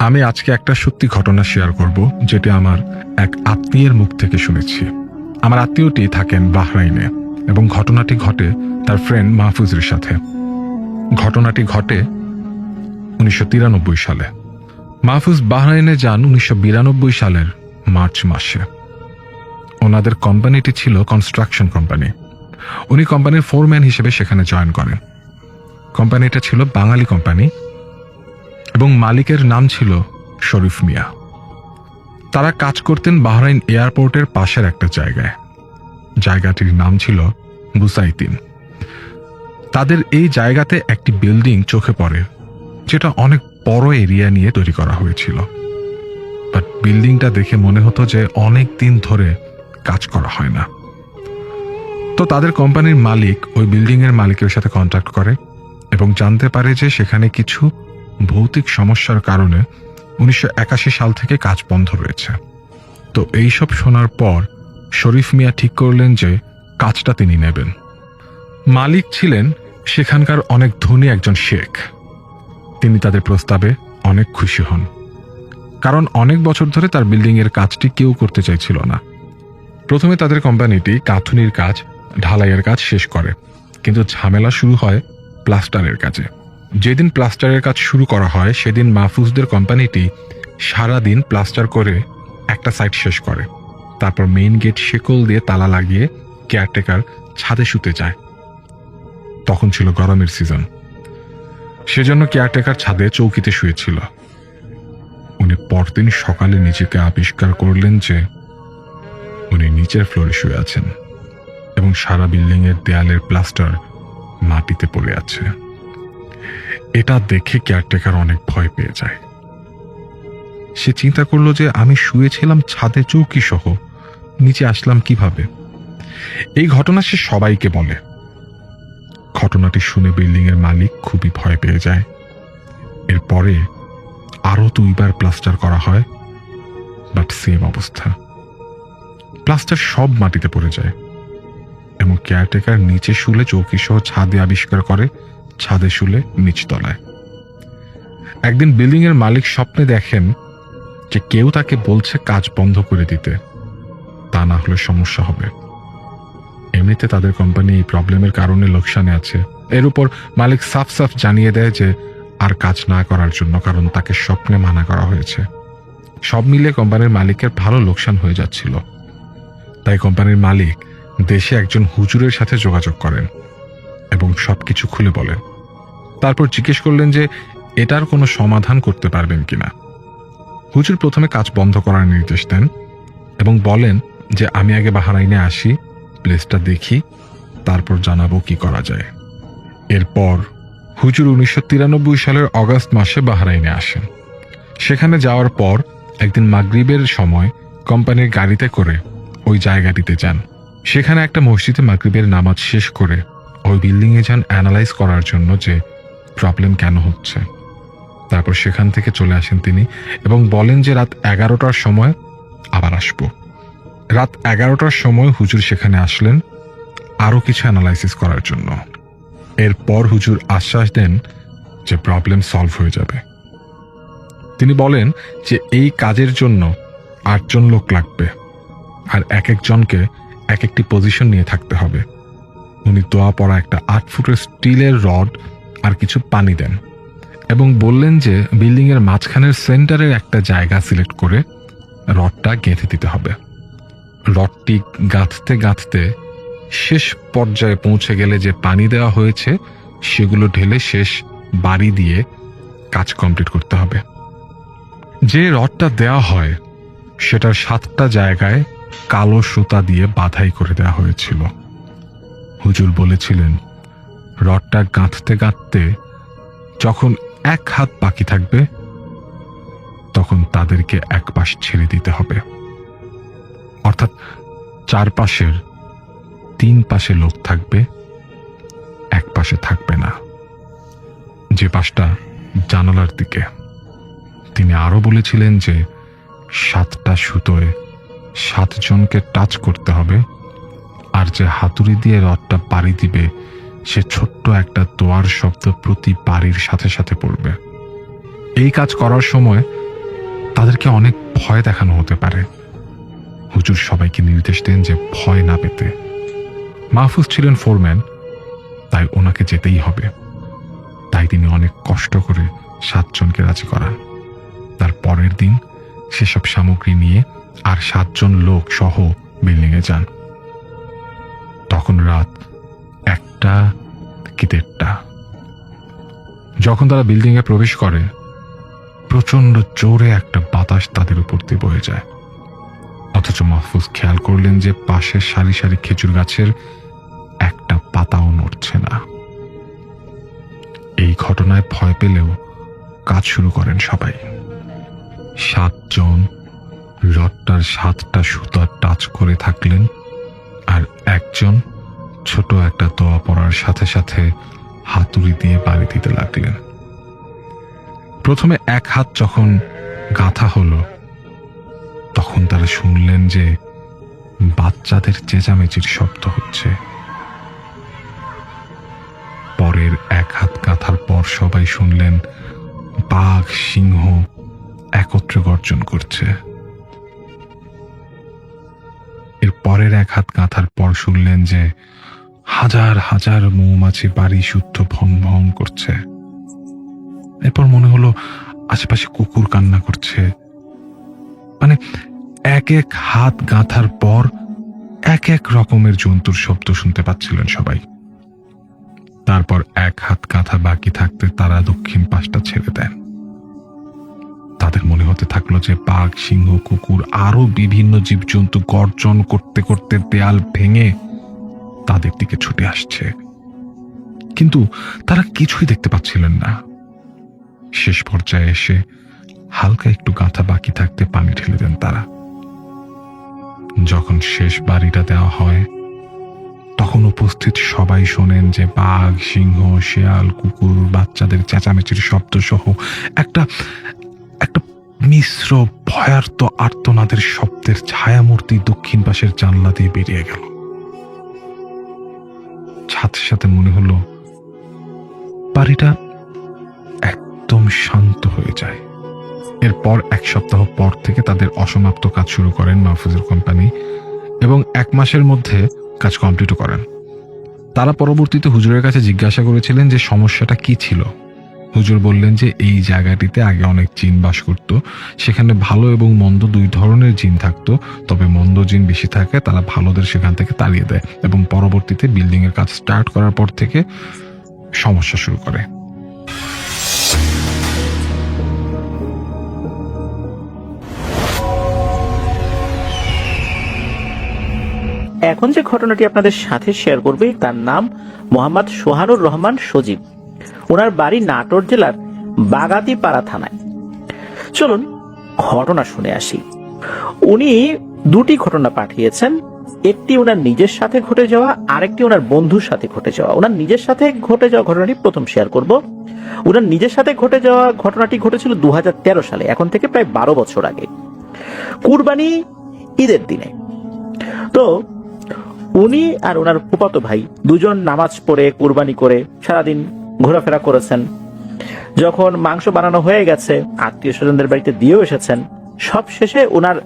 আমি আজকে একটা সত্যি ঘটনা শেয়ার করব, যেটি আমার এক আত্মীয়ের মুখ থেকে শুনেছি। আমার আত্মীয়টি থাকেন বাহরাইনে এবং ঘটনাটি ঘটে তার ফ্রেন্ড মাহফুজের সাথে। ঘটনাটি ঘটে 1993 সালে। মাহফুজ বাহরাইনে যান 1992 সালের মার্চ মাসে। ওনাদের কোম্পানিটি ছিল কনস্ট্রাকশন কোম্পানি। উনি কোম্পানির ফোরম্যান হিসেবে সেখানে জয়েন করেন। কোম্পানিটা ছিল বাঙালি কোম্পানি এবং মালিকের নাম ছিল শরীফ মিয়া। তারা কাজ করতেন বাহরাইন এয়ারপোর্টের পাশের একটা জায়গায়। জায়গাটির নাম ছিল বুসাইতিন। তাদের এই জায়গাতে একটি বিল্ডিং চোখে পড়ে, যেটা অনেক বড় এরিয়া নিয়ে তৈরি করা হয়েছিল। বাট বিল্ডিংটা দেখে মনে হতো যে অনেক দিন ধরে কাজ করা হয় না। তো তাদের কোম্পানির মালিক ওই বিল্ডিং এর মালিকের সাথে কন্ট্যাক্ট করে এবং জানতে পারে যে সেখানে কিছু ভৌতিক সমস্যার কারণে 1981 সাল থেকে কাজ বন্ধ রয়েছে। তো এইসব শোনার পর শরীফ মিয়া ঠিক করলেন যে কাজটা তিনি নেবেন। মালিক ছিলেন সেখানকার অনেক ধনী একজন শেখ। তিনি তাদের প্রস্তাবে অনেক খুশি হন, কারণ অনেক বছর ধরে তার বিল্ডিং এর কাজটি কেউ করতে চাইছিল না। প্রথমে তাদের কোম্পানিটি কাঁথুনির কাজ, ঢালাইয়ের কাজ শেষ করে, কিন্তু ঝামেলা শুরু হয় প্লাস্টারের কাজে। যেদিন প্লাস্টারের কাজ শুরু করা হয় সেদিন মাহফুজদের কোম্পানিটি সারাদিন প্লাস্টার করে একটা সাইড শেষ করে। তারপর মেইন গেট শেকল দিয়ে তালা লাগিয়ে কেয়ারটেকার ছাদে শুতে যায়। তখন ছিল গরমের সিজন, সেজন্য কেয়ারটেকার ছাদে চৌকিতে শুয়েছিল। উনি পরদিন সকালে নিজেকে আবিষ্কার করলেন যে উনি নিচের ফ্লোরে শুয়ে আছেন এবং সারা বিল্ডিং এর দেয়ালের প্লাস্টার মাটিতে পড়ে আছে। এটা দেখে কেয়ারটেকার অনেক ভয় পেয়ে যায়। সে চিন্তা করলো যে আমি শুয়েছিলাম ছাদে চৌকি সহ, নিচে আসলাম কিভাবে। এই ঘটনা সে সবাইকে বলে। ঘটনাটি শুনে বিল্ডিং এর মালিক খুবই ভয় পেয়ে যায়। এরপরে আরো 2 বার প্লাস্টার করা হয়, বাট সেম অবস্থা, প্লাস্টার সব মাটিতে পড়ে যায় এবং কেয়ারটেকার নিচে শুলে চৌকি সহ ছাদে আবিষ্কার করে ছাদে শুলে নিচতলায়। একদিন বিল্ডিং এর মালিক স্বপ্নে দেখেন যে কেউ তাকে বলছে কাজ বন্ধ করে দিতে, তা না হলে সমস্যা হবে। এমনিতে তাদের কোম্পানি এই প্রবলেমের কারণে লোকসানে আছে। এর উপর মালিক সাফ সাফ জানিয়ে দেয় যে আর কাজ না করার জন্য, কারণ তাকে স্বপ্নে মানা করা হয়েছে। সব মিলিয়ে কোম্পানির মালিকের ভালো লোকসান হয়ে যাচ্ছিল। তাই কোম্পানির মালিক দেশে একজন হুজুরের সাথে যোগাযোগ করেন এবং সবকিছু খুলে বলেন। তারপর জিজ্ঞেস করলেন যে এটার কোনো সমাধান করতে পারবেন কিনা। হুজুর প্রথমে কাজ বন্ধ করার নির্দেশ দেন এবং বলেন যে আমি আগে বাহরাইনে আসি, প্লেসটা দেখি, তারপর জানাবো কি করা যায়। এরপর হুজুর 1993 সালের অগাস্ট মাসে বাহরাইনে আসেন। সেখানে যাওয়ার পর একদিন মাগরিবের সময় কোম্পানির গাড়িতে করে ওই জায়গাটিতে যান। সেখানে একটা মসজিদে মাগরিবের নামাজ শেষ করে ওই বিল্ডিংয়ে যান অ্যানালাইজ করার জন্য যে প্রবলেম কেন হচ্ছে। তারপর সেখান থেকে চলে আসেন তিনি এবং বলেন যে রাত 11টার সময় আবার আসব। রাত 11টার সময় হুজুর সেখানে আসলেন আরও কিছু অ্যানালাইসিস করার জন্য। এরপর হুজুর আশ্বাস দেন যে প্রবলেম সলভ হয়ে যাবে। তিনি বলেন যে এই কাজের জন্য 8 জন লোক লাগবে, আর এক একজনকে এক একটি পজিশন নিয়ে থাকতে হবে। উনি দোয়া পড়া একটা 8 ফুটের স্টিলের রড আর কিছু পানি দেন এবং বললেন যে বিল্ডিং এর মাঝখানের সেন্টারের একটা জায়গা সিলেক্ট করে রডটা গেঁথে দিতে হবে। রডটি গাঁথতে গাঁথতে শেষ পর্যায়ে পৌঁছে গেলে যে পানি দেওয়া হয়েছে সেগুলো ঢেলে শেষ বাড়ি দিয়ে কাজ কমপ্লিট করতে হবে। যে রডটা দেওয়া হয় সেটার 7টা জায়গায় কালো সুতা দিয়ে বাঁধাই করে দেওয়া হয়েছিল। হুজুর বলেছিলেন রডটা গাঁথতে গাঁথতে যখন 1 হাত বাকি থাকবে তখন তাদেরকে এক পাশ ছেড়ে দিতে হবে, অর্থাৎ চারপাশের 3 পাশে লোক থাকবে, এক পাশে থাকবে না, যে পাশটা জানালার দিকে। তিনি আরো বলেছিলেন যে 7টা সুতোয় 7 জনকে টাচ করতে হবে, আর যে হাতুড়ি দিয়ে রডটা পাড়ি দিবে সে ছোট্ট একটা দোয়ার শব্দ প্রতি বাড়ির সাথে সাথে পড়বে। এই কাজ করার সময় তাদেরকে অনেক ভয় দেখানো হতে পারে। হুজুর সবাইকে নির্দেশ দেন যে ভয় না পেতে। মাহফুজ ছিলেন ফোরম্যান, তাই ওনাকে যেতেই হবে। তাই তিনি অনেক কষ্ট করে 7 জনকে রাজি করান। তার পরের দিন সেসব সামগ্রী নিয়ে আর 7 জন লোক সহ বিল্ডিংয়ে যান। তখন রাত 1টা কি 1:30। যখন তারা বিল্ডিংয়ে প্রবেশ করে, প্রচন্ড জোরে একটা বাতাস তাদের উপর দিয়ে বয়ে যায়। অথচ মাহফুজ খেয়াল করলেন যে পাশের সারি সারি খেজুর গাছের একটা পাতাও নড়ছে না। এই ঘটনায় ভয় পেলেও কাজ শুরু করেন সবাই। 7 জন রডটার 7টা সুতা টাচ করে থাকলেন, আর একজন ছোট একটা দোয়া পড়ার সাথে সাথে হাতুড়ি দিয়ে বাড়ি দিতে লাগলেন। প্রথমে 1 হাত যখন গাঁথা হলো, তখন তারা শুনলেন যে বাচ্চাদের চেঁচামেচির শব্দ হচ্ছে। পরের 1 হাত গাঁথার পর সবাই শুনলেন বাঘ সিংহ একত্রে গর্জন করছে। এর পরের 1 হাত গাঁথার পর শুনলেন যে হাজার হাজার মৌমাছি বাড়ি শুদ্ধ ভং ভং করছে। এরপর মনে হলো আশেপাশে কুকুর কান্না করছে। মানে 1 হাত গাঁথার পর 1 রকমের জন্তুর শব্দ শুনতে পাচ্ছিলেন সবাই। তারপর 1 হাত গাঁথা বাকি থাকতে তারা দক্ষিণ পাশটা ছেড়ে দেন। তাদের মনে হতে থাকলো যে বাঘ সিংহ কুকুর আরো বিভিন্ন জীবজন্তু গর্জন করতে করতে দেয়াল ভেঙে তাদের দিকে ছুটে আসছে, কিন্তু তারা কিছুই দেখতে পাচ্ছিলেন না। শেষ পর্যায়ে এসে হালকা একটু গাঁথা বাকি থাকতে পানি ঢেলে দেন তারা। যখন শেষ বাড়িটা দেওয়া হয়, তখন উপস্থিত সবাই শোনেন যে বাঘ সিংহ শেয়াল কুকুর বাচ্চাদের চেঁচামেচির শব্দ সহ একটা একটা মিশ্র ভয়ার্ত আর্তনাদের শব্দের ছায়ামূর্তি দক্ষিণ পাশের জানলা দিয়ে বেরিয়ে গেল। সাথে সাথে মনে হলো বাড়িটা একদম শান্ত হয়ে যায়। এরপর 1 সপ্তাহ পর থেকে তাদের অসমাপ্ত কাজ শুরু করেন মাহফুজের কোম্পানি, এবং 1 মাসের মধ্যে কাজ কমপ্লিটও করেন। তারা পরবর্তীতে হুজুরের কাছে জিজ্ঞাসা করেছিলেন যে সমস্যাটা কি ছিল। হুজুর বললেন যে এই জায়গাটিতে আগে অনেক জিন বাস করত, সেখানে ভালো এবং মন্দ 2 ধরনের জিন থাকতো, তবে মন্দ জিন বেশি থাকে, তারা ভালোদের সেখান থেকে তাড়িয়ে দেয়, এবং পরবর্তীতে বিল্ডিং এর কাজ স্টার্ট করার পর থেকে সমস্যা শুরু করে। এখন যে ঘটনাটি আপনাদের সাথে শেয়ার করবে তার নাম মোহাম্মদ সোহানুর রহমান সজীব। ওনার বাড়ি নাটোর জেলার বাগাতিপাড়া থানায়। চলুন ঘটনা শুনে আসি। উনি 2টি ঘটনা পাঠিয়েছেন, একটি ওনার নিজের সাথে ঘটে যাওয়া, আরেকটি ওনার বন্ধুর সাথে ঘটে যাওয়া। ওনার নিজের সাথে ঘটে যাওয়া ঘটনাটি প্রথম শেয়ার করব। ওনার নিজের সাথে ঘটে যাওয়া ঘটনাটি ঘটেছিল 2013 সালে, এখন থেকে প্রায় 12 বছর আগে, কুরবানি ঈদের দিনে। তো উনি আর ওনার ফুফাতো ভাই 2 জন নামাজ পড়ে কুরবানি করে সারাদিন ঘোরাফেরা করেছেন। যখন মাংস বানানো হয়ে গেছে, আত্মীয় স্বজনদের বাড়িতে দিয়েও এসেছেন। সব শেষে ওনার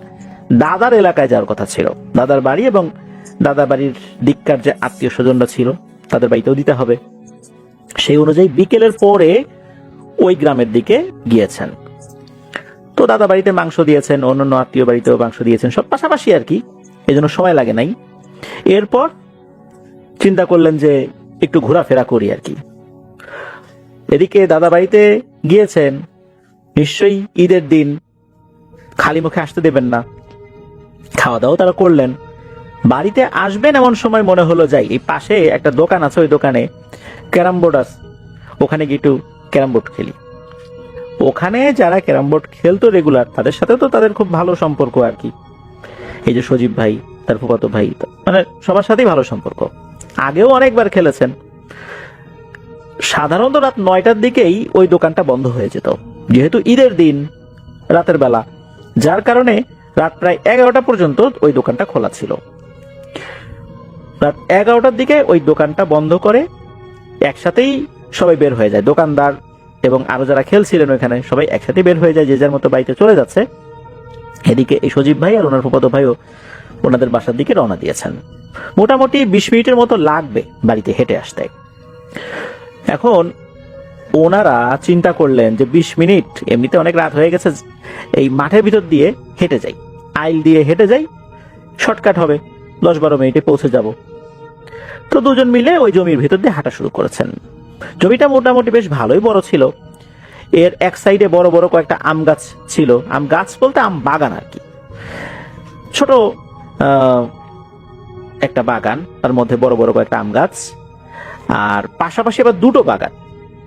দাদার এলাকায় যাওয়ার কথা ছিল, দাদার বাড়ি এবং দাদা বাড়ির দিককার যে আত্মীয় স্বজনরা ছিল তাদের বাড়িতেও দিতে হবে। সেই অনুযায়ী বিকেলের পরে ওই গ্রামের দিকে গিয়েছেন। তো দাদা বাড়িতে মাংস দিয়েছেন, অন্যান্য আত্মীয় বাড়িতেও মাংস দিয়েছেন, সব পাশাপাশি আর কি, এই জন্য সময় লাগে নাই। এরপর চিন্তা করলেন যে একটু ঘোরাফেরা করি আর কি। এদিকে দাদা বাড়িতে গিয়েছেন, নিশ্চয়ই ঈদের দিন খালি মুখে আসতে দেবেন না, খাওয়া দাওয়া তারা করলেন। বাড়িতে আসবেন এমন সময় মনে হলো যাই, এই পাশে একটা দোকান আছে, ওই দোকানে ক্যারাম বোর্ড আছে, ওখানে গিয়ে একটু ক্যারাম বোর্ড খেলি। ওখানে যারা ক্যারাম বোর্ড খেলতো রেগুলার, তাদের সাথে তো তাদের খুব ভালো সম্পর্ক আর কি। এই যে সজীব ভাই, তার ফুফাতো ভাই, মানে সবার সাথেই ভালো সম্পর্ক, আগেও অনেকবার খেলেছেন। সাধারণত রাত 9টার দিকেই ওই দোকানটা বন্ধ হয়ে যেত, যেহেতু ঈদের দিন রাতের বেলা, যার কারণে রাত প্রায় 11টা পর্যন্ত ওই দোকানটা খোলা ছিল। রাত 11টার দিকে ওই দোকানটা বন্ধ করে একসাথেই সবাই বের হয়ে যায়, দোকানদার এবং আরো যারা খেলছিলেন ওইখানে সবাই একসাথে বের হয়ে যায়, যে যার মতো বাড়িতে চলে যাচ্ছে। এদিকে এই সজীব ভাই আর ওনার ফুফাতো ভাইও ওনাদের বাসার দিকে রওনা দিয়েছেন। মোটামুটি 20 মিনিটের মতো লাগবে বাড়িতে হেঁটে আসতে। এখন ওনারা চিন্তা করলেন যে 20 মিনিট এমনিতে অনেক রাত হয়ে গেছে, এই মাঠের ভিতর দিয়ে হেঁটে যাই, আইল দিয়ে হেঁটে যাই, শর্টকাট হবে, 10-12 মিনিটে পৌঁছে যাব। তো দুজন মিলে ওই জমির ভিতর দিয়ে হাঁটা শুরু করেছেন। জমিটা মোটামুটি বেশ ভালোই বড় ছিল। এর এক সাইডে বড় বড় কয়েকটা আম গাছ ছিল, আম গাছ বলতে আম বাগান আর কি, ছোট একটা বাগান, তার মধ্যে বড় বড় কয়েকটা আম গাছ, আর পাশাপাশি আবার দুটো বাগান।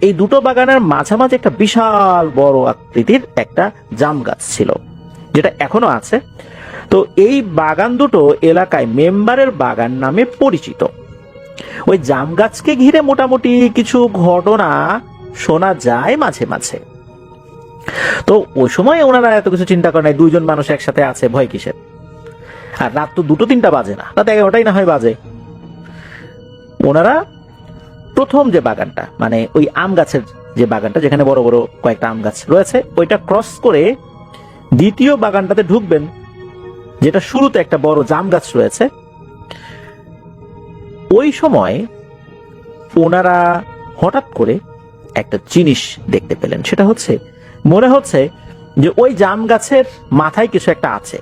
এই দুটো বাগানের মাঝামাঝি একটা বিশাল বড় আকৃতির একটা জাম গাছ ছিল, যেটা এখনো আছে। তো এই বাগান দুটো এলাকায় মেম্বারের বাগান নামে পরিচিত। ওই জাম গাছকে ঘিরে মোটামুটি কিছু ঘটনা শোনা যায় মাঝে মাঝে। তো ওই সময় ওনারা এত কিছু চিন্তা করে নাই, দুইজন মানুষ একসাথে আছে, ভয় কিসের। আর রাত তো 2-3টা বাজে না, রাত 11টাই না হয় বাজে। ওনারা প্রথম যে বাগানটা, মানে ওই আম গাছের যে বাগানটা যেখানে বড় বড় কয়েকটা আম গাছ রয়েছে, ওইটা ক্রস করে দ্বিতীয় বাগানটাতে ঢুকবেন, যেটা শুরুতে একটা বড় জাম গাছ রয়েছে। ওই সময় ওনারা হঠাৎ করে একটা জিনিস দেখতে পেলেন। সেটা হচ্ছে, মনে হচ্ছে যে ওই জাম গাছের মাথায় কিছু একটা আছে,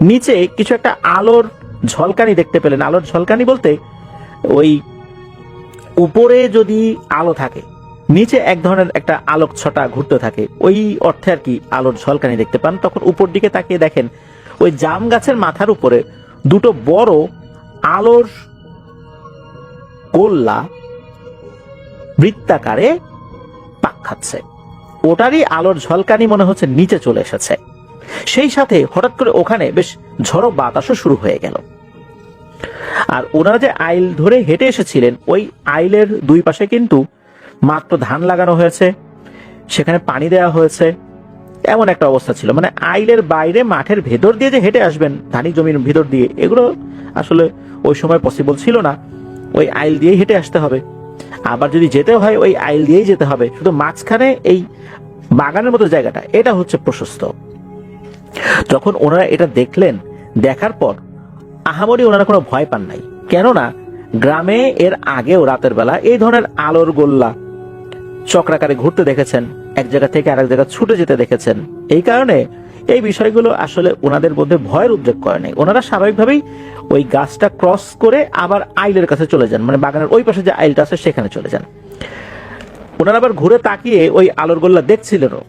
নিচে কিছু একটা আলোর ঝলকানি দেখতে পেলেন। আলোর ঝলকানি বলতে ওই উপরে যদি আলো থাকে, নিচে এক ধরনের একটা আলোক ছটা ঘুরতে থাকে, ওই অর্থে আর কি আলোর ঝলকানি দেখতে পান। তখন উপর দিকে তাকিয়ে দেখেন ওই জাম গাছের মাথার উপরে দুটো বড় আলোর গোল্লা বৃত্তাকারে পাক খাচ্ছে। ওটারই আলোর ঝলকানি মনে হচ্ছে নিচে চলে এসেছে। সেই সাথে হঠাৎ করে ওখানে বেশ ঝড়ো বাতাসও শুরু হয়ে গেল। আর ওনারা যে আইল ধরে হেঁটে এসেছিলেন, ওই আইলের দুই পাশে কিন্তু মাত্র ধান লাগানো হয়েছে, সেখানে পানি দেওয়া হয়েছে, এমন একটা অবস্থা ছিল। মানে আইলের বাইরে মাঠের ভেতর দিয়ে যে হেঁটে আসবেন, ধানি জমির ভিতর দিয়ে, এগুলো আসলে ওই সময় পসিবল ছিল না। ওই আইল দিয়েই হেঁটে আসতে হবে, আবার যদি যেতে হয় ওই আইল দিয়েই যেতে হবে। শুধু মাঝখানে এই বাগানের মতো জায়গাটা, এটা হচ্ছে প্রশস্ত। যখন ওনারা এটা দেখলেন, দেখার পর আহামরি ওনারা কোনো ভয় পান নাই। কেননা গ্রামে এর আগেও রাতের বেলা এই ধরনের আলোর গোল্লা চক্রাকারে ঘুরতে দেখেছেন, এক জায়গা থেকে আরেক জায়গা ছুটে যেতে দেখেছেন। এই কারণে এই বিষয়গুলো আসলে ওনাদের মধ্যে ভয়ের উদ্রেক করে নাই। ওনারা স্বাভাবিকভাবেই ওই গাছটা ক্রস করে আবার আইলের কাছে চলে যান, মানে বাগানের ওই পাশে যে আইলটা আছে সেখানে চলে যান। ওনারা আবার ঘুরে তাকিয়ে ওই আলোর গোল্লা দেখছিলেনও।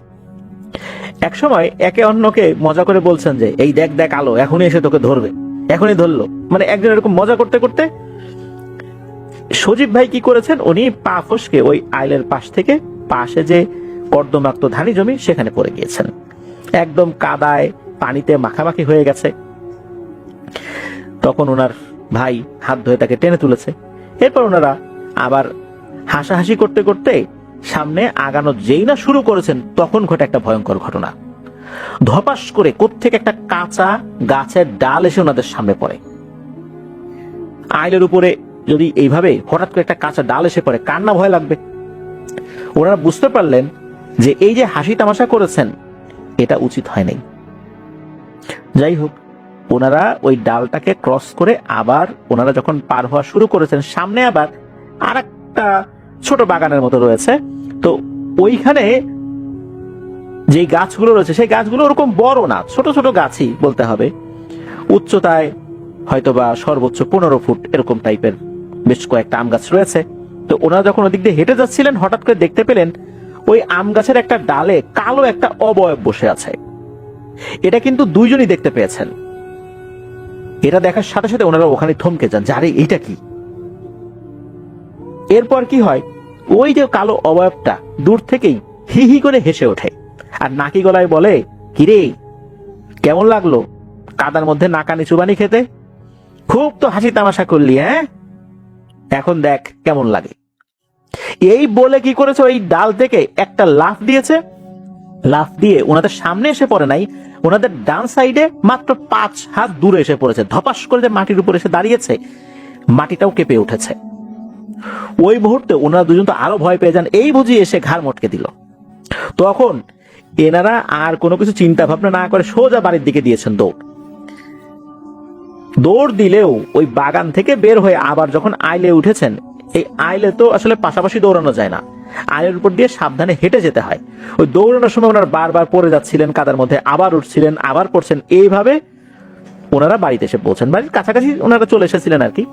এক সময় একে অন্যকে মজা করে বলছেন যে, এই দেখ দেখ আলো, এখনই এসে তোকে ধরবে। এখনই ধরলো, মানে একজন এরকম মজা করতে করতে সজীব ভাই কি করেছেন, উনি পা ফসকে ওই আইলের পাশ থেকে পাশে যে কর্দমাক্ত ধানি জমি সেখানে পড়ে গিয়েছেন। একদম কাদায় পানিতে মাখামাখি হয়ে গেছে। তখন ওনার ভাই হাত ধরে তাকে টেনে তুলেছে। এরপর ওনারা আবার হাসাহাসি করতে করতে সামনে আগানো যেই না শুরু করেছেন, তখন ঘটে একটা ভয়ঙ্কর ঘটনা। ধপাস করে কোত্থেকে একটা কাঁচা গাছের ডাল এসে ওনাদের সামনে পড়ে। আইলের উপরে যদি এইভাবে হঠাৎ করে একটা কাঁচা ডাল এসে পড়ে, কার না ভয় লাগবে। ওনারা বুঝতে পারলেন যে এই যে হাসি তামাশা করেছেন, এটা উচিত হয় নাই। যাই হোক, ওনারা ওই ডালটাকে ক্রস করে আবার ওনারা যখন পার হওয়া শুরু করেছেন, সামনে আবার আর একটা ছোট বাগানের মতো রয়েছে। তো ওইখানে যে গাছগুলো রয়েছে, সেই গাছগুলো ওরকম বড় না, ছোট ছোট গাছই বলতে হবে। উচ্চতায় হয়তোবা সর্বোচ্চ 15 ফুট এরকম টাইপের বেশ কয়েকটা আম গাছ রয়েছে। তো ওনারা যখন ওদিক দিয়ে হেঁটে যাচ্ছিলেন, হঠাৎ করে দেখতে পেলেন ওই আম গাছের একটা ডালে কালো একটা অবয়ব বসে আছে। এটা কিন্তু দুইজনই দেখতে পেয়েছেন। এটা দেখার সাথে সাথে ওনারা ওখানে থমকে যান যে আরে এইটা কি। এরপর কি হয়, ওই যে কালো অবয়বটা দূর থেকেই হি হি করে হেসে ওঠে আর নাকি গলায় বলে, কিরে কেমন লাগলো কাদার মধ্যে নাকানি চুবানি খেতে? খুব তো হাসি তামাশা করলি, হ্যাঁ? এখন দেখ কেমন লাগে। এই বলে কি করেছে, ওই ডাল থেকে একটা লাফ দিয়েছে। লাফ দিয়ে ওনাদের সামনে এসে পড়ে নাই, ওনাদের ডান সাইডে মাত্র 5 হাত দূরে এসে পড়েছে। ধপাস করে যে মাটির উপর এসে দাঁড়িয়েছে, মাটিটাও কেঁপে উঠেছে। ওই মুহূর্তে ওনারা দুজন তো আরো ভয় পেয়ে যান, এই বুঝি এসে ঘাড় মটকে দিল। তখন এনারা আর কোনো কিছু চিন্তা ভাবনা না করে সোজা বাড়ির দিকে দিয়েছেন দৌড় দিলেও ওই বাগান থেকে বের হয়ে আবার যখন আইলে উঠেছেন, এই আইলে তো আসলে পাশাপাশি দৌড়ানো যায় না, আইলের উপর দিয়ে সাবধানে হেঁটে যেতে হয়। ওই দৌড়ানোর সময় ওনারা বারবার পড়ে যাচ্ছিলেন কাদার মধ্যে, আবার উঠছিলেন আবার পড়ছেন, এইভাবে ওনারা বাড়িতে এসে পৌঁছেন। বাড়ির কাছাকাছি ওনারা চলে এসেছিলেন আর কি।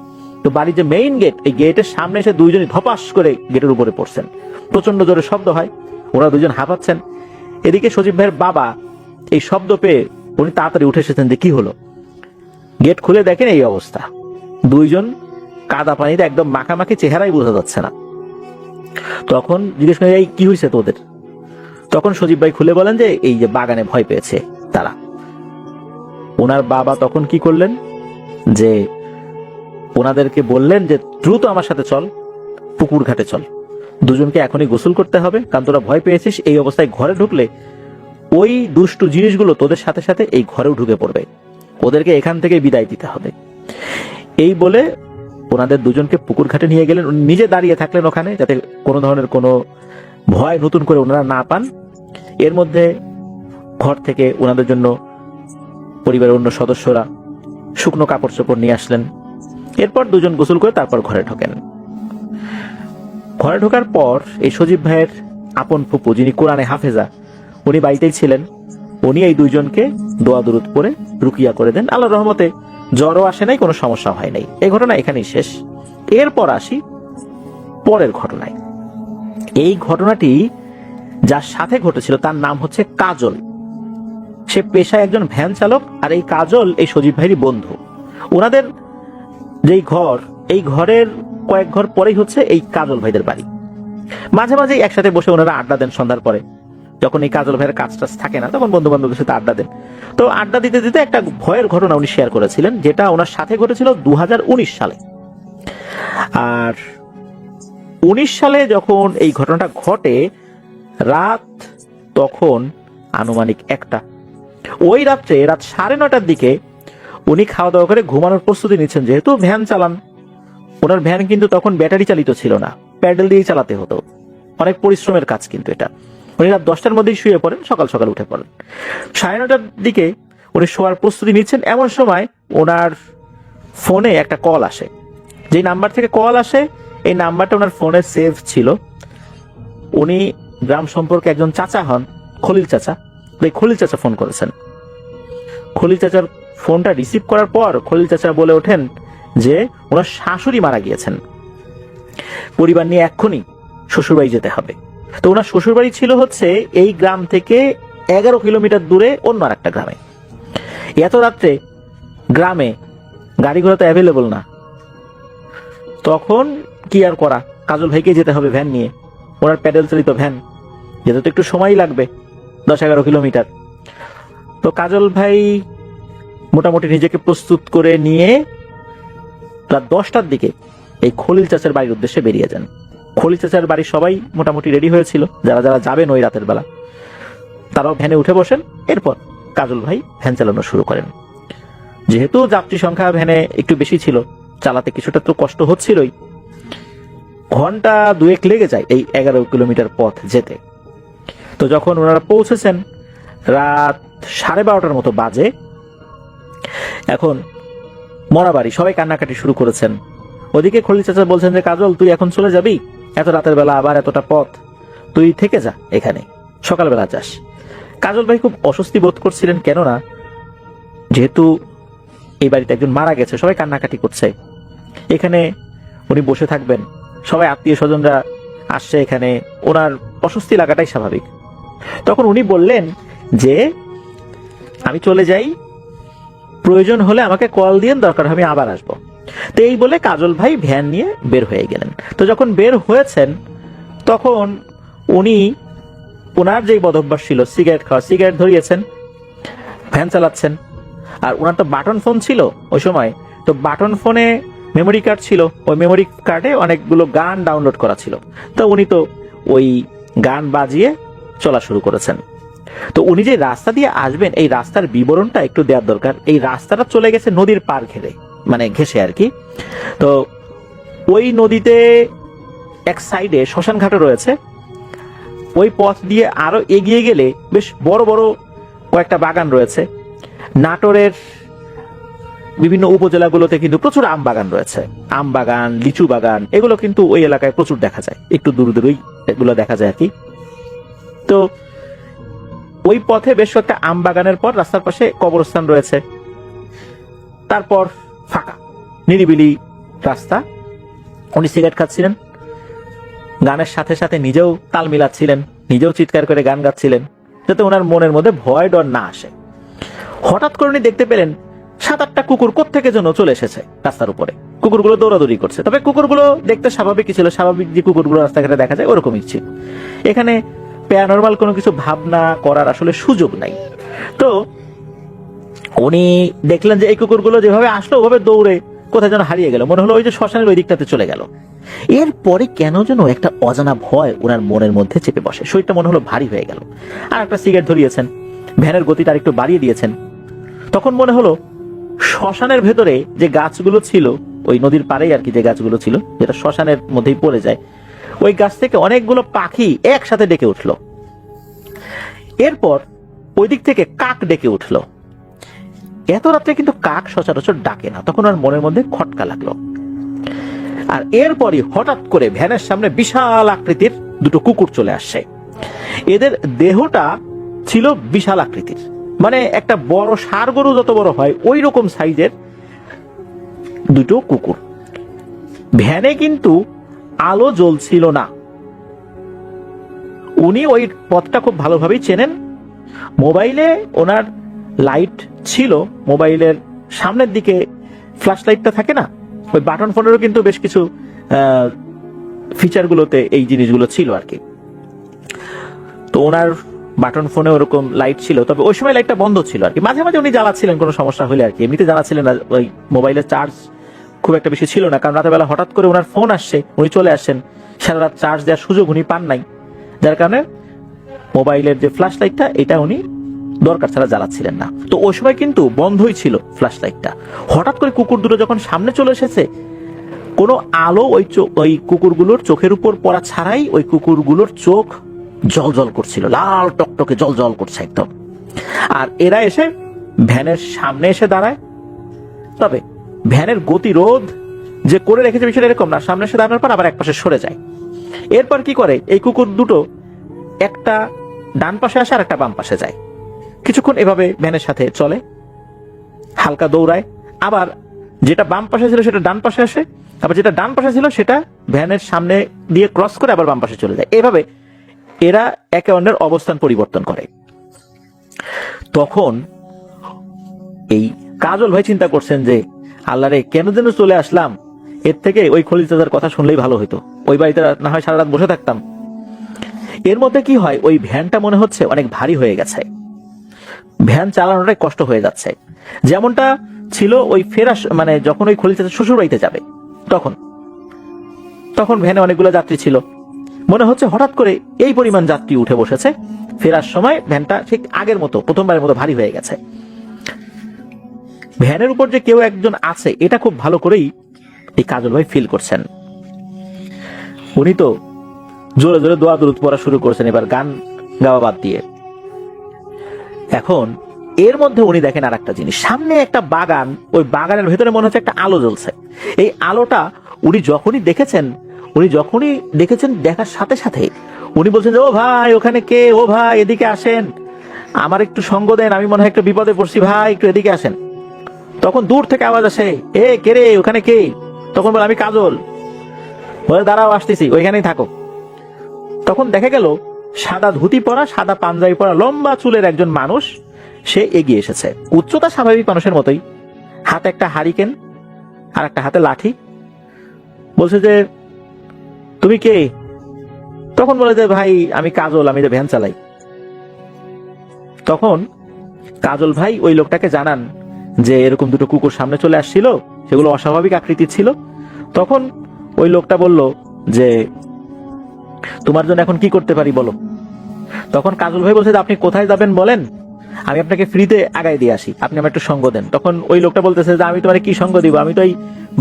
তো বাড়ির যে মেইন গেট, এই গেটের সামনে এসে দুইজনই ধপাস করে গেটের উপরে পড়ছেন। প্রচন্ড জোরে শব্দ হয়, ওনারা দুজন হাঁপাচ্ছেন। এদিকে সজীব ভাইয়ের বাবা এই শব্দ পেয়ে উনি তাড়াতাড়ি উঠে এসেছেন যে কি হলো। গেট খুলে দেখেন এই অবস্থা, দুইজন কাদা পানিতে একদম মাখামাখি, চেহারাই বোঝা যাচ্ছে না। তখন জিজ্ঞেস করে এই কি হয়েছে তোদের? তখন সজীব ভাই খুলে বলেন যে এই যে বাগানে ভয় পেয়েছে তারা। ওনার বাবা তখন কি করলেন যে ওনাদেরকে বললেন যে দ্রুত আমার সাথে চল, পুকুর ঘাটে চল, দুজনকে এখনই গোসল করতে হবে, কারণ তোরা ভয় পেয়েছিস, এই অবস্থায় ঘরে ঢুকলে ওই দুষ্টু জিনিসগুলো তোদের সাথে সাথে এই ঘরেও ঢুকে পড়বে, ওদেরকে এখান থেকে বিদায় দিতে হবে। এই বলে ওনাদের দুজনকে পুকুর ঘাটে নিয়ে গেলেন। উনি নিজে দাঁড়িয়ে থাকলেন ওখানে, যাতে কোনো ধরনের কোনো ভয় নতুন করে ওনারা না পান। এর মধ্যে ঘর থেকে ওনাদের জন্য পরিবারের অন্য সদস্যরা শুকনো কাপড় চোপড় নিয়ে আসলেন। এরপর দুজন গোসল করে তারপর ঘরে ঢোকেন। ঘরে ঢোকার পর এই সজীব ভাইয়ের আপন ফুপু, যিনি কোরআনে হাফেজা, উনি বাড়িতেই ছিলেন। উনি এই দুইজনকে দোয়া দুরুদ পড়ে রুকিয়া করে দেন। আল্লাহর রহমতে জ্বরও আসে নাই, কোনো সমস্যা হয় নাই। এই ঘটনা এখানেই শেষ। এরপর আসি পরের ঘটনায়। এই ঘটনাটি যার সাথে ঘটেছিল তার নাম হচ্ছে কাজল। সে পেশায় একজন ভ্যান চালক, আর এই কাজল এই সজীব ভাইয়েরই বন্ধু। ওনাদের যেই ঘর, এই ঘরের কয়েক ঘর পরেই হচ্ছে এই কাজল ভাইদের বাড়ি। মাঝে মাঝে একসাথে বসে ওনারা আড্ডা দেন সন্ধ্যার পরে, যখন এই কাজল ভাইয়ের কাজ টাজ থাকে না তখন বন্ধু বান্ধবদের সাথে আড্ডা দেন। তো আড্ডা দিতে দিতে একটা ভয়ের ঘটনা উনি শেয়ার করেছিলেন, যেটা ওনার সাথে ঘটেছিল 2019 সালে। আর 19 সালে যখন এই ঘটনাটা ঘটে, রাত তখন আনুমানিক 1টা। ওই রাত্রে রাত 9:30টার দিকে উনি খাওয়া দাওয়া করে ঘুমানোর প্রস্তুতি নিচ্ছেন। যেহেতু ভ্যান চালান, ওনার ভ্যান কিন্তু তখন ব্যাটারি চালিত ছিল না, প্যাডেল দিয়েই চালাতে হতো। অনেক পরিশ্রমের কাজ কিন্তু এটা। উনি রাত 10টার মধ্যেই শুয়ে পড়েন, সকাল সকাল উঠে পড়েন। 9:30টার দিকে উনি শোয়ার প্রস্তুতি নিচ্ছেন, এমন সময় ওনার ফোনে একটা কল আসে। যে নাম্বার থেকে কল আসে, এই নাম্বারটা ওনার ফোনে সেভ ছিল। উনি গ্রাম সম্পর্কে একজন চাচা হন, খলিল চাচা। এই খলিল চাচা ফোন করেছেন। খলিল চাচার ফোনটা রিসিভ করার পর খলিল চাচা বলে ওঠেন যে ওনার শাশুড়ি মারা গিয়েছেন, পরিবার নিয়ে এক্ষুনি শ্বশুরবাড়ি যেতে হবে। তো ওনার শ্বশুরবাড়ি ছিল হচ্ছে এই গ্রাম থেকে 11 কিলোমিটার দূরে অন্য আর একটা গ্রামে। এত রাত্রে গ্রামে গাড়ি ঘোড়া তো অ্যাভেলেবল না। তখন কি আর করা, কাজল ভাইকে যেতে হবে ভ্যান নিয়ে। ওনার প্যাডেল চালিত ভ্যান, যেতে তো একটু সময় লাগবে, 10-11 কিলোমিটার। তো কাজল ভাই মোটামুটি নিজেকে প্রস্তুত করে নিয়ে রাত 10টার দিকে এই খলিল চাচার বাড়ির উদ্দেশ্যে বেরিয়ে যান। খলিল চাচার বাড়ির সবাই মোটামুটি রেডি হয়েছিল, যারা যারা যাবেন ওই রাতের বেলা, তারাও ভ্যানে উঠে বসেন। এরপর কাজল ভাই ভ্যান চালানো শুরু করেন। যেহেতু যাত্রী সংখ্যা ভ্যানে একটু বেশি ছিল, চালাতে কিছুটা তো কষ্ট হচ্ছিলই। ঘন্টা 2-1 লেগে যায় এই 11 কিলোমিটার পথ যেতে। তো যখন ওনারা পৌঁছেছেন রাত 12:30টার মতো বাজে। এখন মরাবাড়ি, সবাই কান্নাকাটি শুরু করেছেন। ওদিকে খলিল চাচা বলছেন যে কাজল, তুই এখন চলে যাবি, এত রাতের বেলা আবার এতটা পথ, তুই থেকে যা এখানে, সকালবেলা যাস। কাজল ভাই খুব অস্বস্তি বোধ করছিলেন, কেননা যেহেতু এই বাড়িতে একজন মারা গেছে, সবাই কান্নাকাটি করছে, এখানে উনি বসে থাকবেন, সবাই আত্মীয় স্বজনরা আসছে এখানে, ওনার অস্বস্তি লাগাটাই স্বাভাবিক। তখন উনি বললেন যে আমি চলে যাই, প্রয়োজন হলে আমাকে কল দিন, দরকার আমি আবার আসবো। তো এই বলে কাজল ভাই ভ্যান নিয়ে বের হয়ে গেলেন। তো যখন বের হয়েছেন তখন উনি ওনার যেই বদভ্যাস ছিল সিগারেট খাওয়া, সিগারেট ধরিয়েছেন, ভ্যান চালাচ্ছেন। আর ওনার তো বাটন ফোন ছিল ওই সময়, তো বাটন ফোনে মেমোরি কার্ড ছিল, ওই মেমোরি কার্ডে অনেকগুলো গান ডাউনলোড করা ছিল। তো উনি তো ওই গান বাজিয়ে চলা শুরু করেছেন। তো উনি যে রাস্তা দিয়ে আসবেন, এই রাস্তার বিবরণটা একটু দেওয়ার দরকার। এই রাস্তাটা চলে গেছে নদীর পার ঘেরে, মানে ঘেঁষে আর কি। তো ওই নদীতে এক সাইডে শ্মশান ঘাটও রয়েছে, ওই পথ দিয়ে আরো এগিয়ে গেলে বেশ বড় বড় কয়েকটা বাগান রয়েছে। নাটোরের বিভিন্ন উপজেলাগুলোতে কিন্তু প্রচুর আম বাগান রয়েছে, আম বাগান, লিচু বাগান, এগুলো কিন্তু ওই এলাকায় প্রচুর দেখা যায়, একটু দূর দূরেই এগুলো দেখা যায় আর কি। তো ওই পথে বেশ একটা আম বাগানের পর রাস্তার পাশে কবরস্থান রয়েছে, তারপর ফাঁকা নিরিবিলি রাস্তা। উনি সিগারেট খাচ্ছিলেন, গানের সাথে সাথে নিজেও তাল মিলাচ্ছিলেন, নিজেও চিৎকার করে গান গাচ্ছিলেন, যাতে ওনার মনের মধ্যে ভয় ডর না আসে। হঠাৎ করে উনি দেখতে পেলেন 7-8টা কুকুর কোত্থেকে যেন চলে এসেছে রাস্তার উপরে। কুকুরগুলো দৌড়াদৌড়ি করছে, তবে কুকুরগুলো দেখতে স্বাভাবিকই ছিল, স্বাভাবিক যে কুকুরগুলো রাস্তাঘাটে দেখা যায় ওরকমই ছিল। এখানে প্যারানরমাল কোনো কিছু ভাবনা করার আসলে সুযোগ নাই। তো উনি দেখলেন যে এই কুকুরগুলো যেভাবে আসলো ওভাবে দৌড়ে কোথায় যেন হারিয়ে গেল, মনে হলো ওই যে শ্মশানের ওই দিকটাতে চলে গেল। এরপরে কেন যেন একটা অজানা ভয় ওনার মনের মধ্যে চেপে বসে, শরীরটা মনে হলো ভারী হয়ে গেল। আর একটা সিগারেট ধরিয়েছেন, ভ্যানের গতিটা আরেকটু বাড়িয়ে দিয়েছেন। তখন মনে হলো শ্মশানের ভেতরে যে গাছগুলো ছিল, ওই নদীর পাড়েই আর কি যে গাছগুলো ছিল, যেটা শ্মশানের মধ্যেই পড়ে যায়, ওই গাছ থেকে অনেকগুলো পাখি একসাথে ডেকে উঠলো। এরপর ওই দিক থেকে কাক ডেকে উঠলো। এত রাত্রে কিন্তু কাক সচরাচর ডাকে না, তখন আর মনের মধ্যে খটকা লাগলো। আর এরপরই হঠাৎ করে ভ্যানের সামনে বিশাল আকৃতির দুটো কুকুর চলে আসছে। এদের দেহটা ছিল বিশাল আকৃতির, মানে একটা বড় ষাঁড় গরু যত বড় হয় ওই রকম সাইজের দুটো কুকুর। ভ্যানে কিন্তু আলো জ্বলছিল না। উনি ওই পথটা খুব ভালোভাবেই চেনেন। মোবাইলে ওনার লাইট ছিল, মোবাইলের সামনের দিকে ফ্ল্যাশ লাইটটা থাকে না, ওই বাটন ফোনেরও কিন্তু বেশ কিছু ফিচারগুলোতে এই জিনিসগুলো ছিল আর কি। তো ওনার বাটন ফোনে ওরকম লাইট ছিল, তবে ওই সময় লাইটটা বন্ধ ছিল আর কি। মাঝে মাঝে উনি জ্বালাচ্ছিলেন কোনো সমস্যা হলে আর কি, এমনিতে জ্বালাচ্ছিলেন না। ওই মোবাইলের চার্জ খুব একটা বেশি ছিল না, কারণ রাতের বেলা হঠাৎ করে ওনার ফোন আসছে, উনি চলে আসছেন, সারা রাত চার্জ দেওয়ার সুযোগ উনি পান নাই, যার কারণে মোবাইলের যে ফ্ল্যাশ লাইটটা এটা উনি দরকার ছাড়া জ্বালাচ্ছিলেন না। তো ওই সময় কিন্তু বন্ধই ছিল ফ্ল্যাশ লাইটটা। হঠাৎ করে কুকুর দুটো যখন সামনে চলে এসেছে, কোনো আলো ওই কুকুরগুলোর চোখের উপর পড়া ছাড়াই ওই কুকুরগুলোর চোখ জল জল করছিল, লাল টকটকে জল জল করছে একদম। আর এরা এসে ভ্যানের সামনে এসে দাঁড়ায়, তবে ভ্যানের গতিরোধ যে করে রেখেছে বিষয়টা এরকম না, সামনে এসে দাঁড়ানোর পর আবার একপাশে সরে যায়। এরপর কি করে, এই কুকুর দুটো একটা ডান পাশে আসে আর একটা বাম পাশে যায়, কিছুক্ষণ এভাবে ভ্যানের সাথে চলে, হালকা দৌড়ায়, আবার যেটা বাম পাশে ছিল সেটা ডান পাশে আসে, আবার যেটা ডান পাশে ছিল সেটা ভ্যানের সামনে দিয়ে ক্রস করে আবার বাম পাশে চলে যায়। এভাবে এরা একে অন্যের অবস্থান পরিবর্তন করে। তখন এই কাজল ভাই চিন্তা করছেন যে আল্লাহ রে, কেন যেন চলে আসলাম, এর থেকে ওই খলিল চাচার কথা শুনলেই ভালো হইতো, ওই বাড়িতে না হয় সারা রাত বসে থাকতাম। এর মধ্যে কি হয়, ওই ভ্যানটা মনে হচ্ছে অনেক ভারী হয়ে গেছে, ভ্যান চালানোটাই কষ্ট হয়ে যাচ্ছে। যেমনটা ছিল ওই ফেরাস, মানে যখন ওই খলিল চাচা শ্বশুর বাড়িতে যাবে তখন ভ্যানে অনেকগুলো যাত্রী ছিল, মনে হচ্ছে হঠাৎ করে এই পরিমাণ যাত্রী উঠে বসেছে, ফেরার সময় ভ্যানটা ঠিক আগের মতো প্রথমবারের মতো ভারী হয়ে গেছে। ভ্যানের উপর যে কেউ একজন আছে এটা খুব ভালো করেই এই কাজল ভাই ফিল করছেন। উনি তো জোরে জোরে দোয়া দুরূদ পড়া শুরু করছেন, এবার গান গাওয়া বাদ দিয়ে। এখন এর মধ্যে উনি দেখেন আর একটা জিনিস, সামনে একটা বাগান, ওই বাগানের ভেতরে মনে হচ্ছে একটা আলো জ্বলছে। এই আলোটা উনি যখনই দেখেছেন দেখার সাথে সাথে উনি বলছেন যে, ও ভাই ওখানে কে, ও ভাই এদিকে আসেন, আমার একটু সঙ্গ দেন, আমি মনে হয় একটু বিপদে পড়ছি, ভাই একটু এদিকে আসেন। তখন দূর থেকে আওয়াজ আসে, এ কে রে, ওখানে কে? তখন বলে, আমি কাজল। বলে, দাঁড়াও আসতেছি, ওইখানেই থাকো। তখন দেখা গেল সাদা ধুতি পরা, সাদা পাঞ্জাবি পরা, লম্বা চুলের একজন মানুষ, সে এগিয়ে এসেছে, উচ্চতা স্বাভাবিক মানুষের মতোই, হাতে একটা হারিকেন আর একটা হাতে লাঠি। বলছে যে, তুমি কে? তখন বলে যে, ভাই আমি কাজল, আমি যে ভ্যান চালাই। তখন কাজল ভাই ওই লোকটাকে জানান যে এরকম দুটো কুকুর সামনে চলে আসছিল, সেগুলো অস্বাভাবিক আকৃতির ছিল। তখন ওই লোকটা বলল যে, তোমার জন্য এখন কি করতে পারি বলো। তখন কাজল ভাই বলছে যে, আপনি কোথায় যাবেন বলেন, আমি আপনাকে ফ্রিতে আগায় দিয়ে আসি, আপনি আমার একটু সঙ্গ দেন। তখন ওই লোকটা বলতেছে যে, আমি তোমার কি সঙ্গ দিব, আমি তো এই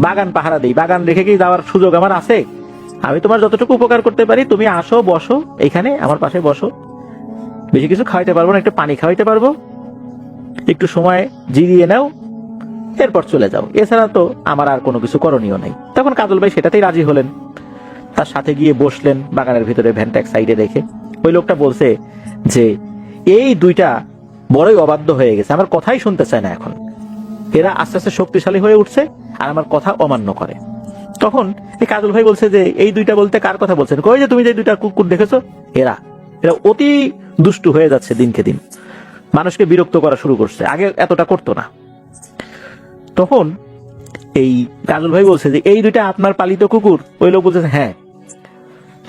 বাগান পাহারা দিই, বাগান রেখে কি যাওয়ার সুযোগ আমার আছে, আমি তোমার যতটুকু উপকার করতে পারি, তুমি আসো, বসো এখানে আমার পাশে বসো, বেশি কিছু খাওয়াইতে পারবো না, একটু পানি খাওয়াইতে পারবো, একটু সময় জিরিয়ে নাও, এরপর চলে যাও, এছাড়া তো আমার আর কোনো কিছু করণীয় নাই। তখন কাজল ভাই সেটাতেই রাজি হলেন, তার সাথে গিয়ে বসলেন বাগানের ভিতরে, ভ্যানটা এক সাইডে রেখে। ওই লোকটা বলছে যে এই দুইটা বড়ই অবাধ্য হয়ে গেছে, আমার কথাই শুনতে চায় না, এখন এরা আস্তে আস্তে শক্তিশালী হয়ে উঠছে আর আমার কথা অমান্য করে। তখন এই কাজল ভাই বলছে যে এই দুইটা বলতে কার কথা বলছেন? কই যে তুমি যে দুইটা কুকুর দেখেছো, এরা এরা অতি দুষ্টু হয়ে যাচ্ছে দিনকে দিন, মানুষকে বিরক্ত করা শুরু করছে, আগে এতটা করতো না। তখন এই কাজল ভাই বলছে যে এই দুইটা আপনার পালিত কুকুর? ওই লোক বলতেছে হ্যাঁ।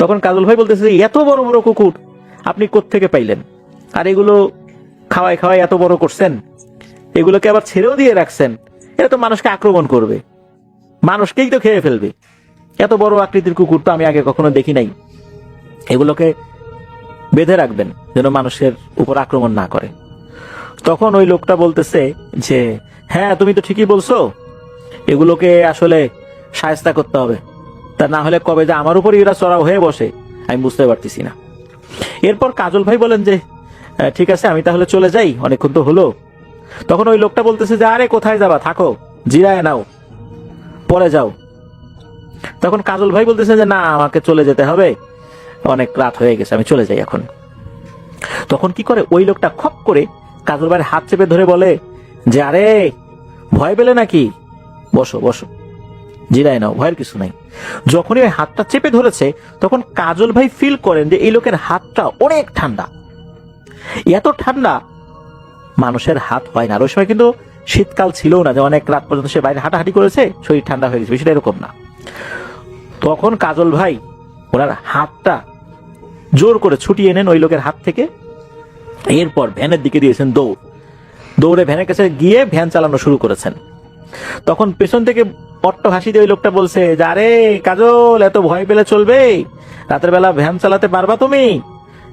তখন কাজল ভাই বলতেছে যে এত বড় বড় কুকুর আপনি কোত্থেকে পাইলেন? আর এগুলো খাওয়াই খাওয়াই এত বড় করছেন, এগুলোকে আবার ছেড়েও দিয়ে রাখছেন, এরা তো মানুষকে আক্রমণ করবে, মানুষকেই তো খেয়ে ফেলবে। এত বড় আকৃতির কুকুর তো আমি আগে কখনো দেখি নাই, এগুলোকে বেঁধে রাখবেন যেন মানুষের উপর আক্রমণ না করে। তখন ওই লোকটা বলতেছে যে হ্যাঁ তুমি তো ঠিকই বলছো, এগুলোকে আসলে শায়েস্তা করতে হবে, তা না হলে কবে যে আমার উপর এরা চড়াও হয়ে বসে আমি বুঝতে পারতেছি না। এরপর কাজল ভাই বলেন যে ঠিক আছে আমি তাহলে চলে যাই, অনেকক্ষণ তো হলো। তখন ওই লোকটা বলতেছে যে আরে কোথায় যাবা, থাকো, জিরায় নাও, পরে যাও। তখন কাজল ভাই বলতেছে যে না আমাকে চলে যেতে হবে, অনেক রাত হয়ে গেছে, আমি চলে যাই এখন। তখন কি করে ওই লোকটা খপ করে কাজল ভাইয়ের হাত চেপে ধরে বলে যে আরে ভয় পেলে নাকি, বসো বসো, জিরায় নাও, ভয়ের কিছু নাই। যখনই ওই হাতটা চেপে ধরেছে তখন কাজল ভাই ফিল করেন যে এই লোকের হাতটা অনেক ঠান্ডা, এত ঠান্ডা মানুষের হাত হয় না। আর ওই সময় কিন্তু শীতকাল ছিল না যে অনেক রাত পর্যন্ত সে বাইরে হাঁটাহাঁটি করেছে, শরীর ঠান্ডা হয়ে গেছে, বিষয়টা এরকম না। তখন কাজল ভাই ওনার হাতটা জোর করে ছুটিয়ে নেন ওই লোকের হাত থেকে, এরপর ভ্যানের দিকে দিয়েছেন দৌড়, দৌড়ে ভ্যানের কাছে গিয়ে ভ্যান চালানো শুরু করেছেন। তখন পেছন থেকে পট্ট হাসি দিয়ে ওই লোকটা বলছে যে আরে কাজল এত ভয় পেলে চলবে, রাতের বেলা ভ্যান চালাতে পারবা তুমি,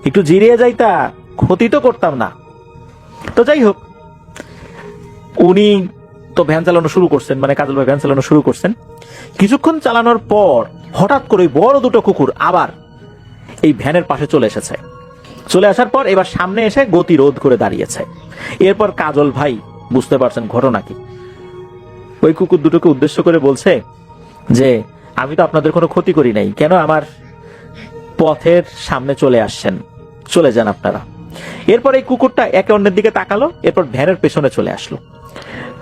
একটু জিরিয়ে যাইতা, ক্ষতি তো করতাম না। তো যাই হোক, উনি তো ভ্যান চালানো শুরু করছেন, মানে কাজল ভাই ভ্যান চালানো শুরু করছেন। কিছুক্ষণ চালানোর পর হঠাৎ করে বড় দুটো কুকুর আবার এই ভ্যানের পাশে চলে এসেছে। চলে আসার পর এবার সামনে এসে গতিরোধ করে দাঁড়িয়েছে। এরপর কাজল ভাই বুঝতে পারছেন ঘটনা কি। ওই কুকুর দুটোকে উদ্দেশ্য করে বলছে যে আমি তো আপনাদের কোনো ক্ষতি করি নাই, কেন আমার পথের সামনে চলে আসছেন, চলে যান আপনারা। এরপর এই কুকুরটা একে অন্যের দিকে তাকালো, এরপর ভ্যানের পেছনে চলে আসলো।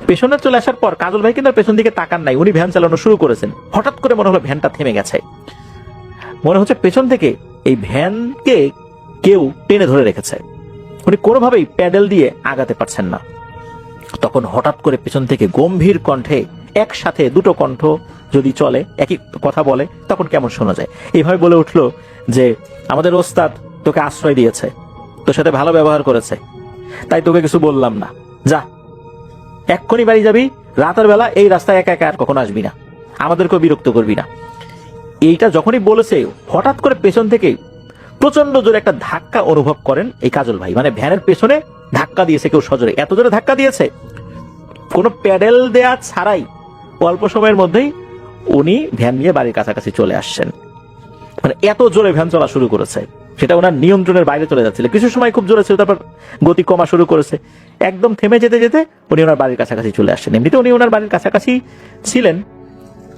পেছনে চলে আসার পর কাজল ভাই কিন্তু পেছন দিকে তাকান নাই, উনি ভ্যান চালানো শুরু করেছেন। হঠাৎ করে মনে হলো ভ্যানটা থেমে গেছে, মনে হচ্ছে পেছন থেকে এই ভ্যানকে কেউ টেনে ধরে রেখেছে, উনি কোনোভাবেই প্যাডেল দিয়ে আগাতে পারছেন না। তখন হঠাৎ করে পেছন থেকে গম্ভীর কণ্ঠে, একসাথে দুটো কণ্ঠ যদি চলে একই কথা বলে তখন কেমন শোনা যায়, এইভাবে বলে উঠলো যে আমাদের ওস্তাদ তোকে আশ্রয় দিয়েছে, তোর সাথে ভালো ব্যবহার করেছে, তাই তোকে কিছু বললাম না, যা এক্ষুনি বাড়ি যাবি, রাতের বেলা এই রাস্তায় একা একা আর কখনো আসবি না, আমাদেরকেও বিরক্ত করবি না। এইটা যখনই বলেছে হঠাৎ করে পেছন থেকে প্রচন্ড জোরে একটা ধাক্কা অনুভব করেন এই কাজল ভাই, মানে ভ্যানের পেছনে ধাক্কা দিয়েছে কেউ সজোরে, এত জোরে ধাক্কা দিয়েছে কোনো প্যাডেল দেয়া ছাড়াই অল্প সময়ের মধ্যেই উনি ভ্যান নিয়ে বাড়ির কাছাকাছি চলে আসছেন। মানে এত জোরে ভ্যান চলা শুরু করেছে, সেটা ওনার নিয়ন্ত্রণের বাইরে চলে যাচ্ছিল। কিছু সময় খুব জোরে ছিল, তারপর গতি কমা শুরু করেছে, একদম থেমে যেতে যেতে উনি ওনার বাড়ির কাছাকাছি চলে আসছেন। এমনিতে উনি ওনার বাড়ির কাছাকাছি ছিলেন।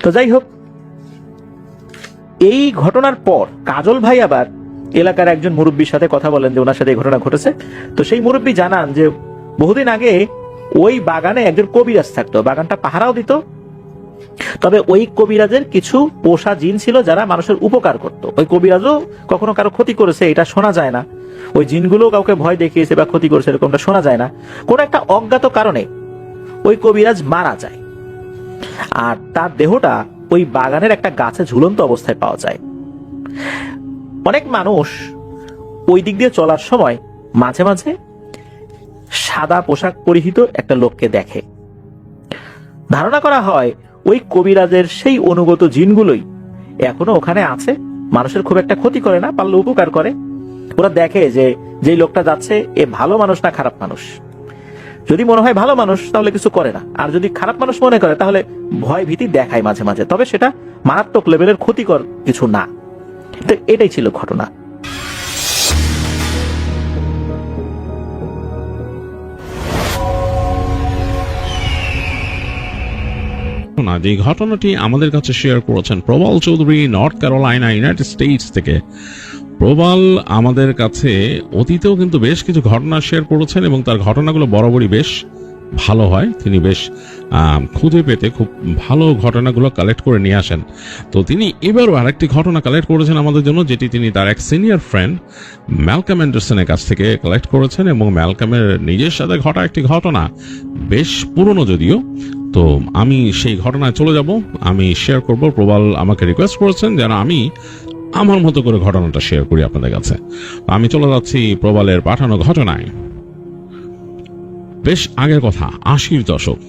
তো যাই হোক, এই ঘটনার পর কাজল ভাই আবার এলাকার একজন মুরব্বীর সাথে কথা বলেন যে ওনার সাথে এই ঘটনা ঘটেছে। তো সেই মুরব্বী জানান যে বহুদিন আগে ওই বাগানে একজন কবিরাজ থাকতো, বাগানটা পাহারাও দিত। তবে ওই কবিরাজের কিছু পোষা জিন ছিল যারা মানুষের উপকার করত। ওই কবিরাজও কখনো কারো ক্ষতি করেছে এটা শোনা যায় না, ওই জিনগুলো কাউকে ভয় দেখিয়েছে বা ক্ষতি করেছে এরকমটা শোনা যায় না। কোন একটা অজ্ঞাত কারণে ওই কবিরাজ মারা যায়, আর তার দেহটা ওই বাগানের একটা গাছে ঝুলন্ত অবস্থায় পাওয়া যায়। অনেক মানুষ ওই দিক দিয়ে চলার সময় মাঝে মাঝে সাদা পোশাক পরিহিত একটা লোককে দেখে। ধারণা করা হয় ওই কবিরাজের সেই অনুগত জিনগুলোই এখনো ওখানে আছে, মানুষের খুব একটা ক্ষতি করে না, পারলে উপকার করে। ওরা দেখে যে যেই লোকটা যাচ্ছে এ ভালো মানুষ না খারাপ মানুষ। যদি মনে হয় ভালো মানুষ তাহলে কিছু করে না, আর যদি খারাপ মানুষ মনে করে তাহলে ভয় ভীতি দেখায় মাঝে মাঝে, তবে সেটা মারাত্মক লেভেলের ক্ষতিকর কিছু না। তো এটাই ছিল ঘটনা। না, যে ঘটনাটি আমাদের কাছে শেয়ার করেছেন Prabal Chowdhury, north carolina, united states থেকে। প্রবাল আমাদের কাছে অতীতেও কিন্তু বেশ কিছু ঘটনা শেয়ার করেছেন এবং তার ঘটনাগুলো বরাবরই বেশ ভালো হয়। তিনি বেশ খুঁজে পেতে খুব ভালো ঘটনাগুলো কালেক্ট করে নিয়ে আসেন। তো তিনি এবারও আরেকটি ঘটনা কালেক্ট করেছেন আমাদের জন্য, যেটি তিনি তার এক সিনিয়র ফ্রেন্ড ম্যালকম অ্যান্ডারসনের কাছ থেকে কালেক্ট করেছেন এবং ম্যালকমের নিজের সাথে ঘটা একটি ঘটনা, বেশ পুরনো যদিও। তো আমি সেই ঘটনায় চলে যাব, আমি শেয়ার করব। প্রবাল আমাকে রিকোয়েস্ট করেছেন যেন আমি আমার মতো করে ঘটনাটা শেয়ার করি আপনাদের কাছে। আমি চলে যাচ্ছি প্রবালের পাঠানো ঘটনায়। বেশ আগের কথা, 80-র দশক।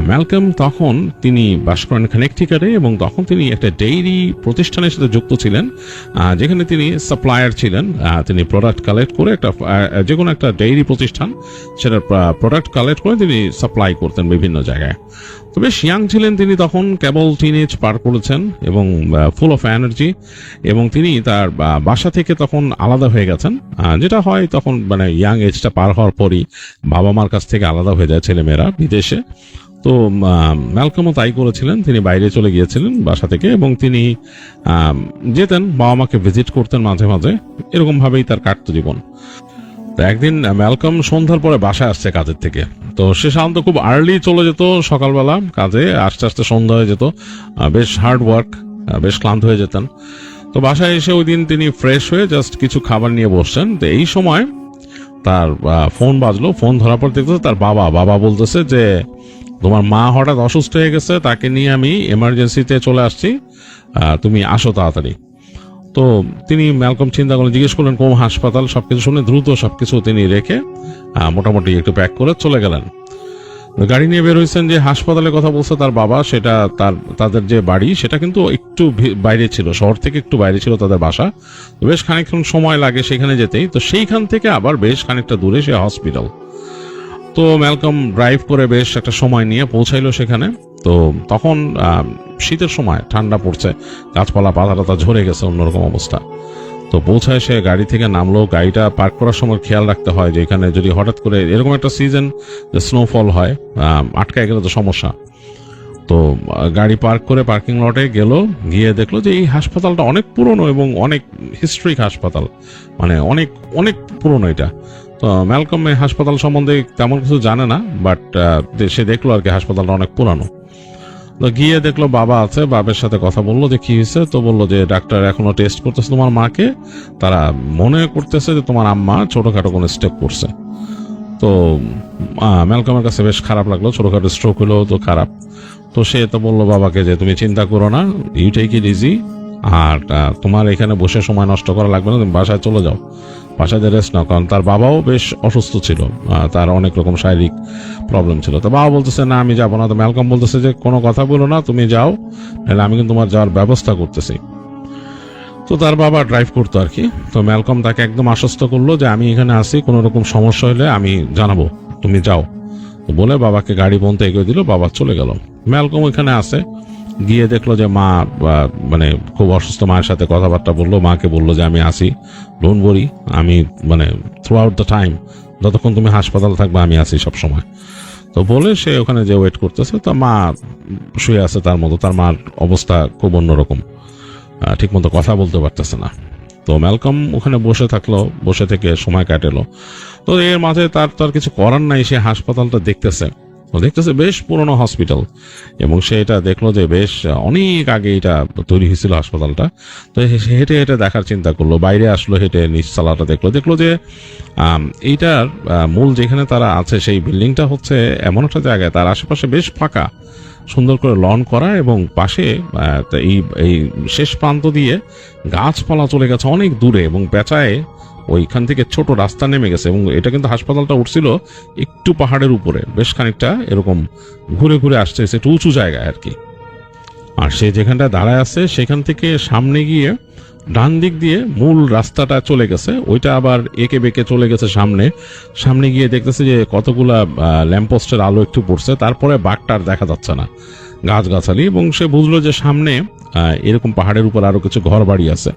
ম্যালকম তখন তিনি বাস করেন কানেকটিকাটে এবং তখন তিনি একটা ডেইরি প্রতিষ্ঠানের সাথে যুক্ত ছিলেন, যেখানে তিনি সাপ্লায়ার ছিলেন। তিনি প্রোডাক্ট কালেক্ট করে যে কোনো একটা ডেইরি প্রতিষ্ঠান সেটার প্রোডাক্ট কালেক্ট করে তিনি সাপ্লাই করতেন বিভিন্ন জায়গায়। তো বেশ ইয়াং ছিলেন তিনি তখন, কেবল টিনেজ পার করেছেন এবং ফুল অফ এনার্জি, এবং তিনি তার বাসা থেকে তখন আলাদা হয়ে গেছেন, যেটা হয় তখন মানে ইয়াং এজটা পার হওয়ার পরই বাবা মার কাছ থেকে আলাদা হয়ে যায় ছেলেমেয়েরা বিদেশে। তো ম্যালকমও তাই করেছিলেন, তিনি বাইরে চলে গিয়েছিলেন বাসা থেকে এবং তিনি যেতেন বাবা মাকে ভিজিট করতেন মাঝে মাঝে, এরকম ভাবেই তার কাটতো জীবন। তো একদিন ম্যালকম সন্ধ্যার পরে বাসায় আসছে কাজের থেকে। তো সে সাধারণত খুব আর্লি চলে যেত সকালবেলা কাজে, আস্তে আস্তে সন্ধ্যা হয়ে যেত, বেশ হার্ড ওয়ার্ক, বেশ ক্লান্ত হয়ে যেতেন। তো বাসায় এসে ওই দিন তিনি ফ্রেশ হয়ে জাস্ট কিছু খাবার নিয়ে বসছেন। তো এই সময় তার ফোন বাজলো, ফোন ধরার পর দেখতেছে তার বাবা বলতেছে যে তোমার মা হঠাৎ অসুস্থ হয়ে গেছে, তাকে নিয়ে আমি এমার্জেন্সিতে চলে আসছি, তুমি আসো তাড়াতাড়ি। তো তিনি ম্যালকম চিন্তা করলেন, জিজ্ঞেস করলেন কোন হাসপাতাল, সবকিছু শুনে দ্রুত সবকিছু তিনি রেখে মোটামুটি একটু প্যাক করে চলে গেলেন। গাড়ি নিয়ে বের হয়েছেন। যে হাসপাতালের কথা বলছে তার বাবা, সেটা তাদের যে বাড়ি সেটা কিন্তু একটু বাইরে ছিল, শহর থেকে একটু বাইরে ছিল তাদের বাসা। বেশ খানিকক্ষণ সময় লাগে সেখানে যেতেই। তো সেইখান থেকে আবার বেশ খানিকটা দূরে সে হসপিটাল। তো ম্যালকম ড্রাইভ করে বেশ একটা সময় নিয়ে পৌঁছাইলো সেখানে। তো তখন শীতের সময়, ঠান্ডা পড়ছে, গাছপালা পাতা টাতা ঝরে গেছে, অন্যরকম অবস্থা। তো পৌঁছায় সে গাড়ি থেকে নামলো। গাড়িটা পার্ক করার সময় খেয়াল রাখতে হয় যে এখানে যদি হঠাৎ করে এরকম একটা সিজন যে স্নোফল হয়, আটকায় গেলে তো সমস্যা। তো গাড়ি পার্ক করে পার্কিং লটে গেল, গিয়ে দেখলো যে এই হাসপাতালটা অনেক পুরনো এবং অনেক হিস্ট্রিক হাসপাতাল, মানে অনেক অনেক পুরনো এটা। তো ম্যালকম এই হাসপাতাল সম্বন্ধে তেমন কিছু জানে না, বাট সে দেখলো আর কি হাসপাতালটা অনেক পুরানো। তো গিয়ে দেখলো বাবা আছে, বাবার সাথে কথা বললো যে কি হয়েছে। তো বললো যে ডাক্তার এখনো টেস্ট করতেছে তোমার মাকে, তারা মনে করতেছে যে তোমার আম্মা ছোটখাটো কোনো স্টেপ করছে। তো ম্যালকমের কাছে বেশ খারাপ লাগলো, ছোটখাটো স্ট্রোক হলো তো খারাপ। তো সে তো বললো বাবাকে যে তুমি চিন্তা করো না, ইউ টেক ইট ইজি, আর তোমার এখানে বসে সময় নষ্ট করা লাগবে না, তুমি বাসায় চলে যাও, বাসায় রেস্ট নাও। কারণ তার বাবাও বেশ অসুস্থ ছিল, তার অনেক রকম শারীরিক প্রবলেম ছিল। তো বাবা বলতেছে না আমি যাবো না। তো ম্যালকম বলতেছে যে কোনো কথা বলো না, তুমি যাও, নাহলে আমি কিন্তু তোমার যাওয়ার ব্যবস্থা করতেছি। তো তার বাবা ড্রাইভ করতো আর কি। তো ম্যালকম তাকে একদম আশ্বস্ত করলো যে আমি এখানে আসি, কোনো রকম সমস্যা হলে আমি জানাবো, তুমি যাও। তো বলে বাবাকে গাড়ি পর্যন্ত এগিয়ে দিল, বাবা চলে গেল। ম্যালকম ওইখানে আসে, গিয়ে দেখলো যে মা মানে খুব অসুস্থ, মায়ের সাথে কথাবার্তা বললো, মাকে বললো যে আমি আসি, ডোন্ট ওয়ারি, আমি মানে থ্রু আউট দ্য টাইম, যতক্ষণ তুমি হাসপাতাল থাকবে আমি আসি সব সময়। তো বলে সে ওখানে যে ওয়েট করতেছে। তো মা শুয়ে আছে তার মতো, তার মার অবস্থা খুব অন্যরকম, ঠিক মতো কথা বলতে পারতেছে না। তো ম্যালকম ওখানে বসে থাকলো, বসে থেকে সময় কাটেলো। তো এর মাঝে তার কিছু করার নাই, সে হাসপাতালটা দেখতেছে বেশ পুরনো হসপিটাল, এবং সে এটা দেখলো যে বেশ অনেক আগে এটা তৈরি হয়েছিল হাসপাতালটা। তো হেঁটে হেঁটে দেখার চিন্তা করলো, বাইরে আসলো, হেঁটে নিচতলাটা দেখলো যে এইটার মূল যেখানে তারা আছে সেই বিল্ডিংটা হচ্ছে এমন একটা জায়গায়, তার আশেপাশে বেশ ফাঁকা, সুন্দর করে লন করা, এবং পাশে এই শেষ প্রান্ত দিয়ে গাছপালা চলে গেছে অনেক দূরে, এবং পেঁচায় ওইখান থেকে ছোট রাস্তা নেমে গেছে। এবং এটা কিন্তু হাসপাতালটা উঠছিল একটু পাহাড়ের উপরে, বেশ খানিকটা এরকম ঘুরে ঘুরে আসছে, একটু উঁচু জায়গায় আর কি। আর সে যেখানটা দাঁড়ায় আছে সেখান থেকে সামনে গিয়ে ডান দিক দিয়ে মূল রাস্তাটা চলে গেছে, ওইটা আবার এঁকে বেঁকে চলে গেছে সামনে। সামনে গিয়ে দেখতেছে যে কতগুলা ল্যাম্পপোস্টের আলো একটু পড়ছে, তারপরে বাঘটা আর দেখা যাচ্ছে না, গাছগাছালি, এবং সে বুঝলো যে সামনে এরকম পাহাড়ের উপর আরো কিছু ঘর বাড়ি আছে।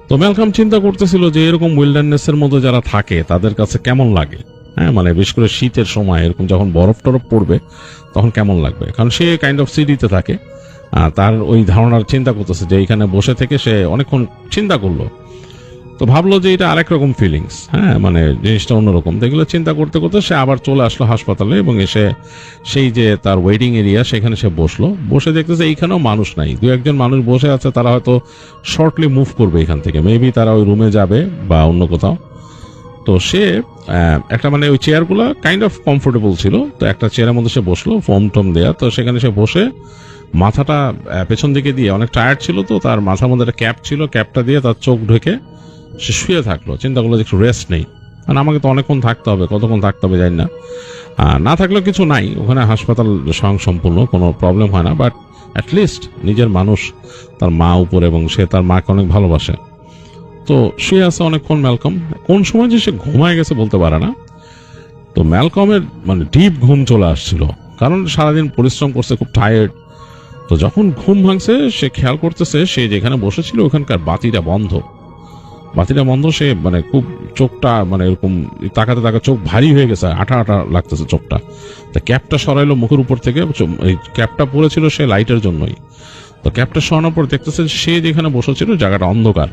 তো ম্যালকম চিন্তা করতেছিল যে এরকম উইল্ডারনেসের মধ্যে যারা থাকে তাদের কাছে কেমন লাগে, হ্যাঁ, মানে বিশেষ করে শীতের সময় এরকম যখন বরফ টরফ পড়বে তখন কেমন লাগবে, কারণ সে কাইন্ড অফ সিটিতে থাকে। তার ওই ধারণার চিন্তা করতেছে যে এখানে বসে থেকে সে অনেকক্ষণ চিন্তা করলো, তো ভাবলো যে এটা আরেক রকম ফিলিংস, হ্যাঁ, মানে জিনিসটা অন্যরকম। দেখলো চিন্তা করতে করতে সে আবার চলে আসলো হাসপাতালে, এবং এসে সেই যে তার ওয়েটিং এরিয়া সেখানে সে বসলো। বসে দেখতেছে এইখানেও মানুষ নাই, দু একজন মানুষ বসে আছে, তারা হয়তো শর্টলি মুভ করবে এখান থেকে, মেবি তারা ওই রুমে যাবে বা অন্য কোথাও। তো সে একটা মানে ওই চেয়ারগুলো কাইন্ড অফ কমফোর্টেবল ছিল, তো একটা চেয়ারের মধ্যে সে বসলো, ফোম টোম দেয়া, তো সেখানে সে বসে মাথাটা পেছন দিকে দিয়ে, অনেক টায়ার্ড ছিল তো, তার মাথার মধ্যে একটা ক্যাপ ছিল, ক্যাপটা দিয়ে তার চোখ ঢেকে সে শুয়ে থাকলো। চিন্তা করলো যে একটু রেস্ট নেই, কারণ আমাকে তো অনেকক্ষণ থাকতে হবে, কতক্ষণ থাকতে হবে জানি না। না থাকলেও কিছু নাই, ওখানে হাসপাতাল স্বয়ংসম্পূর্ণ, কোনো প্রবলেম হয় না, বাট অ্যাটলিস্ট নিজের মানুষ, তার মা উপরে, এবং সে তার মাকে অনেক ভালোবাসে। তো শুয়ে আছে অনেকক্ষণ ম্যালকম, কোন সময় যে সে ঘুমায় গেছে বলতে পারে না। তো ম্যালকমের মানে ডিপ ঘুম চলে আসছিল, কারণ সারাদিন পরিশ্রম করছে, খুব টায়ার্ড। তো যখন ঘুম ভাঙছে সে খেয়াল করতেছে সে যেখানে বসেছিল ওখানকার বাতিটা বন্ধ। সে মানে খুব চোখটা মানে এরকম তাকাতে তাকাতে চোখ ভারী হয়ে গেছে, আঠা আঠা লাগতেছে চোখটা। তো ক্যাপটা সরাইলো মুখের উপর থেকে, এই ক্যাপটা পরেছিল সে লাইটের জন্যই। তো ক্যাপটা সরানোর পর দেখতেছে সে যেখানে বসেছিল জায়গাটা অন্ধকার,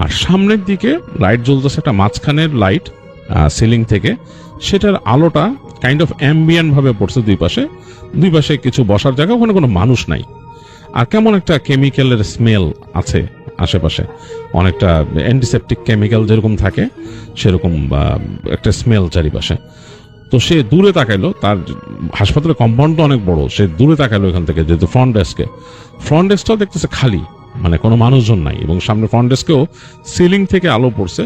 আর সামনের দিকে লাইট জ্বলতেছে, একটা মাঝখানের লাইট সিলিং থেকে, সেটার আলোটা কাইন্ড অফ অ্যাম্বিয়েন্ট ভাবে পড়ছে দুই পাশে কিছু বসার জায়গা, ওখানে কোনো মানুষ নাই। আর কেমন একটা কেমিক্যালের স্মেল আছে আশেপাশে, অনেকটা অ্যান্টিসেপটিক কেমিক্যাল যেরকম থাকে সেরকম একটা স্মেল চারিপাশে। তো সে দূরে তাকাইলো, তার হাসপাতালের কম্পাউন্ডটা অনেক বড়, সে দূরে তাকাইলো এখান থেকে, যেহেতু ফ্রন্ট ডেস্কটাও দেখতেছে খালি, মানে কোনো মানুষজন নাই, এবং সামনে ফ্রন্ট ডেস্কেও সিলিং থেকে আলো পড়ছে,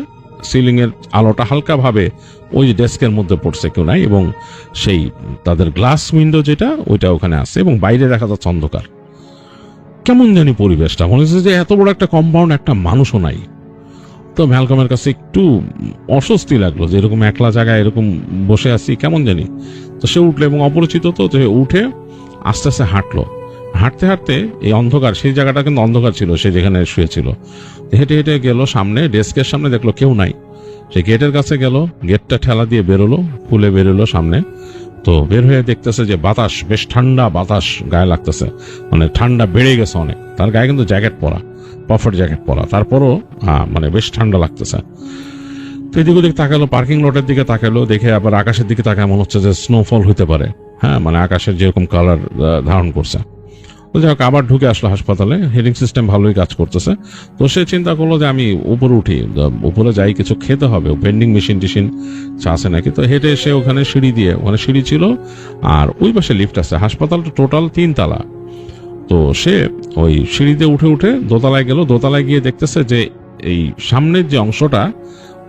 সিলিং এর আলোটা হালকা ভাবে ওই ডেস্কের মধ্যে পড়ছে, কেউ নাই, এবং সেই তাদের গ্লাস উইন্ডো যেটা ওইটা ওখানে আছে, এবং বাইরে দেখা যাচ্ছে অন্ধকার। কেমন জানি পরিবেশটা, মনে হচ্ছে যে এত বড় একটা কম্পাউন্ড, একটা মানুষও নাই। তো ম্যালকমের কাছে একটু অস্বস্তি লাগলো যে এরকম একলা জায়গায় এরকম বসে আছি, কেমন জানি। তো সে উঠলো, এবং অপরিচিত তো উঠে আস্তে আস্তে হাঁটতে হাঁটতে এই অন্ধকার, সেই জায়গাটা কিন্তু অন্ধকার ছিল, সে যেখানে শুয়েছিল, হেঁটে হেঁটে গেল সামনে, ডেস্কের সামনে দেখলো কেউ নাই। সে গেটের কাছে গেল, গেটটা ঠেলা দিয়ে বেরোলো, খুলে বেরোলো সামনে। তো বের হয়ে দেখতেছে যে বাতাস, বেশ ঠান্ডা বাতাস গায়ে লাগতেছে, মানে ঠান্ডা বেড়ে গেছে অনেক। তার গায়ে কিন্তু জ্যাকেট পরা, পাফার জ্যাকেট পরা, তারপরও মানে বেশ ঠান্ডা লাগতেছে। তো এদিক ওদিক তাকালো, পার্কিং লটের দিকে তাকালো, দেখে আবার আকাশের দিকে তাকায়, মনে হচ্ছে যে স্নোফল হতে পারে, হ্যাঁ, মানে আকাশের যেরকম কালার ধারণ করছে। তো যাই হোক, আবার ঢুকে আসলো হাসপাতালে, হিটিং সিস্টেম ভালোই কাজ করতেছে। তো সে চিন্তা করলো যে আমি উপরে উঠি, উপরে যাই, কিছু খেতে হবে, ভেন্ডিং মেশিন টিশিন আছে নাকি। তো হেঁটে এসে ওখানে সিঁড়ি ছিল, আর ওই পাশে লিফট আছে। হাসপাতালটা টোটাল 3 তলা। তো সে ওই সিঁড়িতে উঠে উঠে দোতলায় গেল, দোতলায় গিয়ে দেখতেছে যে এই সামনের যে অংশটা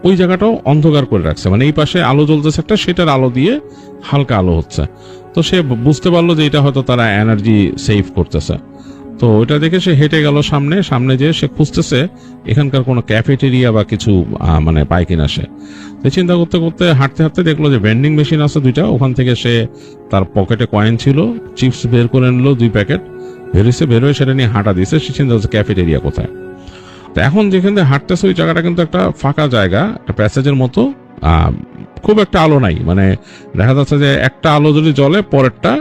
ওই জায়গাটাও অন্ধকার করে রাখছে, মানে এই পাশে আলো জ্বলতেছে একটা, সেটার আলো দিয়ে হালকা আলো হচ্ছে। তো সে বুঝতে পারলো যে এটা হয়তো তারা এনার্জি সেভ করতেছে। তো ওইটা দেখে সে হেঁটে গেল সামনে যেয়ে সে খুঁজতেছে এখানকার কোনো ক্যাফেটেরিয়া বা কিছু মানে পায় কিনা। সে চিন্তা করতে করতে হাঁটতে দেখলো যে ভেন্ডিং মেশিন আছে 2টা, ওখান থেকে সে তার পকেটে কয়েন ছিল, চিপস বের করে নিল 2 প্যাকেট, বেরোয় সেটা নিয়ে হাঁটা দিয়েছে। সে চিন্তা করছে ক্যাফেটেরিয়া কোথায়। তো এখন যেখান থেকে হাঁটতেছে ওই জায়গাটা কিন্তু একটা ফাঁকা জায়গা, একটা প্যাসেজের মতো, খুব একটা আলো নাই, মানে দেখা যাচ্ছে যে একটা আলো যদি জ্বলে পরেরটা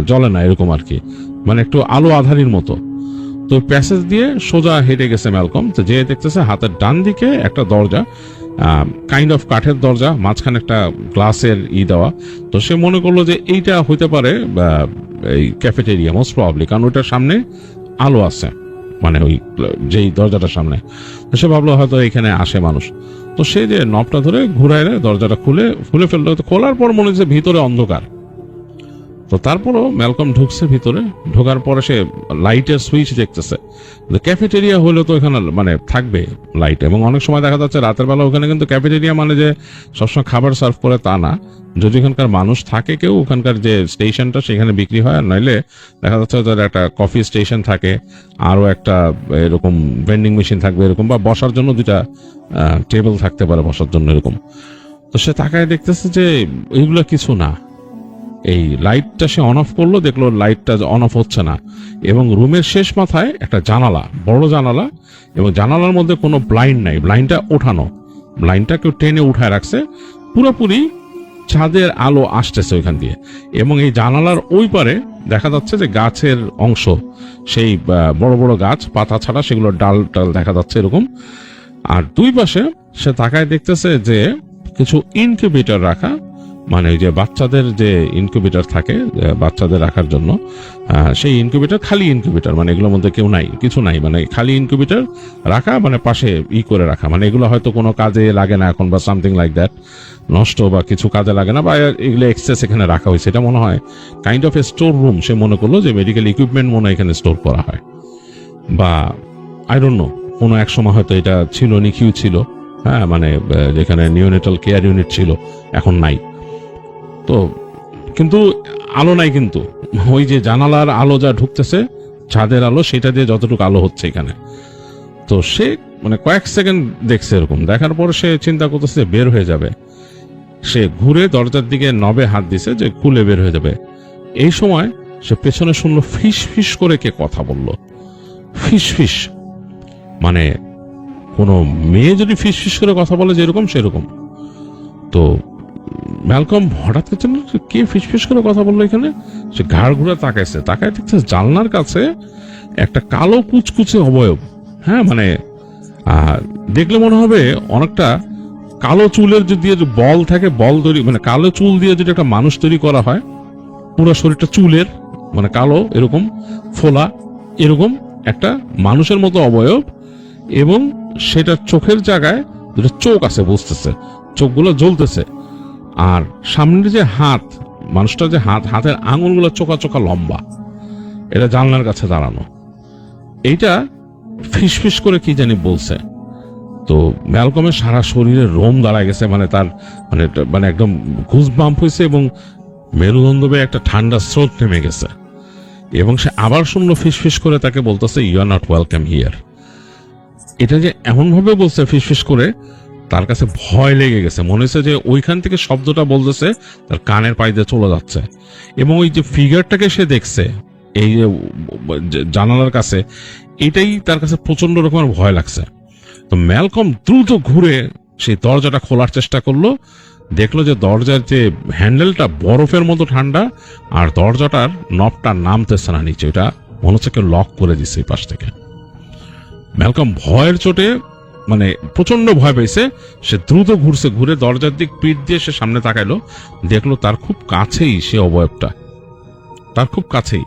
জ্বলে না, এরকম আর কি, মানে একটু আলো আধারির মতো। তো প্যাসেজ দিয়ে সোজা হেঁটে গেছে ম্যালকম। তো যে দেখতেছে হাতের ডান দিকে একটা দরজা, কাইন্ড অফ কাঠের দরজা, মাঝখানে একটা গ্লাসের দেওয়া। তো সে মনে করলো যে এইটা হইতে পারে এই ক্যাফেটেরিয়া, মোস্ট প্রবাবলি, কারণ ওইটার সামনে আলো আছে, মানে ওই যেই দরজাটার সামনে। তো সে ভাবলো হয়তো এখানে আসে মানুষ। তো সে যে নবটা ধরে ঘুরাইলে দরজাটা খুলে ফেললো। তো খোলার পর মনে হচ্ছে ভিতরে অন্ধকার। তো তারপরও ম্যালকম ঢুকছে ভিতরে, ঢোকার পরে সে লাইটের সুইচ দেখতেছে। ক্যাফেটেরিয়া হলে তো এখানে মানে থাকবে লাইট, এবং অনেক সময় দেখা যাচ্ছে রাতের বেলা ওখানে কিন্তু ক্যাফেটেরিয়া মানে যে সবসময় খাবার সার্ভ করে তা না, যদি ওখানকার মানুষ থাকে কেউ, ওখানকার যে স্টেশনটা সেখানে বিক্রি হয়, আর নইলে দেখা যাচ্ছে ওদের একটা কফি স্টেশন থাকে, আরো একটা এরকম ভেন্ডিং মেশিন থাকবে এরকম, বা বসার জন্য দুটা টেবিল থাকতে পারে বসার জন্য এরকম। তো সে তাকায় দেখতেছে যে এইগুলো কিছু না। এই লাইটটা সে অন অফ করলো, দেখলো লাইটটা অন অফ হচ্ছে না, এবং রুমের শেষ মাথায় একটা জানালা, বড় জানালা, এবং জানালার মধ্যে কোনো ব্লাইন্ড নাই, ব্লাইন্ডটা ওঠানো, ব্লাইন্ডটা কেউ টেনে উঠায় রাখছে, পুরোপুরি চাঁদের আলো আসতেছে ওইখান দিয়ে। এবং এই জানালার ওই পারে দেখা যাচ্ছে যে গাছের অংশ, সেই বড় বড় গাছ, পাতা ছাড়া সেগুলো ডাল ডাল দেখা যাচ্ছে এরকম। আর দুই পাশে সে তাকায় দেখতেছে যে কিছু ইনকিউবেটর রাখা, মানে ওই যে বাচ্চাদের যে ইনকিউবেটর থাকে বাচ্চাদের রাখার জন্য, সেই ইনকিউবেটর, খালি ইনকিউবেটর, মানে এগুলোর মধ্যে কেউ নাই, কিছু নাই, মানে খালি ইনকিউবেটর রাখা, মানে পাশে করে রাখা, মানে এগুলো হয়তো কোনো কাজে লাগে না এখন, বা সামথিং লাইক দ্যাট, নষ্ট বা কিছু কাজে লাগে না, বা এগুলো এক্সেস এখানে রাখা হয়েছে। এটা মনে হয় kind of a store room. সে মনে করলো যে মেডিকেল ইকুইপমেন্ট মনে হয় এখানে স্টোর করা হয়, বা আই ডোন্ট নো, কোনো এক সময় হয়তো এটা ছিল, নিকিউ ছিল, হ্যাঁ, মানে যেখানে নিওনেটাল কেয়ার ইউনিট ছিল, এখন নাই। তো কিন্তু আলো নাই, কিন্তু ওই যে জানালার আলো যা ঢুকতেছে, ছাদের আলো, সেটা দিয়ে যতটুকু আলো হচ্ছে এখানে। তো সে মানে কয়েক সেকেন্ড দেখছে এরকম, দেখার পর সে চিন্তা করতেছে বের হয়ে যাবে। সে ঘুরে দরজার দিকে নবে হাত দিছে যে খুলে বের হয়ে যাবে। এই সময় সে পেছনে শুনলো ফিস ফিস করে কে কথা বলল, ফিস ফিস, মানে কোনো মেয়ে যদি ফিস ফিস করে কথা বলে যেরকম সেরকম। তো ম্যালকম হঠাৎ কে ফিসফিস করে কথা বললো এখানে। সে ঘাড় ঘুরে তাকাইছে, তাকায় দেখছে জানলার কাছে একটা কালো কুচকুচে অবয়ব, হ্যাঁ, মানে দেখলে মনে হবে অনেকটা কালো চুলের যদি বল থাকে, বল তৈরি, মানে কালো চুল দিয়ে যদি একটা মানুষ তৈরি করা হয়, পুরো শরীরটা চুলের, মানে কালো এরকম ফোলা, এরকম একটা মানুষের মতো অবয়ব, এবং সেটার চোখের জায়গায় দুটো চোখ আছে, বুঝতেছে, চোখগুলো জ্বলতেছে। আর সামনের যে হাত, মানুষটার যে হাতের আঙুলগুলো চোখা চোখা লম্বা, এটা জানলার কাছে দাঁড়ানো। এইটা ফিসফিস করে কি জানি বলছে। তো ম্যালকমের সারা শরীরে রোম দাঁড়ায় গেছে, মানে তার মানে একদম ঘুসবাম্প হয়েছে, এবং মেরুদণ্ড বেয়ে একটা ঠান্ডা স্রোত নেমে গেছে। এবং সে আবার শুনলো ফিসফিস করে তাকে বলতেছে, you are not welcome here. এটা যে এমন ভাবে বলছে ফিসফিস করে, তার কাছে ভয় লেগে গেছে, মনে হচ্ছে যে ওইখান থেকে শব্দটা বলতেছে তার কানের পাই দিয়ে চলে যাচ্ছে। এবং ওই যে ফিগারটাকে সে দেখছে এই যে জানালার কাছে, এটাই তার কাছে প্রচন্ড রকমের ভয় লাগছে। তো ম্যালকম দ্রুত ঘুরে সেই দরজাটা খোলার চেষ্টা করলো, দেখলো যে দরজার যে হ্যান্ডেলটা বরফের মতো ঠান্ডা, আর দরজাটার নবটা নামতেছে না নিচে, এটা মনে হচ্ছে কেউ লক করে দিচ্ছে এই পাশ থেকে। ম্যালকম ভয়ের চোটে মানে প্রচন্ড ভয় পেয়েছে, সে দ্রুত ঘুরছে, ঘুরে দরজার দিক পিঠ দিয়ে সে সামনে তাকাইলো, দেখলো তার খুব কাছেই সে অবয়বটা, তার খুব কাছেই,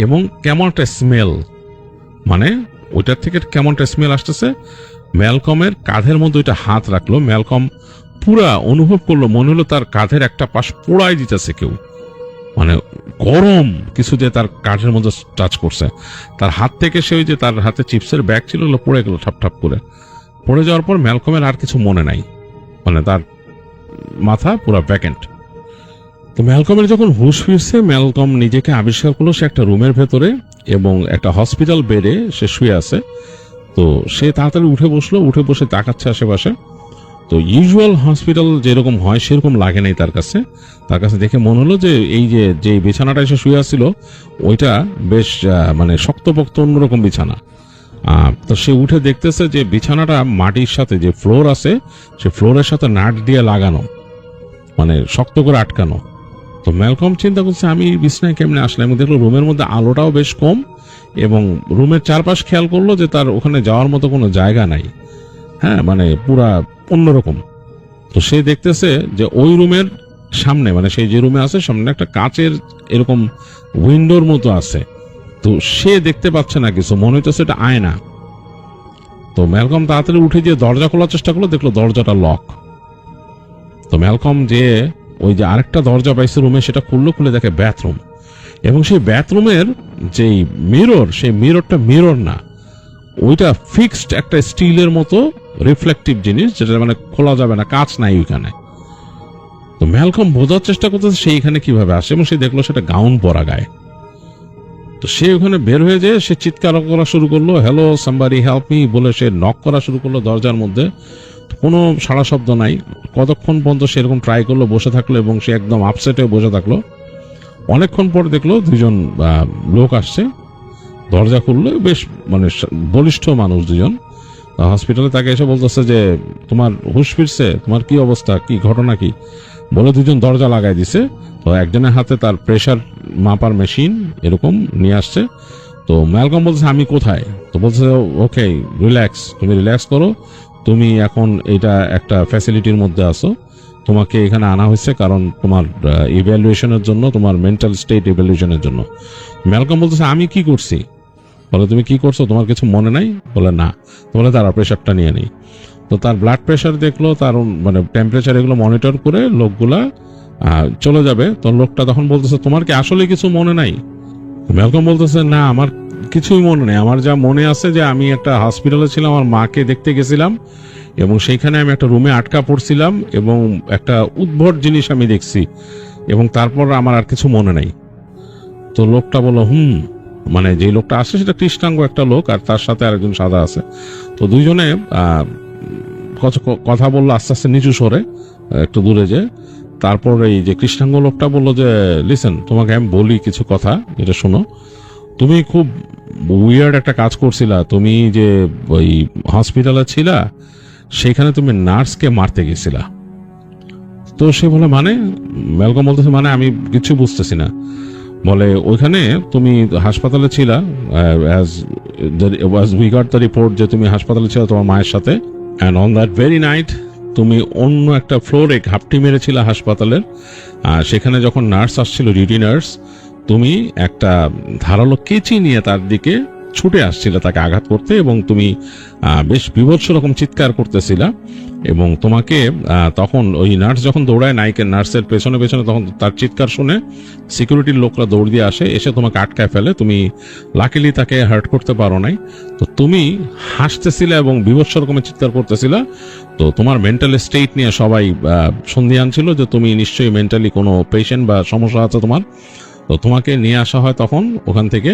এবং কেমন একটা স্মেল, মানে ওইটার থেকে কেমন একটা স্মেল আসতেছে। ম্যালকমের কাঁধের মধ্যে ওইটা হাত রাখলো, ম্যালকম পুরা অনুভব করলো, মনে হলো তার কাঁধের একটা পাশ পোড়াই দিতেছে কেউ, মানে গরম কিছু দিয়ে তার কাঁধের মধ্যে টাচ করছে। তার হাত থেকে সে ওই যে তার হাতে চিপসের ব্যাগ ছিল, পড়ে গেল ঠাপ ঠাপ করে। পড়ে যাওয়ার পর ম্যালকমের আর কিছু মনে নাই, মানে তার মাথা পুরো ভ্যাকেন্ট। তো ম্যালকমের যখন হুঁশ ফিরছে, ম্যালকম নিজেকে আবিষ্কার করলো সে একটা রুমের ভেতরে, এবং একটা হসপিটাল বেডে সে শুয়ে আছে। তো সে তাড়াতাড়ি উঠে বসলো, উঠে বসে তাকাচ্ছে আশেপাশে। তো ইউজুয়াল হসপিটাল যেরকম হয় সেরকম লাগে নাই তার কাছে। তার কাছে দেখে মনে হলো যে এই যে বিছানাটা এসে শুয়ে আসছিল ওইটা বেশ মানে শক্তপোক্ত অন্যরকম বিছানা। তো সে উঠে দেখতেছে যে বিছানাটা মাটির সাথে যে ফ্লোর আছে সে ফ্লোরের সাথে নাট দিয়ে লাগানো, মানে শক্ত করে আটকানো। তো ম্যালকম চিন্তা করছে আমি বিছানায় কেমনে আসলাম, এবং দেখলো রুমের মধ্যে আলোটাও বেশ কম, এবং রুমের চারপাশ খেয়াল করলো যে তার ওখানে যাওয়ার মতো কোনো জায়গা নাই, হ্যাঁ, মানে পুরা অন্যরকম। তো সে দেখতেছে যে ওই রুমের সামনে, মানে সেই যে রুমে আছে সামনে একটা কাচের এরকম উইন্ডোর মতো আছে। তো সে দেখতে পাচ্ছে না কিছু, মনে হইতেছে এটা আয়না। তো ম্যালকম তাড়াতাড়ি উঠে গিয়ে দরজা খোলার চেষ্টা করলো, দেখলো দরজাটা লক। তো ম্যালকম যে ওই যে আরেকটা দরজা পাইছে রুমে, সেটা খুললো, খুলে দেখে বাথরুম। এবং সেই বাথরুমের যেই মিরর, সেই মিররটা মিরর না, ওইটা ফিক্সড একটা স্টিলের মতো রিফ্লেকটিভ জিনিস, যেটা মানে খোলা যাবে না, কাঁচ নাই ওইখানে। তো ম্যালকম বোঝার চেষ্টা করতেছে সেইখানে কিভাবে আসে, এবং সে দেখলো সেটা গাউন পরা গায়ে। তো সে ওখানে বের হয়ে যায়, সে চিৎকার করা শুরু করলো, হ্যালো সামবাডি হেল্প মি বলে সে নক করা শুরু করলো দরজার মধ্যে। কোনো সাড়া শব্দ নাই। কতক্ষণ পর্যন্ত সেরকম ট্রাই করলো, বসে থাকলো, এবং সে একদম আপসেট হয়ে বসে থাকলো। অনেকক্ষণ পর দেখলো দুজন লোক আসছে, দরজা খুললো, বেশ মানে বলিষ্ঠ মানুষ দুজন। হসপিটালে তাকে এসে বলতেছে যে তোমার হুঁশ ফিরছে, তোমার কি অবস্থা, কি ঘটনা কি, বলে দুজন দরজা লাগাই দিছে। তো একজনের হাতে তার প্রেশার মাপার মেশিন এরকম নিয়ে আসছে। তো ম্যালকম বলছে আমি কোথায়? তো বলছে ওকে রিল্যাক্স, তুমি রিল্যাক্স করো, তুমি এখন এটা একটা ফ্যাসিলিটির মধ্যে আসো, তোমাকে এখানে আনা হয়েছে কারণ তোমার ইভ্যালুয়েশনের জন্য, তোমার মেন্টাল স্টেট ইভ্যালুয়েশনের জন্য। ম্যালকম বলতেছে আমি কি করছি? বলে তুমি কি করছো, তোমার কিছু মনে নাই? বলে না। বলে তারা প্রেশারটা নিয়ে নেই। তো তার ব্লাড প্রেশার দেখলো, তার মানে টেম্পারেচার এগুলো মনিটর করে লোকগুলা চলে যাবে। তো লোকটা তখন বলতেছে তোমার কি আসলে কিছু মনে নাই? ম্যালকম বলতেছে না, আমার কিছুই মনে নেই। আমার যা মনে আছে যে আমি একটা হসপিটালে ছিলাম, আমার মাকে দেখতে গেছিলাম, এবং সেইখানে আমি একটা রুমে আটকা পড়ছিলাম, এবং একটা উদ্ভট জিনিস আমি দেখছি, এবং তারপর আমার আর কিছু মনে নাই। তো লোকটা বলল মানে যে লোকটা আসে সেটা কৃষ্ণাঙ্গ একটা লোক, আর তার সাথে আরেকজন সাদা আছে। তো দুইজনে কথা বললো আস্তে আস্তে নিচু স্বরে, একটু দূরে যে। তারপর এই যে কৃষ্ণাঙ্গ লোকটা বললো যে লিসেন, তোমাকে আমি বলি কিছু কথা, এটা শোনো। তুমি খুব উইয়ার্ড একটা কাজ করছিলা, তুমি যে ওই হসপিটালে ছিলা সেখানে তুমি নার্সকে মারতে গেছিলা। তো সে বলে মানে? ম্যালকম বলতেছে মানে আমি কিছু বুঝতেছি না। বলে ওইখানে তুমি হাসপাতালে ছিলা, as we got the report যে তুমি হাসপাতালে ছিল তোমার মায়ের সাথে, and on that very night তুমি অন্য একটা ফ্লোরে ঘাপটি মেরেছিলা হাসপাতালের। সেখানে যখন নার্স আসছিল, ডিউটি নার্স, তুমি একটা ধারালো কেচি নিয়ে তার দিকে ছুটে আসছিলে তাকে আঘাত করতে, এবং তুমি বেশ বিভৎস রকম চিৎকার করতেছিলা। এবং তোমাকে তখন ওই নার্স যখন দৌড়ায় নায়িকের নার্সের পেছনে পেছনে, তখন তার চিৎকার শুনে সিকিউরিটির লোকরা দৌড় দিয়ে আসে, এসে তোমাকে আটকায় ফেলে। তুমি লাকিলি তাকে হার্ট করতে পারো নাই। তো তুমি হাসতেছিলে এবং বিভৎস রকমের চিৎকার করতেছিলা। তো তোমার মেন্টাল স্টেট নিয়ে সবাই সন্দেহান ছিল যে তুমি নিশ্চয়ই মেন্টালি কোনো পেশেন্ট বা সমস্যা আছে তোমার। তো তোমাকে নিয়ে আসা হয় তখন ওখান থেকে,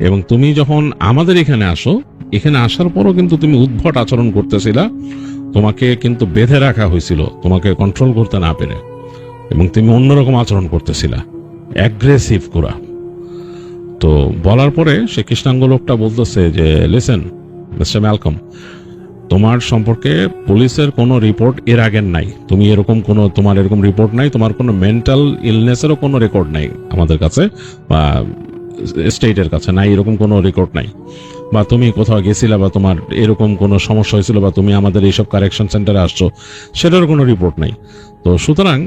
এবং তুমি যখন আমাদের এখানে আসো, এখানে আসার পরও কিন্তু তুমি উদ্ভট আচরণ করতেছিলা। তোমাকে কিন্তু বেঁধে রাখা হয়েছিল তোমাকে কন্ট্রোল করতে না পেরে, এবং তুমি অন্যরকম আচরণ করতেছিলা, অ্যাগ্রেসিভ করা। তো বলার পরে সে কৃষ্ণাঙ্গ লোকটা বলতেছে যে লিসেন মিস্টার ম্যালকম, তোমার সম্পর্কে পুলিশের কোনো রিপোর্ট এর আগের নাই, তুমি এরকম কোনো, তোমার এরকম রিপোর্ট নাই, তোমার কোনো মেন্টাল ইলনেসেরও কোনো রেকর্ড নাই আমাদের কাছে বা স্টেটের কাছে নাই, এরকম কোনো রেকর্ড নাই। বা তুমি কোথাও গেছিলা, বা তোমার এরকম কোনো সমস্যা হয়েছিল, বা তুমি আমাদের এইসব কারেকশন সেন্টারে আসছো, সেটার কোনো রিপোর্ট নাই। তো সুতরাং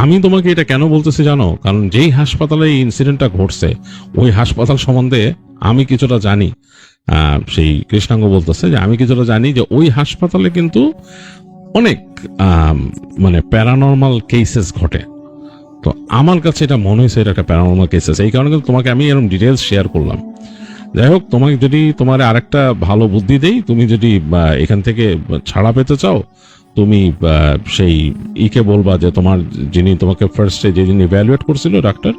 আমি তোমাকে এটা কেন বলতেছি জানো? কারণ যেই হাসপাতালে এই ইনসিডেন্টটা ঘটছে, ওই হাসপাতাল সম্বন্ধে আমি কিছুটা জানি। সেই কৃষ্ণাঙ্গ বলতেছে যে আমি কিছুটা জানি যে ওই হাসপাতালে কিন্তু অনেক মানে প্যারানর্মাল কেসেস ঘটে। তো আমার কাছে এটা মনে হয়েছে এটা একটা প্যারানর্মাল কেসেস, এই কারণে কিন্তু তোমাকে আমি এরকম ডিটেলস শেয়ার করলাম। যাই হোক, তোমাকে যদি তোমার আরেকটা ভালো বুদ্ধি দেই, তুমি যদি এখান থেকে ছাড়া পেতে চাও, তুমি সেই ইকে বলবা যে তোমার যিনি তোমাকে ফার্স্টে যিনি ইভ্যালুয়েট করছিল ডাক্তার,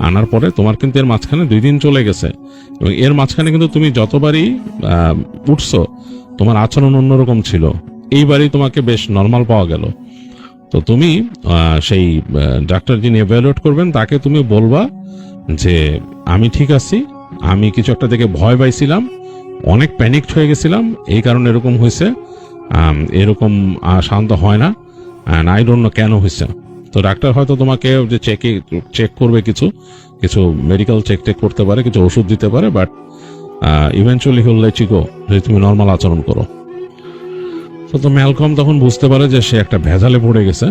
আনার পরে তোমার কিন্তু এর মাঝখানে 2 দিন চলে গেছে, এবং এর মাঝখানে কিন্তু তুমি যতবারই উঠছো তোমার আচরণ অন্যরকম ছিল, এইবারই তোমাকে বেশ নর্মাল পাওয়া গেল। তো তুমি সেই ডাক্তার যিনি ইভ্যালুয়েট করবেন তাকে তুমি বলবা যে আমি ঠিক আছি, আমি কিছু একটা দেখে ভয় পাইছিলাম, অনেক প্যানিকড হয়ে গেছিলাম, এই কারণে এরকম হয়েছে, এরকম শান্ত হয় না, আই ডোন্ট নো কেন হয়েছে। তো ডাক্তার হয়তো তোমাকে যে চেক করবে, কিছু কিছু মেডিকেল চেক করতে পারে, কিছু ওষুধ দিতে পারে, but eventually he'll let you go, যদি তুমি নর্মাল আচরণ করো। তো ম্যালকম তখন বুঝতে পারে যে সে একটা ভেজালে পড়ে গেছে।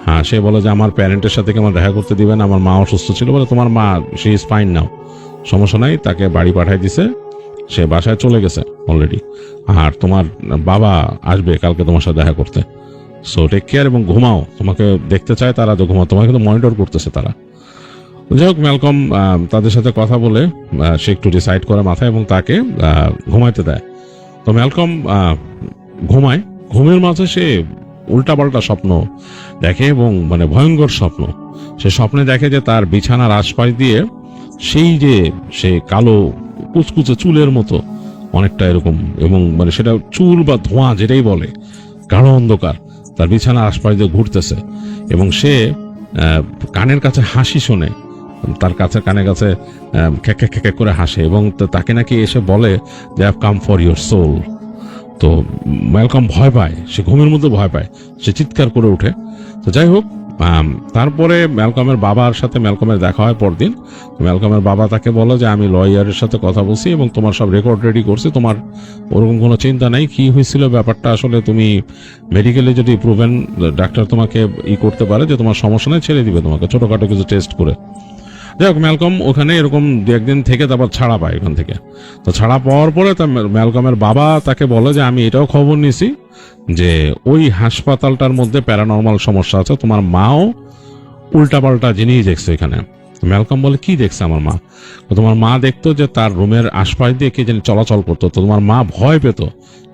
হ্যাঁ, সে বলে যে আমার প্যারেন্টের সাথে আমার দেখা করতে দিবেন, আমার মা অসুস্থ ছিল। বলে তোমার মা সে ইজ ফাইন নাও, সমস্যা নাই, তাকে বাড়ি পাঠাই দিছে, সে বাসায় চলে গেছে অলরেডি, আর তোমার বাবা আসবে কালকে তোমার সাথে দেখা করতে। সো টেক কেয়ার এবং ঘুমাও, তোমাকে দেখতে চায় তারা, তো ঘুমাও, তোমাকে কিন্তু মনিটর করতেছে তারা। যাই হোক, ম্যালকম তাদের সাথে কথা বলে সে একটু ডিসাইড করে মাথায় এবং তাকে ঘুমাইতে দেয়। তো ম্যালকম ঘুমায়, ঘুমের মাঝে সে উল্টাপাল্টা স্বপ্ন দেখে এবং মানে ভয়ঙ্কর স্বপ্ন। সে স্বপ্নে দেখে যে তার বিছানার আশপাশ দিয়ে সেই যে সে কালো কুচকুচে চুলের মতো অনেকটা এরকম, এবং মানে সেটা চুল বা ধোঁয়া যেটাই বলে, গাঢ় অন্ধকার তার বিছানার আশপাশ দিয়ে ঘুরতেছে এবং সে কানের কাছে হাসি শোনে, তার কাছে কানের কাছে খ্যাক খ্যাক করে হাসে এবং তাকে নাকি এসে বলে they have come for your soul. তো ম্যালকম ভয় পায়, সে ঘুমের মধ্যে ভয় পায়, সে চিৎকার করে ওঠে। তো যাই হোক, তারপরে ম্যালকমের বাবার সাথে ম্যালকমের দেখা হয় পরদিন। ম্যালকমের বাবা তাকে বলে যে আমি লয়ারের সাথে কথা বলছি এবং তোমার সব রেকর্ড রেডি করছি, তোমার ওরকম কোনো চিন্তা নাই, কি হয়েছিল ব্যাপারটা আসলে তুমি মেডিকেলি যদি প্রুভেন ডাক্তার তোমাকে করতে পারে যে তোমার সমস্যা নেই, ছেড়ে দিবে তোমাকে ছোটখাটো কিছু টেস্ট করে। যাই হোক, ম্যালকম ওখানে এরকম দু একদিন থেকে তারপর ছাড়া পায় ওখান থেকে। তো ছাড়া পাওয়ার পরে ম্যালকমের বাবা তাকে বলে যে আমি এটাও খবর নিছি যে ওই হাসপাতালটার মধ্যে প্যারানর্মাল সমস্যা আছে, তোমার মাও উল্টাপাল্টা জিনিস দেখছে এখানে। ম্যালকম বলে কি দেখছে আমার মা? তোমার মা দেখতো যে তার রুমের আশপাশ দিয়ে কে জানি চলাচল করতো, তো তোমার মা ভয় পেত।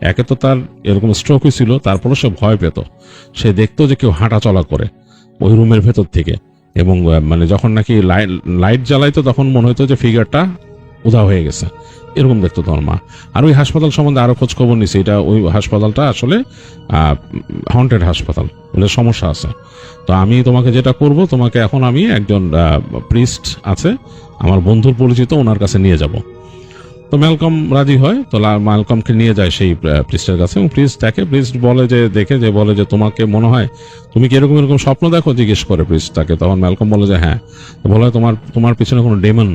একে তো তার এরকম স্ট্রোক হয়েছিল, তারপরে সে ভয় পেত, সে দেখতো যে কেউ হাঁটা চলা করে ওই রুমের ভেতর থেকে, এবং মানে যখন নাকি লাইট জ্বালাইতো তখন মনে হতো যে ফিগারটা উধাও হয়ে গেছে, এরকম দেখতো তোমার মা। আর ওই হাসপাতাল সম্বন্ধে আরো খোঁজ খবর নিছে, এটা ওই হাসপাতালটা আসলে হন্টেড হাসপাতাল, বলে সমস্যা আছে। তো আমি তোমাকে যেটা করব, তোমাকে এখন আমি একজন প্রিস্ট আছে আমার বন্ধুর পরিচিত, ওনার কাছে নিয়ে যাব। তো ম্যালকম রাজি হয়, তো ম্যালকমকে নিয়ে যায় সেই প্রিস্টের কাছে এবং প্রিস্ট দেখে, প্রিস্ট বলে যে বলে যে তোমাকে মনে হয় তুমি কি এরকম এরকম স্বপ্ন দেখো, জিজ্ঞেস করে প্রিস্ট তাকে। তখন ম্যালকম বলে যে হ্যাঁ। তো বলে তোমার পিছনে কোনো ডেমন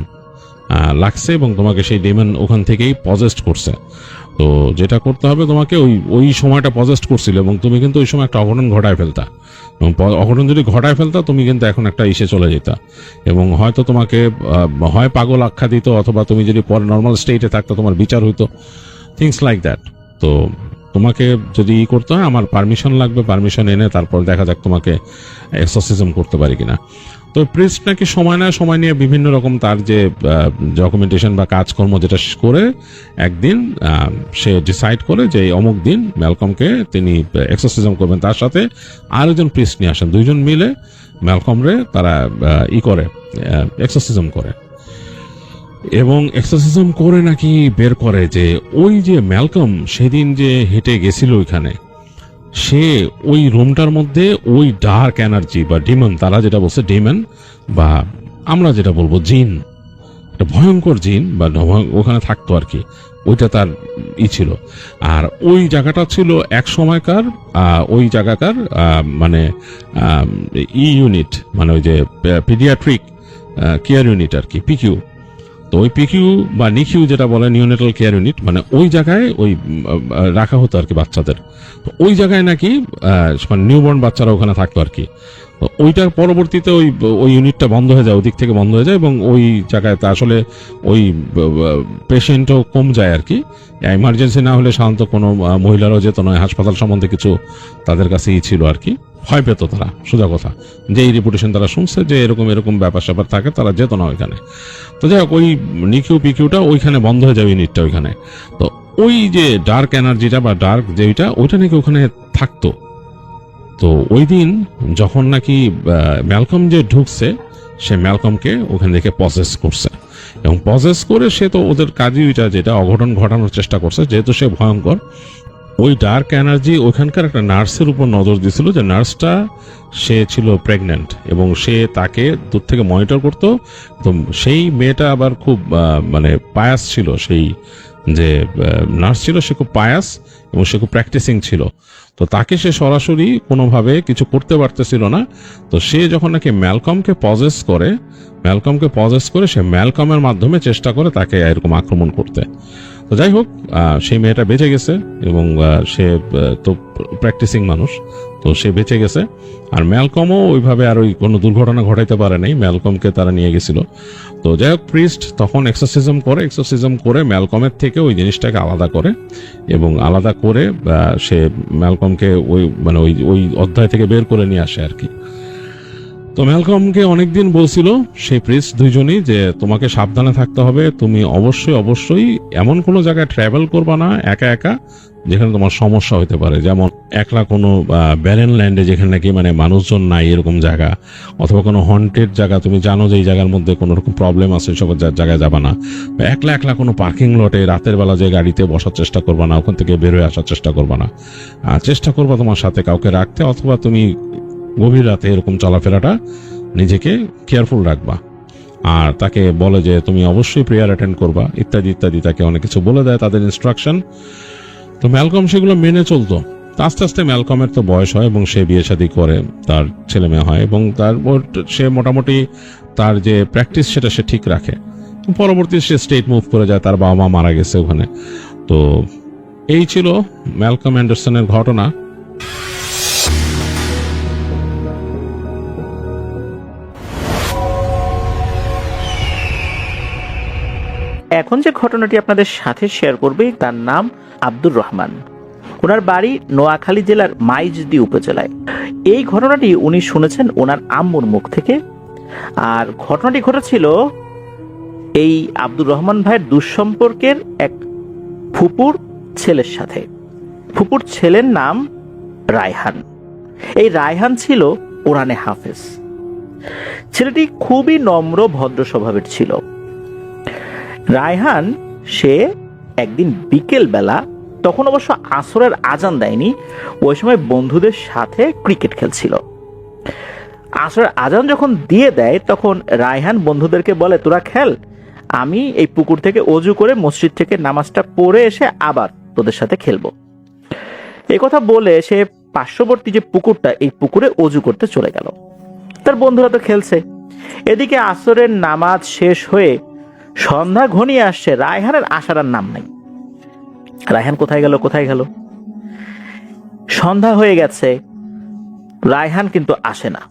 লাগছে এবং তোমাকে সেই ডেমন ওখান থেকেই পজেস্ট করছে। তো যেটা করতে হবে, তোমাকে ওই সময়টা পজেস্ট করছিল এবং তুমি কিন্তু ওই সময় একটা অঘটন ঘটায় ফেলতা, এবং অঘটন যদি ঘটায় ফেলতা তুমি কিন্তু এখন একটা ইসে চলে যেতা এবং হয়তো তোমাকে হয় পাগল আখ্যা দিত, অথবা তুমি যদি পরে নর্মাল স্টেটে থাকতো তোমার বিচার হইতো, থিংস লাইক দ্যাট। তো তোমাকে যদি করতে হয় আমার পারমিশন লাগবে, পারমিশন এনে তারপর দেখা যাক তোমাকে এক্সরসিজম করতে পারি কিনা। তো প্রিস্ট নাকি সময় নিয়ে বিভিন্ন রকম তার যে ডকুমেন্টেশন বা কাজকর্ম যেটা করে একদিন সে ডিসাইড করে যে অমুক দিন ম্যালকমকে তিনি এক্সরসিজম করবেন। তার সাথে আরেকজন প্রিস্ট নিয়ে আসেন, দুইজন মিলে ম্যালকমরে তারা করে এক্সরসিজম করে এবং এক্সরসিজম করে নাকি বের করে যে ওই যে ম্যালকম সেদিন যে হেঁটে গেছিল ওইখানে, সে ওই রুমটার মধ্যে ওই ডার্ক এনার্জি বা ডিমন, তারা যেটা বলছে ডিমন বা আমরা যেটা বলবো জিন, একটা ভয়ঙ্কর জিন বা ওখানে থাকতো আর কি, ওইটা তার ছিল। আর ওই জায়গাটা ছিল এক সময়কার ওই জায়গাকার মানে ইউনিট, মানে ওই যে পিডিয়াট্রিক কেয়ার ইউনিট আর কি, পিকিউ। তো ওই পিকিউ বা নিকিউ যেটা বলে নিউনেটাল কেয়ার ইউনিট, মানে ওই জায়গায় ওই রাখা হতো আর কি বাচ্চাদের। তো ওই জায়গায় নাকি নিউবর্ন বাচ্চারা ওখানে থাকতো আর কি। তো ওইটার পরবর্তীতে ওই ইউনিটটা বন্ধ হয়ে যায়, ওই দিক থেকে বন্ধ হয়ে যায় এবং ওই জায়গায় তা আসলে ওই পেশেন্টও কম যায় আর কি। ইমার্জেন্সি না হলে সাধারণত কোনো মহিলারাও যেত নয়, হাসপাতাল সম্বন্ধে কিছু তাদের কাছেই ছিল আর কি, ভয় পেত তারা, সোজা কথা। যে এই রিপুটেশন তারা শুনছে যে এরকম এরকম ব্যাপার স্যাপার থাকে, তারা যেত না ওইখানে। তো যাই হোক, ওই নিকিউ পিকিউটা ওইখানে বন্ধ হয়ে যাবে ইউনিটটা ওইখানে। তো ওই যে ডার্ক এনার্জিটা বা ডার্ক যেটা, ওইটা নাকি ওখানে থাকতো। তো ওই দিন যখন নাকি ম্যালকম যে ঢুকছে, সে ম্যালকমকে ওখান থেকে পজেস করছে এবং পজেস করে সে তো ওদের কাজই ওইটা যেটা অঘটন ঘটানোর চেষ্টা করছে, যেহেতু সে ভয়ঙ্কর। ওই ডার্ক এনার্জি ওইখানকার একটা নার্সের উপর নজর দিয়েছিল, যে নার্সটা সে ছিল প্রেগন্যান্ট এবং সে তাকে দূর থেকে মনিটর করতো। তো সেই মেয়েটা আবার খুব মানে পায়াস ছিল, সেই যে নার্স ছিল সে খুব পায়াস এবং সে খুব প্র্যাকটিসিং ছিল। তো তাকে সে সরাসরি কোনোভাবে কিছু করতে পারতেছিল না। তো সে যখন নাকি ম্যালকমকে পজেস করে সে ম্যালকমের মাধ্যমে চেষ্টা করে তাকে এরকম আক্রমণ করতে। তো যাই হোক, সেই মেয়েটা বেঁচে গেছে এবং সে তো প্র্যাকটিসিং মানুষ, তো সে বেঁচে গেছে। আর ম্যালকমও ওইভাবে আর ওই কোনো দুর্ঘটনা ঘটাইতে পারে নাই, ম্যালকমকে তারা নিয়ে গেছিল। তো যাই হোক, প্রিস্ট তখন এক্সরসিজম করে ম্যালকমের থেকে ওই জিনিসটাকে আলাদা করে এবং আলাদা করে সে ম্যালকমকে ওই মানে ওই অধ্যায় থেকে বের করে নিয়ে আসে আর কি। তো ম্যালকমকে অনেকদিন বলছিল সেই প্রিস্ট দুইজনই যে তোমাকে সাবধানে থাকতে হবে, তুমি অবশ্যই অবশ্যই এমন কোনো জায়গায় ট্রাভেল করবা না একা একা যেখানে তোমার সমস্যা হতে পারে, যেমন একলা কোনো ব্যারেন ল্যান্ডে যেখানে নাকি মানে মানুষজন নাই এরকম জায়গা, অথবা কোনো হন্টেড জায়গা, তুমি জানো যে এই জায়গার মধ্যে কোনো রকম প্রবলেম আছে, সব জায়গায় যাবা না। বা একলা একলা কোনো পার্কিং লটে রাতের বেলা যে গাড়িতে বসার চেষ্টা করবা না, ওখান থেকে বের হয়ে আসার চেষ্টা করবা না। চেষ্টা করবা তোমার সাথে কাউকে রাখতে, অথবা তুমি গভীর রাতে এরকম চলাফেরাটা নিজেকে কেয়ারফুল রাখবা। আর তাকে বলে যে তুমি অবশ্যই প্রেয়ার অ্যাটেন্ড করবা ইত্যাদি ইত্যাদি, তাকে অনেক কিছু বলে দেয় তাদের ইনস্ট্রাকশন। তো ম্যালকম সেগুলো মেনে চলতো। আস্তে আস্তে ম্যালকমের তো বয়স হয় এবং সে বিয়ে শাদী করে, তার ছেলে মেয়ে হয় এবং সে মোটামুটি তার যে প্র্যাকটিস সেটা সে ঠিক রাখে। পরবর্তী সে স্টেট মুভ করে যায়, তার বাবা মা মারা গেছে ওখানে। তো এই ছিল ম্যালকম অ্যান্ডারসনের ঘটনা। এখন যে ঘটনাটি আপনাদের সাথে শেয়ার করবে তার নাম আব্দুর রহমান। ওনার বাড়ি নোয়াখালী জেলার মাইজদি উপজেলায়। এই ঘটনাটি উনি শুনেছেন ওনার আম্মুর মুখ থেকে। আর ঘটনাটি ঘটেছিল এই আব্দুর রহমান ভাইয়ের দুঃসম্পর্কের এক ফুপুর ছেলের সাথে। ফুপুর ছেলের নাম রায়হান। এই রায়হান ছিল কোরআনে হাফেজ। ছেলেটি খুবই নম্র ভদ্র স্বভাবের ছিল। রায়হান সে একদিন বিকেল বেলা, তখন অবশ্য আসরের আজান দেয়নি, ওই সময় বন্ধুদের সাথে ক্রিকেট খেলছিল। আসরের আজান যখন দিয়ে দেয় তখন রায়হান বন্ধুদেরকে বলে, তোরা খেল, আমি এই পুকুর থেকে অজু করে মসজিদ থেকে নামাজটা পড়ে এসে আবার তোদের সাথে খেলবো। এই কথা বলে সে পার্শ্ববর্তী যে পুকুরটা, এই পুকুরে অজু করতে চলে গেল। তার বন্ধুরা তো খেলছে। এদিকে আসরের নামাজ শেষ হয়ে সন্ধ্যা ঘনিয়ে আসছে, রায়হানের আসার আর নাম নাই। রায়হান কোথায় গেল? সন্ধ্যা হয়ে গেছে, রায়হান কিন্তু আসে না।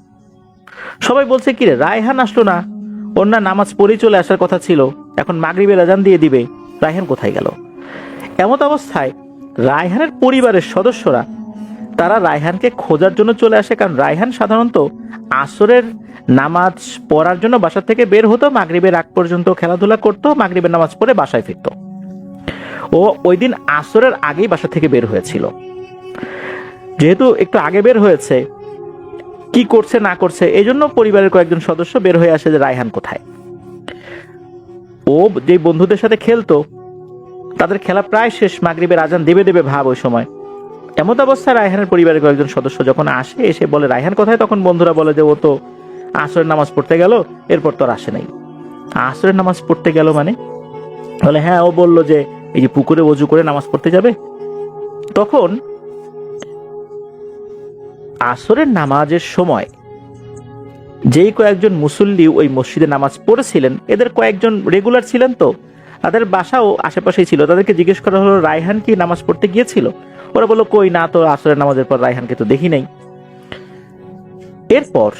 সবাই বলছে, কিরে রায়হান আসলো না? ওর না নামাজ পড়ে চলে আসার কথা ছিল, এখন মাগরিবের আজান দিয়ে দিবে, রায়হান কোথায় গেল? এমত অবস্থায় রায়হানের পরিবারের সদস্যরা তারা রায়হানকে খোঁজার জন্য চলে আসে। কারণ রায়হান সাধারণত আসরের নামাজ পড়ার জন্য বাসা থেকে বের হতো, মাগরিবের আগ পর্যন্ত খেলাধুলা করতো, মাগরিবের নামাজ পড়ে বাসায় ফিরত। ও ওই দিন আসরের আগেই বাসা থেকে বের হয়েছিল। যেহেতু একটু আগে বের হয়েছে, কি করছে না করছে এই জন্য পরিবারের কয়েকজন সদস্য বের হয়ে আসে যে রায়হান কোথায়। ও যে বন্ধুদের সাথে খেলতো, তাদের খেলা প্রায় শেষ, মাগরিবের আজান দেবে ভাব ওই সময়। এমত অবস্থায় রায়হানের পরিবারের কয়েকজন সদস্য যখন আসে, এসে বলে রায়হান কোথায়, তখন বন্ধুরা বলে যে ও তো আসরের নামাজ পড়তে গেল, এরপর তো আর আসে নাই। আসরের নামাজ পড়তে গেল মানে? বলে হ্যাঁ, ও বলল যে এই যে পুকুরে ওযু করে নামাজ পড়তে যাবে। তখন আসরের নামাজের সময় যেই কয়েকজন মুসল্লি ওই মসজিদে নামাজ পড়েছিলেন, এদের কয়েকজন রেগুলার ছিলেন, তো তাদের বাসাও আশেপাশেই ছিল। তাদেরকে জিজ্ঞেস করা হলো রায়হান কি নামাজ পড়তে গিয়েছিল? ওরা বললো কই না তো, আসরের নামাজের পর রায়হানকে তো দেখি নাই। এরপর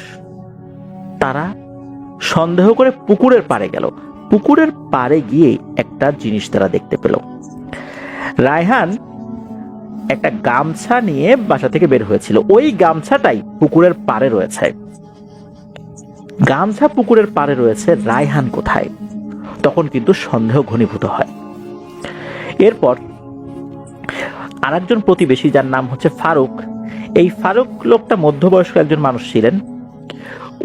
তারা সন্দেহ করে পুকুরের পাড়ে গেল। পুকুরের পাড়ে গিয়ে একটা জিনিস তারা দেখতে পেল। রায়হান একটা গামছা নিয়ে বাসা থেকে বের হয়েছিল, ওই গামছাটাই পুকুরের পাড়ে রয়েছে। গামছা পুকুরের পাড়ে রয়েছে, রায়হান কোথায়? তখন কিন্তু সন্দেহ ঘনীভূত হয়। এরপর আরেকজন প্রতিবেশী, যার নাম হচ্ছে ফারুক, এই ফারুক লোকটা মধ্যবয়স্ক একজন মানুষ ছিলেন।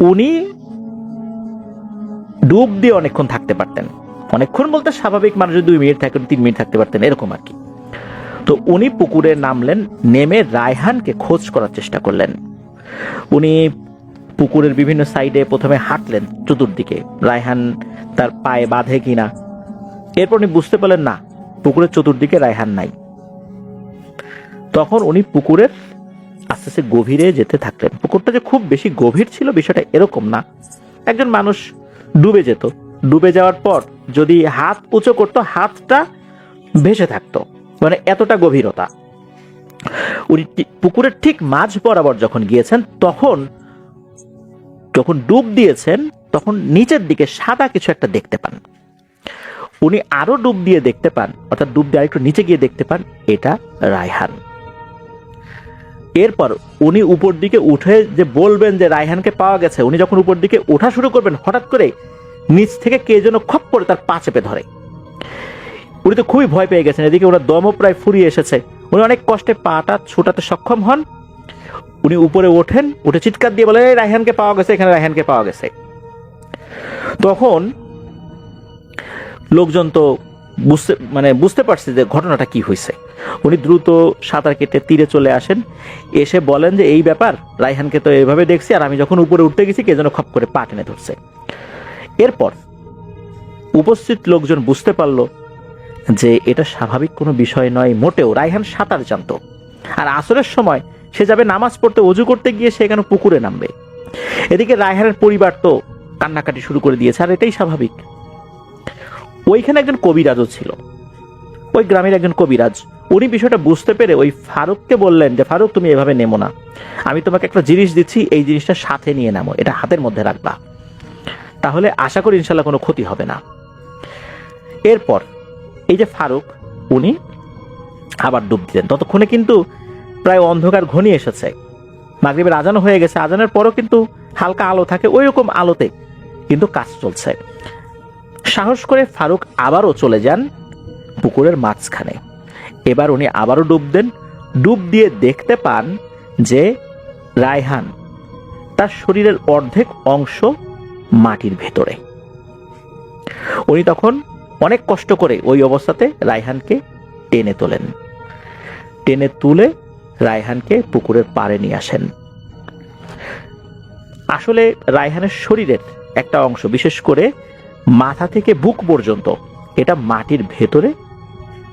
উনি ডুব দিয়ে অনেকক্ষণ থাকতে পারতেন। অনেকক্ষণ বলতে স্বাভাবিক মানুষ 2 মিনিট থাকেন, 3 মিনিট থাকতে পারতেন, এরকম আর কি। তো উনি পুকুরে নামলেন, নেমে রায়হানকে খোঁজ করার চেষ্টা করলেন। উনি পুকুরের বিভিন্ন সাইডে প্রথমে হাঁটলেন চতুর্দিকে, রায়হান তার পায়ে বাঁধে কিনা। এরপর উনি বুঝতে পারলেন না, পুকুরের চতুর্দিকে রায়হান নাই। তখন উনি পুকুরের আস্তে আস্তে গভীরে যেতে থাকলেন। পুকুরটা যে খুব বেশি গভীর ছিল বিষয়টা এরকম না, একজন মানুষ ডুবে যেত, ডুবে যাওয়ার পর যদি হাত উঁচু করতো হাতটা ভেসে থাকতো, মানে এতটা গভীরতা। উনি পুকুরের ঠিক মাঝ বরাবর যখন গিয়েছেন, যখন ডুব দিয়েছেন, তখন নিচের দিকে সাদা কিছু একটা দেখতে পান। উনি আরো ডুব দিয়ে দেখতে পান, অর্থাৎ ডুব দিয়ে আরেকটু নিচে গিয়ে দেখতে পান এটা রায়হান। এরপর উনি উপর দিকে উঠে যে বলবেন যে রায়হানকে পাওয়া গেছে, উনি যখন উপর দিকে ওঠা শুরু করবেন হঠাৎ করে নিচ থেকে কে যেন খপ করে তার পা চেপে ধরে। উনি তো খুবই ভয় পেয়ে গেছেন, এদিকে ওরা দমও প্রায় ফুরিয়ে এসেছে। উনি অনেক কষ্টে পাটা ছোটাতে সক্ষম হন। উনি উপরে ওঠেন, উঠে চিৎকার দিয়ে বলেন, রায়হানকে পাওয়া গেছে, এখানে রায়হানকে পাওয়া গেছে। তখন লোকজন তো বুঝতে পারছে যে ঘটনাটা কি হয়েছে। উনি দ্রুত সাঁতার কেটে তীরে চলে আসেন, এসে বলেন যে এই ব্যাপার, রায়হানকে তো এইভাবে দেখছি, আর আমি যখন উপরে উঠতে গেছি কে যেন খপ করে পা টেনে ধরছে। এরপর উপস্থিত লোকজন বুঝতে পারলো যে এটা স্বাভাবিক কোনো বিষয় নয় মোটেও। রায়হান সাঁতার জানতো, আর আসরের সময় সে যাবে নামাজ পড়তে, অজু করতে গিয়ে সে কেন পুকুরে নামবে। এদিকে রায়হানের পরিবার তো কান্নাকাটি শুরু করে দিয়েছে, আর এটাই স্বাভাবিক। ওইখানে একজন কবিরাজও ছিল, ওই গ্রামের একজন কবিরাজ। উনি বিষয়টা বুঝতে পেরে ওই ফারুককে বললেন যে ফারুক, তুমি এভাবে নেমো না, আমি তোমাকে একটা জিনিস দিচ্ছি, এই জিনিসটা সাথে নিয়ে নামো, এটা হাতের মধ্যে রাখবা, তাহলে আশা করি ইনশাল্লাহ কোনো ক্ষতি হবে না। এরপর এই যে ফারুক, উনি আবার ডুব দিলেন। ততক্ষণে কিন্তু প্রায় অন্ধকার ঘনিয়ে এসেছে, মাগরিবের আজানও হয়ে গেছে। আজানের পরও কিন্তু হালকা আলো থাকে, ওই রকম আলোতে কিন্তু কাজ চলছে। সাহস করে ফারুক আবারও চলে যান পুকুরের মাঝখানে। এবার উনি আবারও ডুব দেন। ডুব দিয়ে দেখতে পান যে রায়হান তার শরীরের অর্ধেক অংশ মাটির ভেতরে। উনি তখন অনেক কষ্ট করে ওই অবস্থাতে রায়হানকে টেনে তোলেন। টেনে তুলে রায়হানকে পুকুরের পাড়ে নিয়ে আসেন। আসলে রায়হানের শরীরের একটা অংশ, বিশেষ করে মাথা থেকে বুক পর্যন্ত, এটা মাটির ভেতরে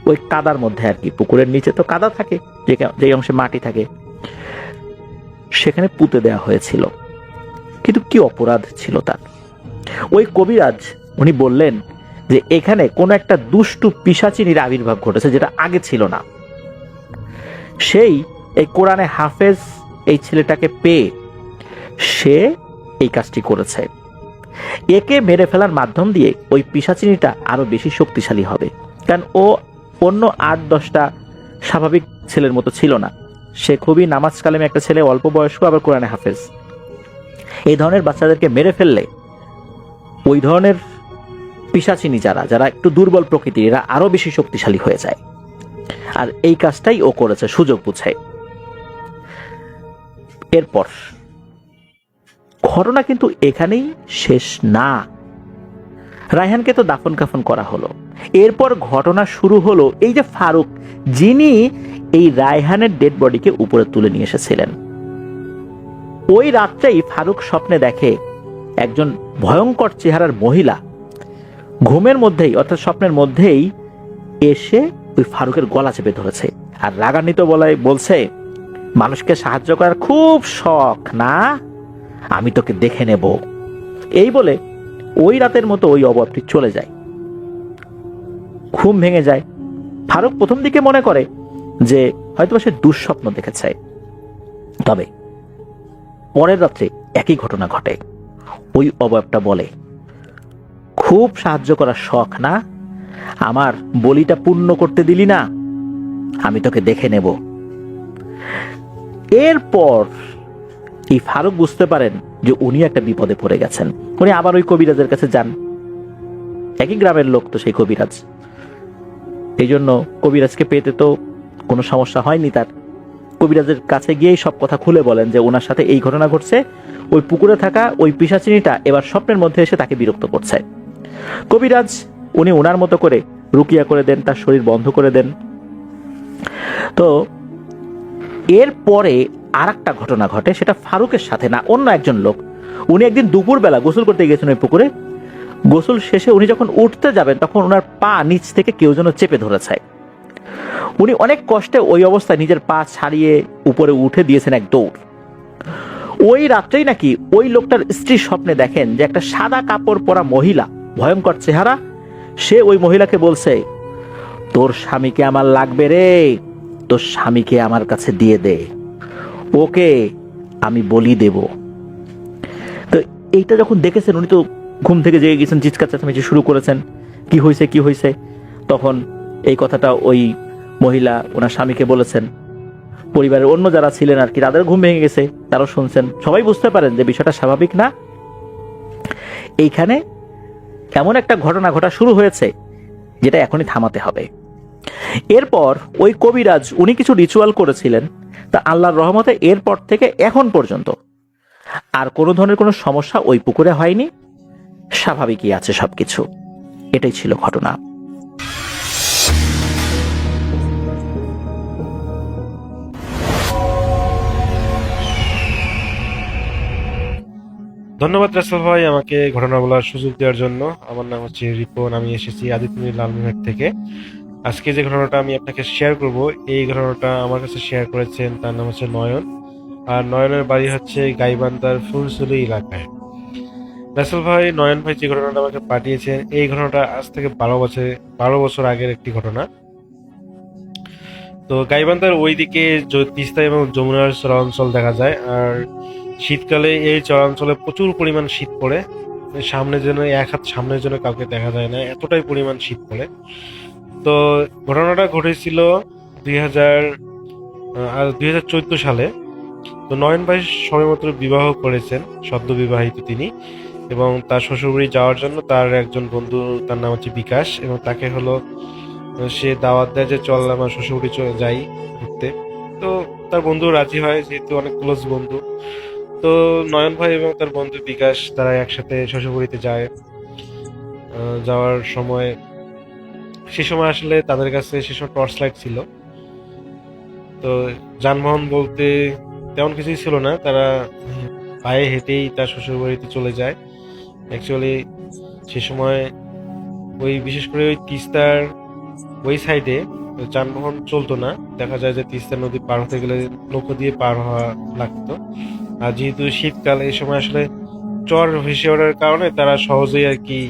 ওই কাদার মধ্যে আর কি, পুকুরের নিচে তো কাদা থাকে, যে অংশে মাটি থাকে, সেখানে পুঁতে দেওয়া হয়েছিল। কিন্তু কি অপরাধ ছিল তার? ওই কবিরাজ উনি বললেন যে এখানে কোন একটা দুষ্টু পিশাচিনীর আবির্ভাব ঘটেছে, যেটা আগে ছিল না। সেই এই কোরআনে হাফেজ এই ছেলেটাকে পেয়ে সে এই কাজটি করেছে। একে মেরে ফেলার মাধ্যম দিয়ে ওই পিশাচিনীটা আরো বেশি শক্তিশালী হবে, কারণ ও অন্য 8-10টা স্বাভাবিক ছেলের মতো ছিল না। সে খুবই নামাজ কালেমে একটা ছেলে, অল্প বয়স্ক, আবার কোরআনে হাফেজ। এই ধরনের বাচ্চাদেরকে মেরে ফেললে ওই ধরনের পিশাচিনী যারা একটু দুর্বল প্রকৃতির, এরা আরো বেশি শক্তিশালী হয়ে যায়। আর এই কাজটাই ও করেছে সুযোগ বুঝে। এরপর ঘটনা কিন্তু এখানেই শেষ না। রায়হানকে তো দাফন কাফন করা হলো। এরপর ঘটনা শুরু হলো এই যে ফারুক, যিনি এই রায়হানের ডেড বডিকে উপরে তুলে নিয়ে এসেছিলেন। ওই রাত্রেই ফারুক স্বপ্নে দেখে একজন ভয়ঙ্কর চেহারার মহিলা ঘুমের মধ্যেই, অর্থাৎ স্বপ্নের মধ্যেই এসে ওই ফারুকের গলা চেপে ধরেছে, আর রাগান্বিত বলছে, মানুষকে সাহায্য করার খুব শখ না, আমি তোকে দেখে নেব। এই বলে ওই রাতের মতো ওই অবয়বটি চলে যায়। ঘুম ভেঙে যায়। ফারুক প্রথম দিকে মনে করে যে হয়তো সে দুঃস্বপ্ন দেখেছে, তবে পরের রাত্রে একই ঘটনা ঘটে। ওই অবয়বটা বলে, খুব সাহায্য করার শখ না, আমার বলিটা পূর্ণ করতে দিলি না, আমি তোকে দেখে নেব। এরপর এই ফারুক বুঝতে পারেন যে উনি একটা বিপদে পড়ে গেছেন। উনি আবার ওই কবিরাজের কাছে যান, একই গ্রামের লোক তো সেই কবিরাজ, এই জন্য কবিরাজকে পেতে তো কোনো সমস্যা হয়নি তার। কবিরাজের কাছে গিয়েই সব কথা খুলে বলেন যে ওনার সাথে এই ঘটনা ঘটছে, ওই পুকুরে থাকা ওই পিশাচিনীটা এবার স্বপ্নের মধ্যে এসে তাকে বিরক্ত করছে। কবিরাজ উনি ওনার মতো করে রুকিয়া করে দেন, তার শরীর বন্ধ করে দেন। তো এরপরে আর একটা ঘটনা ঘটে, সেটা ফারুকের সাথে না, অন্য একজন লোক। উনি একদিন দুপুরবেলা গোসল করতে গিয়েছেন ওই পুকুরে। গোসল শেষে উনি যখন উঠতে যাবেন তখন ওনার পা নিচ থেকে কেউ যেন চেপে ধরেছে। উনি অনেক কষ্টে ওই অবস্থায় নিজের পা ছাড়িয়ে উপরে উঠে দিয়েছেন এক দৌড়। ওই রাত্রেই নাকি ওই লোকটার স্ত্রী স্বপ্নে দেখেন যে একটা সাদা কাপড় পরা মহিলা, ভয়ঙ্কর চেহারা, সে ওই মহিলাকে বলছে, তোর স্বামীকে আমার লাগবে রে, তোর স্বামীকে আমার কাছে দিয়ে দে, ওকে আমি বলি দেব। তো এইটা যখন দেখেছেন উনি তো ঘুম থেকে জেগে গেছেন, চিৎকার চেঁচামেচি শুরু করেছেন, কি হয়েছে। তখন এই কথাটা ওই মহিলা ওনার স্বামীকে বলেছেন। পরিবারের অন্য যারা ছিলেন আর কি, তাদের ঘুম ভেঙে গেছে, তারা শুনছেন, সবাই বুঝতে পারেন যে বিষয়টা স্বাভাবিক না। এইখানে এমন একটা ঘটনা ঘটা শুরু হয়েছে যেটা এখনই থামাতে হবে। এরপর ওই কবিরাজ উনি কিছু রিচুয়াল করেছিলেন, তা আল্লাহর রহমতে এরপর থেকে এখন পর্যন্ত আর কোনো ধরনের কোনো সমস্যা ওই পুকুরে হয়নি, স্বাভাবিকই আছে সবকিছু। এটাই ছিল ঘটনা। ধন্যবাদ রাসেল ভাই আমাকে ঘটনা বলার সুযোগ দেওয়ার জন্য। আমার নাম হচ্ছে রিপন, আমি এসেছি আদিত্যপুর লালমনিরহাট থেকে। আজকে যে ঘটনাটা আমি আপনাকে শেয়ার করব, এই ঘটনাটা আমার কাছে শেয়ার করেছেন, তার নাম হচ্ছে নয়ন। আর নয়নের বাড়ি হচ্ছে গাইবান্ধার ফুলসুলি এলাকায়। রাসেল ভাই, নয়ন ভাই যে ঘটনাটা আমাকে পাঠিয়েছেন, এই ঘটনাটা আজ থেকে 12 বছর আগের একটি ঘটনা। তো গাইবান্ধার ওইদিকে তিস্তা এবং যমুনার চরাঞ্চল দেখা যায়। আর শীতকালে এই চরাঞ্চলে প্রচুর পরিমাণ শীত পড়ে, সামনে যেন এক হাত সামনের জন্য কাউকে দেখা যায় না, এতটাই পরিমাণ শীত পড়ে। তো ঘটনাটা ঘটেছিল 2014 সালে। তো নয়ন ভাই সবেমাত্র বিবাহ করেছেন, সদ্য বিবাহিত তিনি, এবং তার শ্বশুরবাড়ি যাওয়ার জন্য তার একজন বন্ধু, তার নাম হচ্ছে বিকাশ, এবং তাকে হলো সে দাওয়াত দেয় যে চল আমার শ্বশুরবাড়ি যাই ঘুরতে। তো তার বন্ধু রাজি হয়, যেহেতু অনেক ক্লোজ বন্ধু। তো নয়ন ভাই এবং তার বন্ধু বিকাশ তারা একসাথে শ্বশুরবাড়িতে যায়। যাওয়ার সময় সে সময় আসলে তাদের কাছে সে সময় টর্চ লাইট ছিল, তো যানবাহন বলতে তেমন কিছুই ছিল না। তারা পায়ে হেঁটেই তার শ্বশুরবাড়িতে চলে যায়। অ্যাকচুয়ালি সে সময় ওই বিশেষ করে ওই তিস্তার ওই সাইডে যানবাহন চলতো না। দেখা যায় যে তিস্তা নদী পার হতে গেলে নৌকো দিয়ে পার হওয়া লাগতো। আর যেহেতু শীতকাল, এই সময় আসলে চর ভেসে ওঠার কারণে তারা সহজেই আর কি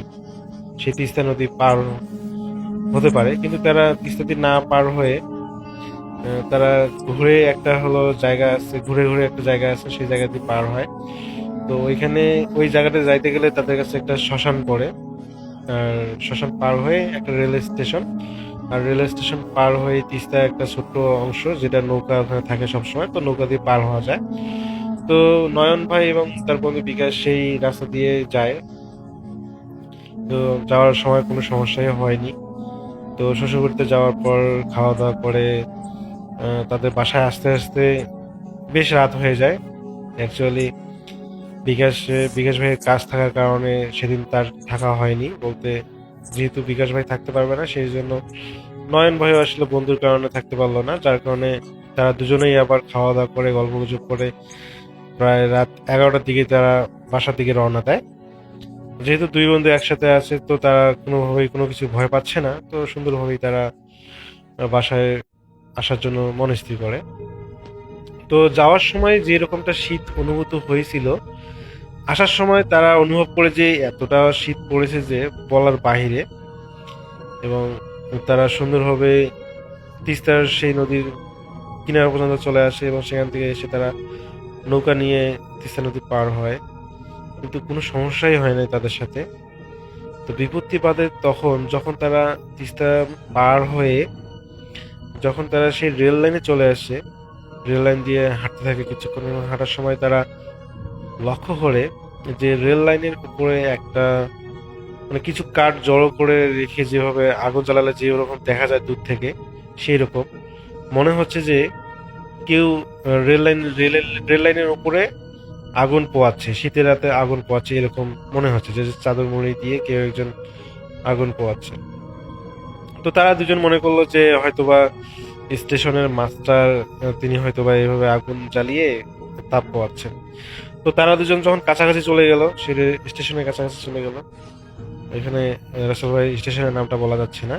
সেই তিস্তা নদী পার হতে পারে। কিন্তু তারা তিস্তা নদী না পার হয়ে তারা ঘুরে একটা হলো জায়গা আছে, ঘুরে ঘুরে একটা জায়গা আছে, সেই জায়গা দিয়ে পার হয়। তো ওইখানে ওই জায়গাটা যাইতে গেলে তাদের কাছে একটা শ্মশান পড়ে। আর শ্মশান পার হয়ে একটা রেল স্টেশন, আর রেল স্টেশন পার হয়ে তিস্তা একটা ছোট্ট অংশ, যেটা নৌকা ওখানে থাকে সবসময়, তো নৌকা দিয়ে পার হওয়া যায়। তো নয়ন ভাই এবং তার বন্ধু বিকাশ সেই রাস্তা দিয়ে যায়। তো যাওয়ার সময় কোনো সমস্যাই হয়নি। তো শ্বশুরবাড়িতে যাওয়ার পর খাওয়া দাওয়া করে তাদের বাসায় আসতে আসতে বেশ রাত হয়ে যায়। অ্যাকচুয়ালি বিকাশ ভাইয়ের কাজ থাকার কারণে সেদিন তার থাকা হয়নি, বলতে যেহেতু বিকাশ ভাই থাকতে পারবে না, সেই জন্য নয়ন ভাইও আসলে বন্ধুর কারণে থাকতে পারলো না, যার কারণে তারা দুজনেই আবার খাওয়া দাওয়া করে গল্প গুজব করে প্রায় রাত 11টার দিকে তারা বাসার দিকে রওনা দেয়। যেহেতু দুই বন্ধু একসাথে আছে, তো তারা কোনোভাবেই কোনো কিছু ভয় পাচ্ছে না, তো সুন্দরভাবেই তারা বাসায় আসার জন্য মনস্থির করে। তো যাওয়ার সময় যে রকমটা শীত অনুভূত হয়েছিল, আসার সময় তারা অনুভব করে যে এতটা শীত পড়েছে যে বলার বাহিরে। এবং তারা সুন্দরভাবে তিস্তার সেই নদীর কিনারা পর্যন্ত চলে আসে, এবং সেখান থেকে এসে তারা নৌকা নিয়ে তিস্তা নদী পার হয়। কিন্তু কোনো সমস্যাই হয় নাই তাদের সাথে। তো বিপত্তি বাদে তখন যখন তারা তিস্তা পার হয়ে যখন তারা সেই রেল লাইনে চলে আসে, রেল লাইন দিয়ে হাঁটতে থাকে কিছুক্ষণ, এবং হাঁটার সময় তারা লক্ষ্য করে যে রেল লাইনের উপরে একটা মানে কিছু কাঠ জড়ো করে রেখে যেভাবে আগুন জ্বালালে যেরকম দেখা যায় দূর থেকে, সেই রকম মনে হচ্ছে যে কেউ রেল লাইনের উপরে আগুন পোয়াচ্ছে, শীতের রাতে আগুন পোয়াচ্ছে, এরকম মনে হচ্ছে যে চাদর মুড়ি দিয়ে কেউ একজন আগুন পোয়াচ্ছে। তো তারা দুজন মনে করলো যে হয়তোবা স্টেশনের মাস্টার, তিনি হয়তোবা এইভাবে আগুন জ্বালিয়ে তাপ পোয়াচ্ছেন। তো তারা দুজন যখন কাছাকাছি চলে গেল, সে স্টেশনের কাছাকাছি চলে গেল, এখানে রাসেল ভাই স্টেশনের নামটা বলা যাচ্ছে না।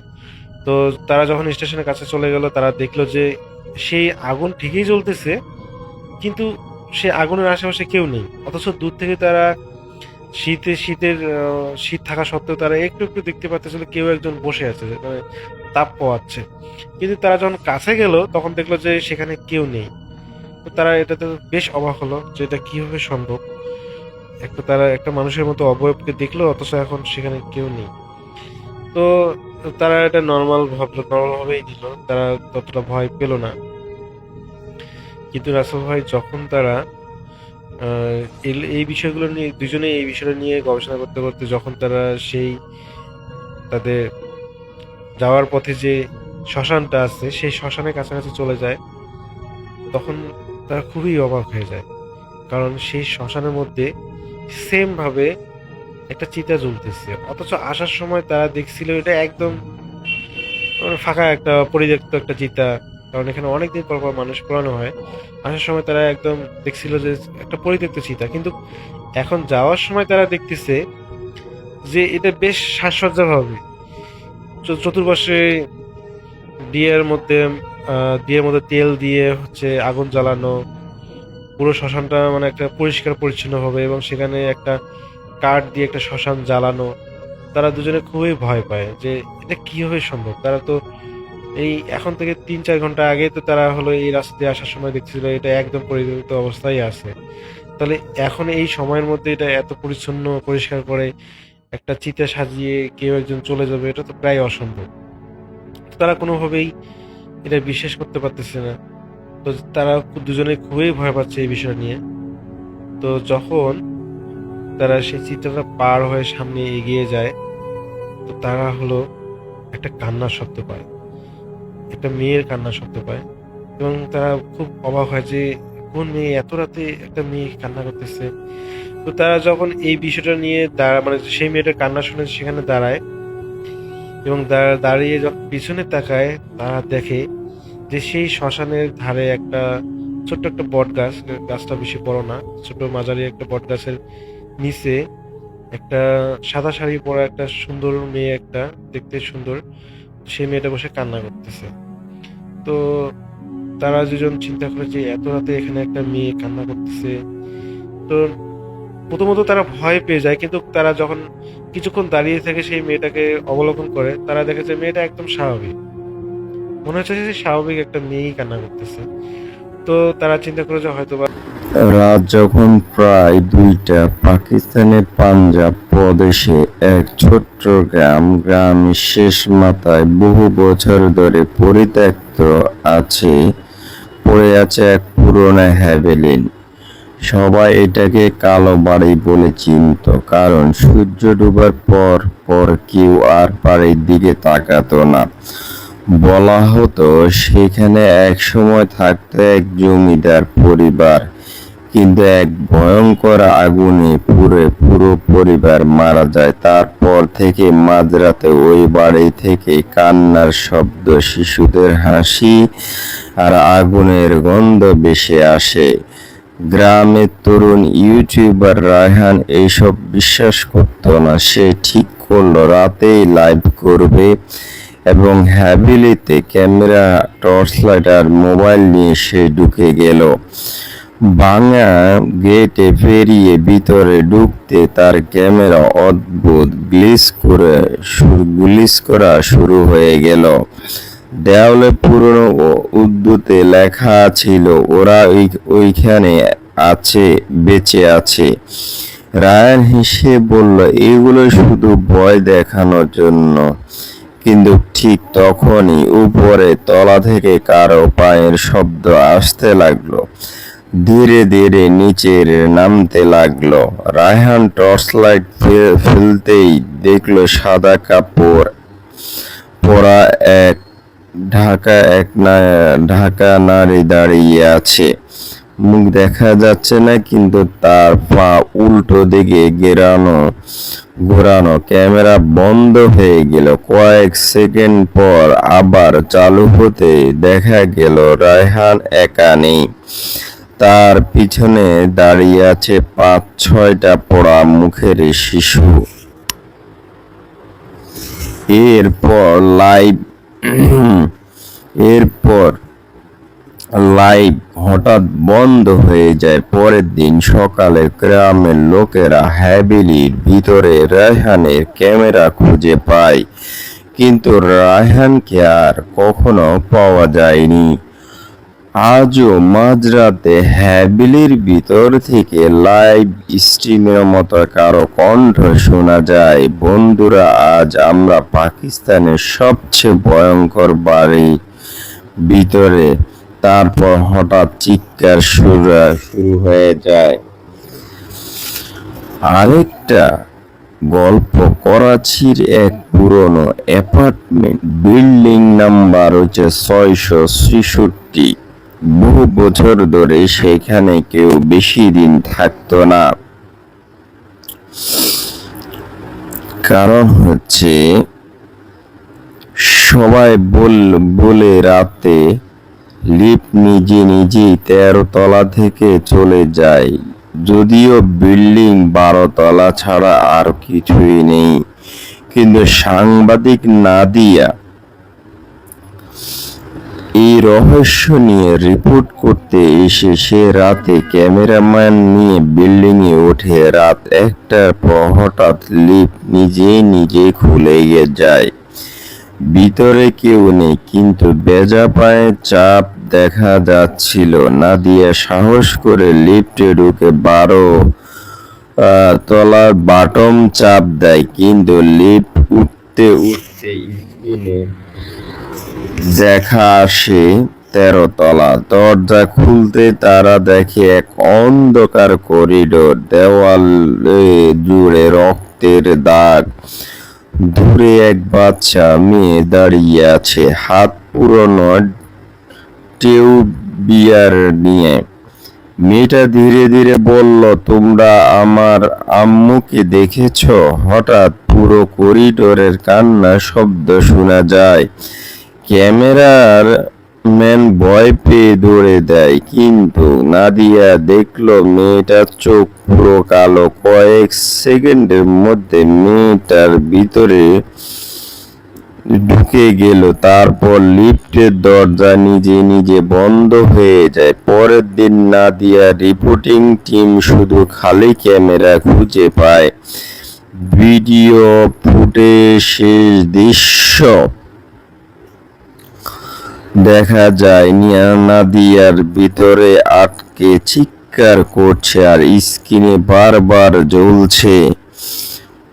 তো তারা যখন স্টেশনের কাছে চলে গেল, তারা দেখলো যে সেই আগুন ঠিকই জ্বলতেছে, কিন্তু সে আগুনের আশেপাশে কেউ নেই। অথচ দূর থেকে তারা শীত থাকা সত্ত্বেও তারা একটু একটু দেখতে পাচ্ছিল কেউ একজন বসে আছে, মানে তাপ পোয়াচ্ছে। কিন্তু তারা যখন কাছে গেল, তখন দেখলো যে সেখানে কেউ নেই। তো তারা এটাতে বেশ অবাক হলো যে এটা কিভাবে সম্ভব। তারা একটা মানুষের মতো অবয়বকে দেখলো, অথচ এখন সেখানে কেউ নেই। তো তারা এটা নর্মাল ভাবেই দিল, তারা ততটা ভয় পেল না। কিন্তু রাসেল ভাই যখন তারা এই বিষয়গুলো নিয়ে দুজনে এই বিষয়টা নিয়ে গবেষণা করতে করতে যখন তারা সেই তাদের যাওয়ার পথে যে শ্মশানটা আছে সেই শ্মশানের কাছাকাছি চলে যায়, তখন তারা খুবই অবাক হয়ে যায়। কারণ সেই শ্মশানের মধ্যে সেম ভাবে একটা চিতা জ্বলতেছে, অথচ আসার সময় তারা দেখছিল এটা একদম ফাঁকা একটা পরিত্যক্ত একটা চিতা। কারণ এখানে অনেকদিন পর পর মানুষ পোড়ানো হয়। আসার সময় তারা একদম দেখছিল যে একটা পরিত্যক্ত চিতা, কিন্তু এখন যাওয়ার সময় তারা দেখতেছে যে এটা বেশ সাজসজ্জা ভাবে চতুর্পাশে দিয়ের মধ্যে তেল দিয়ে হচ্ছে আগুন জ্বালানো, পুরো শ্মশানটা মানে একটা পরিষ্কার পরিচ্ছন্ন হবে, এবং সেখানে একটা কাঠ দিয়ে একটা শ্মশান জ্বালানো। তারা দুজনে খুবই ভয় পায় যে এটা কিভাবে সম্ভব। তারা তো এই এখন থেকে 3-4 ঘন্টা আগে তো তারা হলো এই রাস্তা দিয়ে আসার সময় দেখছিল এটা একদম পরিত্যক্ত অবস্থায় আছে, তাহলে এখন এই সময়ের মধ্যে এটা এত পরিচ্ছন্ন পরিষ্কার করে একটা চিতা সাজিয়ে কেউ একজন চলে যাবে, এটা তো প্রায় অসম্ভব। তারা কোনোভাবেই এটা বিশ্বাস করতে পারতেছে না। তো তারা দুজনে খুবই ভয় পাচ্ছে এই বিষয় নিয়ে। তো যখন তারা সেই চিত্রটা পার হয়ে সামনে এগিয়ে যায়, তো তারা হলো একটা কান্নার শব্দ পায়, একটা মেয়ের কান্নার শব্দ পায়, এবং তারা খুব অবাক হয় যে কোন মেয়ে এত রাতে একটা মেয়ে কান্না করতেছে। তো তারা যখন এই বিষয়টা নিয়ে মানে সেই মেয়েটার কান্না শুনে সেখানে দাঁড়ায়, এবং দাঁড়িয়ে যখন পিছনে তাকায়, তারা দেখে যে সেই শ্মশানের ধারে একটা ছোট্ট একটা বট গাছ, গাছটা বেশি বড় না, ছোট মাঝারি একটা বট গাছের নিচে একটা সাদা শাড়ি পরা একটা সুন্দর মেয়ে, একটা দেখতে সুন্দর, সেই মেয়েটা বসে কান্না করতেছে। তো তারা দুজন চিন্তা করে যে এত রাতে এখানে একটা মেয়ে কান্না করতেছে। তো প্রথমত তারা ভয় পেয়ে যায়, কিন্তু তারা যখন কিছুক্ষণ দাঁড়িয়ে থেকে সেই মেয়েটাকে অবলোকন করে, তারা দেখে যে মেয়েটা একদম স্বাভাবিক, মনে হচ্ছে যে স্বাভাবিক একটা মেয়েই কান্না করতেছে। তো তারা চিন্তা করে যে হয়তো বা রাত যখন প্রায় 2টা, পাকিস্তানের পাঞ্জাব প্রদেশে এক ছোট্ট গ্রামের শেষ মাথায় বহু বছর ধরে পরিত্যক্ত পড়ে আছে এক পুরনো হ্যাভেলিন। সবাই এটাকে কালো বাড়ি বলে চিনত, কারণ সূর্য ডুবার পর পর কেউ আর বাড়ির দিকে তাকাতো না। বলা হতো সেখানে এক সময় থাকতো এক জমিদার পরিবার, কিন্তু এক ভয়ঙ্কর আগুনে পুরো পরিবার মারা যায়। তারপর থেকে মাঝরাতে ওই বাড়ি থেকে কান্নার শব্দ, শিশুদের হাসি আর আগুনের গন্ধ ভেসে আসে। গ্রামের তরুণ ইউটিউবার রায়হান এইসব বিশ্বাস করতো না। সে ঠিক করলো রাতেই লাইভ করবে, এবং হ্যাভেলিতে ক্যামেরা, টর্চলাইট আর মোবাইল নিয়ে সে ঢুকে গেল। ভাঙা গেটে পেরিয়ে ভিতরে ঢুকতে তার ক্যামেরা অদ্ভুত গ্লিচ করা শুরু হয়ে গেল। দেওয়ালে পুরনো উর্দুতে লেখা ছিল, ওরা ওইখানে বেঁচে আছে। রায়ান হেসে বলল, এগুলো শুধু ভয় দেখানোর জন্য। কিন্তু ঠিক তখনই উপরে তলা থেকে কারো পায়ের শব্দ আসতে লাগলো, ধীরে ধীরে নিচের নামতে লাগলো। রায়হান টর্চলাইট ফেলতেই দেখলো সাদা কাপড় পরা এক ঢাকা নারী দাঁড়িয়ে আছে। মুখ দেখা যাচ্ছে না, কিন্তু তার পা উল্টো দিকে ঘোরানো। ক্যামেরা বন্ধ হয়ে গেল। কয়েক সেকেন্ড পর আবার চালু হতে দেখা গেল রায়হান একা নেই, তার পিছনে দাঁড়িয়ে আছে 5-6টা পোড়া মুখের শিশু। এরপর লাইভ হঠাৎ বন্ধ হয়ে যায়। পরের দিন সকালে গ্রামের লোকেরা হ্যাভেলির ভিতরে রায়হানের ক্যামেরা খুঁজে পায়, কিন্তু রায়হানকে আর কখনো পাওয়া যায়নি। আজও মাঝরাতে হ্যাভেলির ভিতর থেকে লাইভ স্ট্রিমের মতো কারো কণ্ঠ শোনা যায়। বন্ধুরা, আজ আমরা পাকিস্তানের সবচেয়ে ভয়ঙ্কর বাড়ির ভিতরে তারপর হঠাৎ চিৎকার শুরু হয়ে যায়। আরেকটা গল্প, করাচির এক পুরনো অ্যাপার্টমেন্ট বিল্ডিং নাম্বার 666। বহু বছর ধরে সেখানে কেউ বেশি দিন থাকতো না। কারণ হচ্ছে সবাই বলে রাতে লিফট নিজে নিজেই 13 তলা থেকে চলে যায়, যদিও বিল্ডিং 12 তলা ছাড়া আর কিছুই নেই। কিন্তু সাংবাদিক নাদিয়া এই রহস্য নিয়ে রিপোর্ট করতে এসে সে রাতে ক্যামেরাম্যান নিয়ে বিল্ডিং এ ওঠে। রাত 1টার পর হঠাৎ লিফট নিজে খুলে যায়। ভিতরে কেউ নেই, কিন্তু ভেজা পায়ে চাপ দেখা যাচ্ছিল। নাদিয়া সাহস করে লিফটে ঢুকে 12 তলার বাটম চাপ দেয়, কিন্তু লিফট উঠতে স্ক্রিনে দেখা আসে 13 তলা। দরজা খুলতে তারা দেখে এক অন্ধকার করিডোর, দেওয়ালে জুড়ে রক্তের দাগ। দূরে এক বাচ্চা মেয়ে দাঁড়িয়ে আছে, হাত পুরনো টিউব বিয়ার নিয়ে। মেয়েটা ধীরে ধীরে বলল, তোমরা আমার আম্মুকে দেখেছো? হঠাৎ পুরো করিডোরের কান্না শব্দ শোনা যায়। ক্যামেরার ম্যান ভয় পেয়ে দৌড়ে দেয়, কিন্তু নাদিয়া দেখলো মেয়েটার চোখ পুরো কালো। কয়েক সেকেন্ডের মধ্যে মেয়েটার ভিতরে ঢুকে গেল। তারপর লিফটের দরজা নিজে বন্ধ হয়ে যায়। পরের দিন নাদিয়া রিপোর্টিং টিম শুধু খালি ক্যামেরা খুঁজে পায়। ভিডিও ফুটেজ, শেষ দৃশ্য দেখা যায় নাদিয়ার ভিতরে আটকে চিৎকার করছে, আর স্ক্রিনে বারবার জ্বলছে,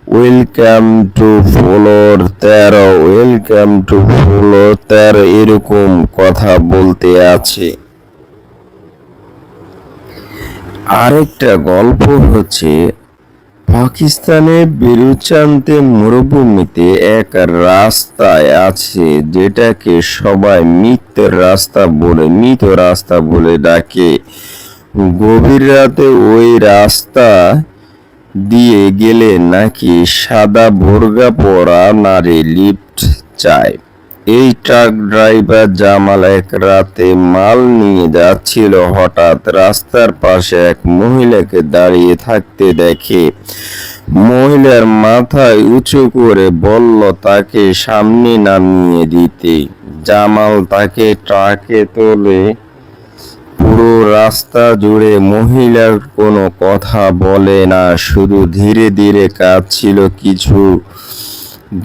welcome to floor 13, welcome to floor 13, এরকম কথা বলতে আছে। আরেকটা গল্প হচ্ছে, পাকিস্তানের বেলুচান্তে মরুভূমিতে এক রাস্তায় আছে, যেটাকে সবাই মৃত রাস্তা বলে ডাকে। গভীর রাতে ওই রাস্তা দিয়ে গেলে নাকি সাদা বোরকা পরা নারী লিফট চায়। এই ট্রাক ড্রাইভার জামাল এক রাতে মাল নিয়ে যাচ্ছিল। হঠাৎ রাস্তার পাশে এক মহিলাকে দাঁড়িয়ে থাকতে দেখে। মহিলার মাথায় উঁচু করে বলল তাকে সামনে নামিয়ে দিতে। জামাল তাকে ট্রাকে তোলে। পুরো রাস্তা জুড়ে মহিলার কোনো কথা বলে না, শুধু ধীরে ধীরে কাঁদছিল। কিছু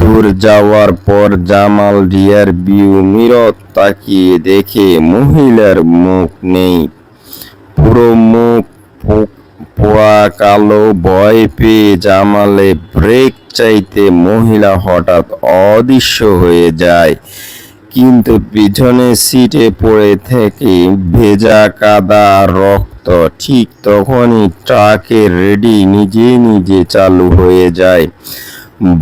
দূর যাওয়ার পর জামাল রিয়ার ভিউ মিরর তাকিয়ে দেখে মহিলার মুখ নেই, পুরো মুখ পোড়া কালো। ভয় পেয়ে জামালে ব্রেক চাইতে মহিলা হঠাৎ অদৃশ্য হয়ে যায়, কিন্তু পিছনের সিটে পড়ে থেকে ভেজা কাদা আর রক্ত। ঠিক তখনই ট্রাকের রেডি নিজে চালু হয়ে যায়।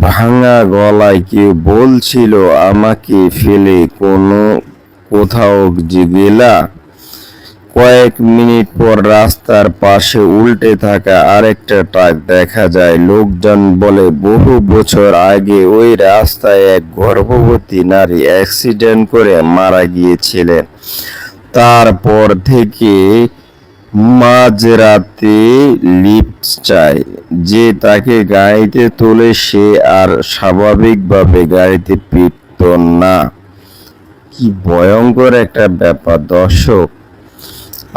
ভাঙা গলায় কেউ বলছিল, আমাকে ফেলে কোথাও গেলা? কয়েক মিনিট পর রাস্তার পাশে উল্টে থাকা আরেকটা ট্রাক দেখা যায়। লোকজন বলে বহু বছর আগে ওই রাস্তায় এক গর্ভবতী নারী অ্যাক্সিডেন্ট করে মারা গিয়েছিলেন। তারপর থেকে মাঝরাতে লিফট চায়, যে তাকে গাড়িতে তোলে সে আর স্বাভাবিকভাবে গাড়িতে ফিরত না। কি ভয়ঙ্কর একটা ব্যাপার দর্শক।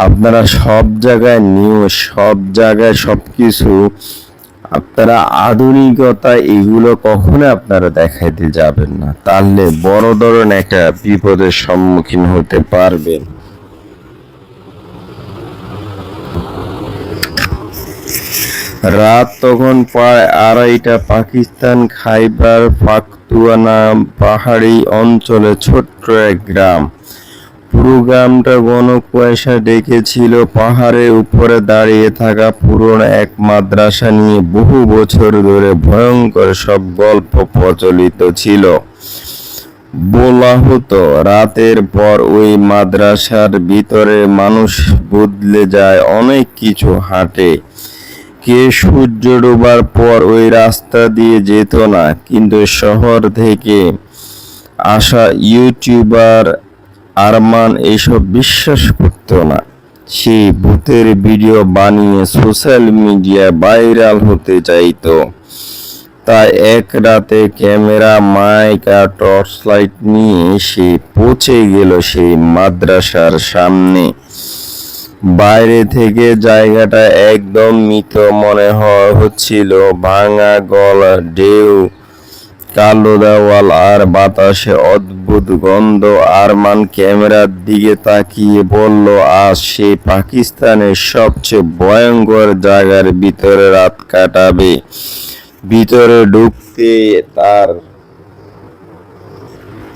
আপনারা সব জায়গায় নিউজ, সব জায়গায় সবকিছু, আপনারা আধুনিকতা এগুলো কখনো আপনারা দেখাইতে যাবেন না, তাহলে বড় ধরনের একটা বিপদের সম্মুখীন হতে পারবেন। রাত তখন প্রায় 2:30। পাকিস্তান খাইবার পাখতুনখোয়া পাহাড়ি অঞ্চলে ছোট্ট এক গ্রাম। পুরো গ্রামটা ঘন কুয়াশা ডেকেছিল। পাহাড়ের উপরে দাঁড়িয়ে থাকা পুরনো এক মাদ্রাসা নিয়ে বহু বছর ধরে ভয়ঙ্কর সব গল্প প্রচলিত ছিল। বলা হতো রাতের পর ওই মাদ্রাসার ভিতরে মানুষ বদলে যায়, অনেক কিছু হাঁটে। কে সূর্য ডোবার পর ওই রাস্তা দিয়ে যেত না, কিন্তু শহর থেকে আসা ইউটিউবার আরমান এসব বিশ্বাস করতো না। সে ভূতের ভিডিও বানিয়ে সোশ্যাল মিডিয়ায় ভাইরাল হতে চাইতো। তাই এক রাতে ক্যামেরা, মাইক আর টর্চ লাইট নিয়ে সে পৌঁছে গেল সেই মাদ্রাসার সামনে। বাইরে থেকে জায়গাটা একদম মৃত মনে হচ্ছিল। ভাঙা গলা, ঢেউ, কালো দেওয়াল আর বাতাসে অদ্ভুত গন্ধ। আরমান ক্যামেরার দিকে তাকিয়ে বলল, আজ সে পাকিস্তানের সবচেয়ে ভয়ঙ্কর জায়গার ভিতরে রাত কাটাবে। ভিতরে ঢুকতে তার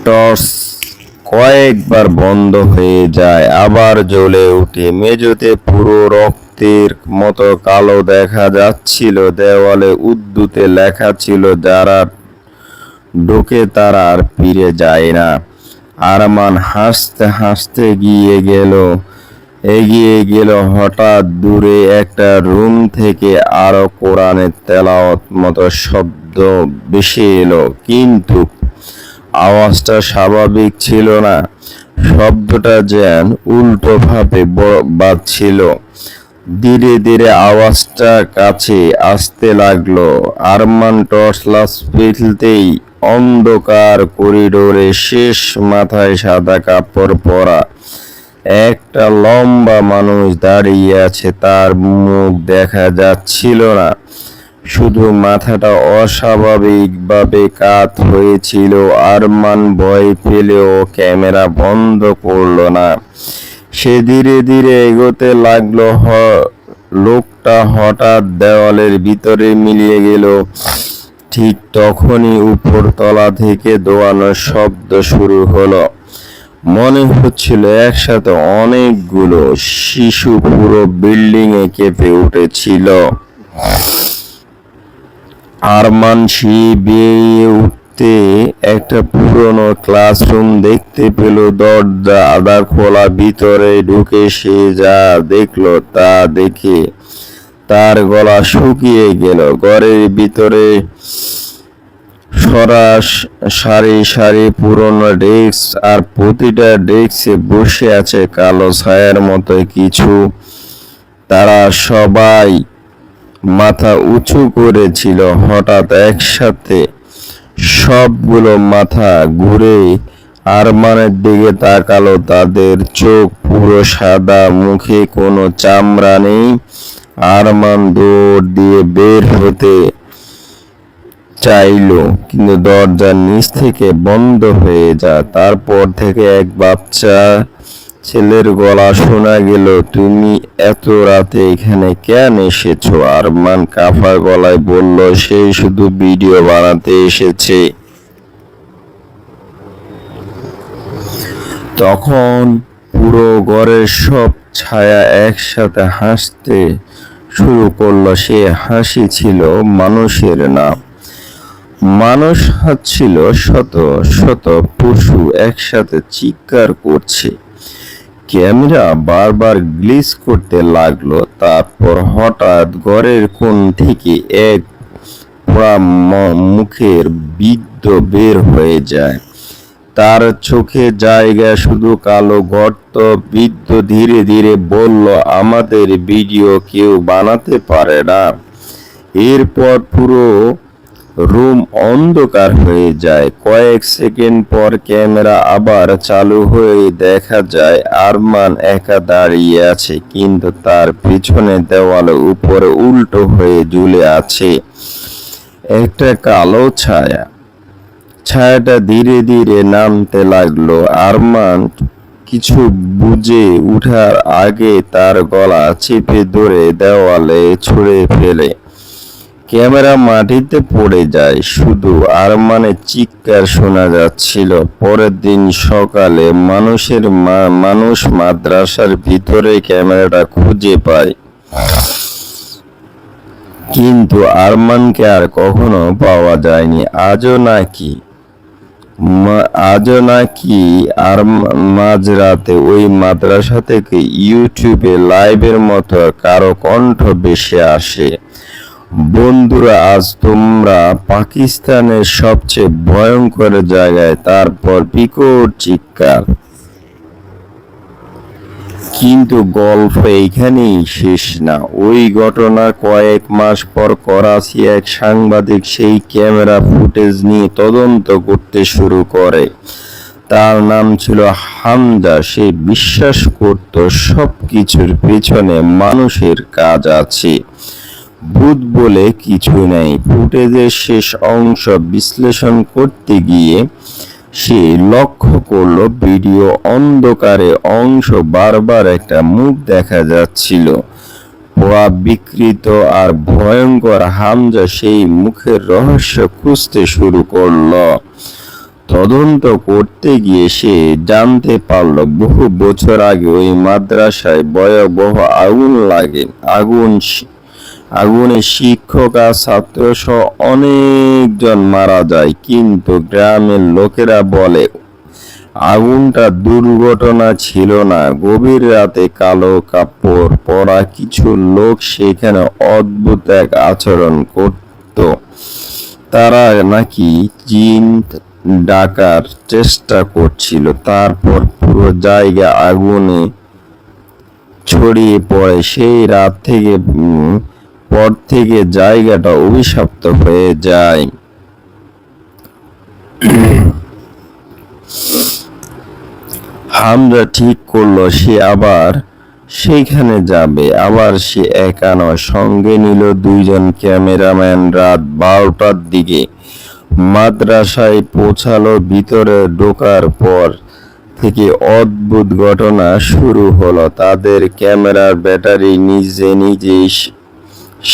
টর্চ কয়েকবার বন্ধ হয়ে যায়, আবার জ্বলে ওঠে। মেঝেতে পুরো রক্তের মতো কালো দেখা যাচ্ছিল। দেওয়ালে উর্দুতে লেখা ছিল, যারা ঢোকে তারা আর ফিরে যায় না। আরমান হাসতে হাসতে এগিয়ে গেল। হঠাৎ দূরে একটা রুম থেকে আরো কোরআনের তেলাওয়াত মতো শব্দ ভেসে এলো, কিন্তু আওয়াজটা স্বাভাবিক ছিল না। শব্দটা যেন উল্টো ভাবে বাজছিল। ধীরে ধীরে আওয়াজটা কাছে আসতে লাগলো। আরমান টর্চ লাইট ফেলতেই অন্ধকার করিডোরে শেষ মাথায় সাদা কাপড় পরা একটা লম্বা মানুষ দাঁড়িয়ে আছে। তার মুখ দেখা যাচ্ছিল না, শুধু মাথাটা অস্বাভাবিকভাবে কাত হয়েছিল। আরমান ভয় পেলেও ক্যামেরা বন্ধ করলো না। সে ধীরে ধীরে এগোতে লাগলো। লোকটা হঠাৎ দেওয়ালের ভিতরে মিলিয়ে গেল। ঠিক তখনই উপরতলা থেকে দোয়ানোর শব্দ শুরু হলো। মনে হচ্ছিল একসাথে অনেকগুলো শিশু পুরো বিল্ডিং এ কেঁপে উঠেছিল। আরমান বেরিয়ে উঠতে একটা পুরনো ক্লাসরুম দেখতে পেল। দরজা আধা খোলা। ভিতরে ঢুকে সে যা দেখলো তা দেখে তার গলা শুকিয়ে গেল। ঘরের ভিতরে সারি সারি পুরনো ডেস্ক, আর প্রতিটা ডেস্কে বসে আছে কালো ছায়ার মতো কিছু। তারা সবাই মাথা উঁচু করেছিল। হঠাৎ একসাথে সবগুলো মাথা ঘুরে আরমানের দিকে তাকালো। তাদের চোখ পুরো সাদা, মুখে কোনো চামড়া নেই। আরমান দৌড় দিয়ে বের হতে চাইলো, কিন্তু দরজার নিচ থেকে বন্ধ হয়ে যায়। তারপর থেকে এক বাচ্চা ছেলের গলা শোনা গেল, তুমি এত রাতে এখানে কেন এসেছো? আরমান কাঁপা গলায় বলল, সে শুধু ভিডিও বানাতে এসেছে। তখন পুরো ঘরের সব ছায়া একসাথে হাসতে শুরু করলো। সে হাসি ছিল মানুষের না। মানুষ হাসছিল, শত শত পশু একসাথে চিৎকার করছে। ক্যামেরা বারবার গ্লিচ করতে লাগলো। তারপর হঠাৎ ঘরের কোণ থেকে এক পোড়া মুখের বৃদ্ধ বের হয়ে যায়। তার চোখে জায়গা শুধু কালো গর্ত। বৃদ্ধ ধীরে ধীরে বলল, আমাদের ভিডিও কেউ বানাতে পারে না। এরপর পুরো রুম অন্ধকার হয়ে যায়। কয়েক সেকেন্ড পর ক্যামেরা আবার চালু হয়ে দেখা যায় আরমান একা দাঁড়িয়ে আছে, কিন্তু তার পিছনে দেওয়ালের উপরে উল্টো হয়ে ঝুলে আছে একটা কালো ছায়া। ছায়াটা ধীরে ধীরে নামতে লাগলো। আরমান কিছু বুঝে উঠার আগে তার গলা চেপে ধরে দেওয়ালে ছুঁড়ে ফেলে। ক্যামেরা মাটিতে পড়ে যায়, শুধু আরমানের চিৎকার শোনা যাচ্ছিল। পরের দিন সকালে মানুষ মাদ্রাসার ভিতরে ক্যামেরাটা খুঁজে পায়, কিন্তু আরমানকে আর কখনো পাওয়া যায়নি। আজও নাকি আর মাঝরাতে ওই মাদ্রাসা থেকে ইউটিউবে লাইভের মতো কারো কণ্ঠ ভেসে আসে, বন্ধুরা আজ তোমরা পাকিস্তানের সবচেয়ে ভয়ঙ্কর জায়গায়। তারপর বিকট চিৎকার। কিন্তু গল্প এইখানেই শেষ না। ওই ঘটনার কয়েক মাস পর করাচি এক সাংবাদিক সেই ক্যামেরা ফুটেজ নিয়ে তদন্ত করতে শুরু করে। তার নাম ছিল হামজা। সে বিশ্বাস করত সবকিছুর পেছনে মানুষের কাজ আছে, ভূত বলে কিছু নেই। ফুটেজের শেষ অংশ বিশ্লেষণ করতে গিয়ে সে লক্ষ্য করল ভিডিও অন্ধকারে অংশ বারবার একটা মুখ দেখা যাচ্ছিল, পোড়া, বিকৃত আর ভয়ঙ্কর। হামজা সেই মুখের রহস্য খুঁজতে শুরু করলো। তদন্ত করতে গিয়ে সে জানতে পারল বহু বছর আগে ওই মাদ্রাসায় ভয়াবহ আগুন লাগে। আগুনে শিক্ষক আর ছাত্র সহ অনেকজন মারা যায়, কিন্তু গ্রামের লোকেরা বলে আগুনটা দুর্ঘটনা ছিল না। গভীর রাতে কালো কাপড় পরা কিছু লোক সেখানে অদ্ভুত এক আচরণ করত। তারা নাকি জিন ডাকার চেষ্টা করছিল। তারপর পুরো জায়গা আগুনে ছড়িয়ে পড়ে। সেই রাত পর থেকে জায়গাটা অভিশপ্ত হয়ে যায়। হামজা ঠিক করলো সে আবার সেইখানে যাবে। আবার সে একা নয়, সঙ্গে নিল দুইজন ক্যামেরাম্যান। রাত 12টার দিকে মাদ্রাসায় পৌঁছালো। ভিতরে ঢোকার পর থেকে অদ্ভুত ঘটনা শুরু হলো। তাদের ক্যামেরার ব্যাটারি নিজেই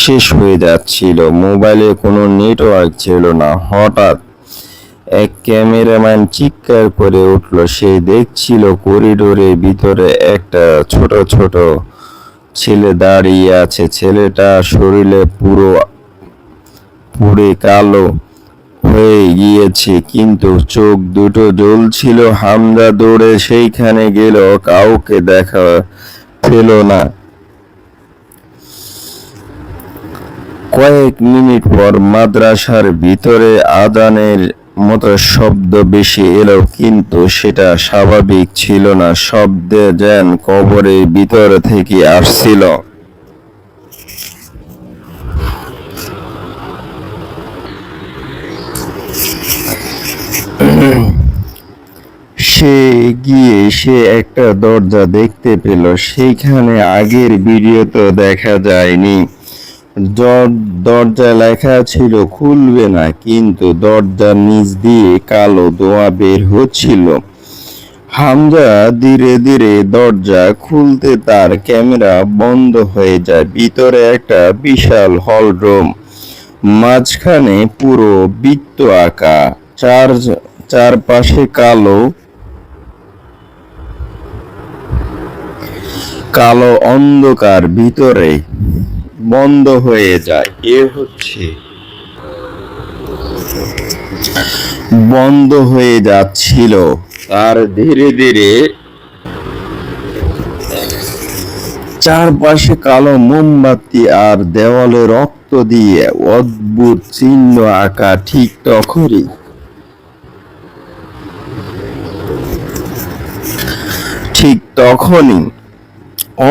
শেষ হয়ে যাচ্ছিল, মোবাইলে কোনো নেটওয়ার্ক ছিল না। হঠাৎ এক ক্যামেরাম্যান চিৎকার করে উঠল। সে দেখছিল করিডোরের ভিতরে একটা ছোট ছেলে দাঁড়িয়ে আছে। ছেলেটা শরীরে পুড়ে কালো হয়ে গিয়েছে, কিন্তু চোখ দুটো জ্বলছিল। হামজা দৌড়ে সেইখানে গেল, কাউকে দেখা পেল না। কয়েক মিনিট পর মাদ্রাসার ভিতরে আজানের মতো শব্দ ভেসে এলো, কিন্তু সেটা স্বাভাবিক ছিল না। শব্দে যেন কবরের ভিতর থেকে আসছিল। সে একটা দরজা দেখতে পেল। সেইখানে আগের ভিডিওতে দেখা যায়নি। দরজায় লেখা ছিল খুলবে না, কিন্তু দরজার নিচ দিয়ে কালো ধোঁয়া বের হচ্ছিল। হামজা ধীরে ধীরে দরজা খুলতে তার ক্যামেরা বন্ধ হয়ে যায়। ভিতরে একটা বিশাল হল রুম, মাঝখানে পুরো বৃত্ত আঁকা, চারপাশে কালো অন্ধকার। ভিতরে বন্ধ হয়ে যায়। বন্ধ হয়ে যাচ্ছিল। তার ধীরে ধীরে চারপাশে কালো মোমবাতি আর দেওয়ালে রক্ত দিয়ে অদ্ভুত চিহ্ন আঁকা। ঠিক তখনই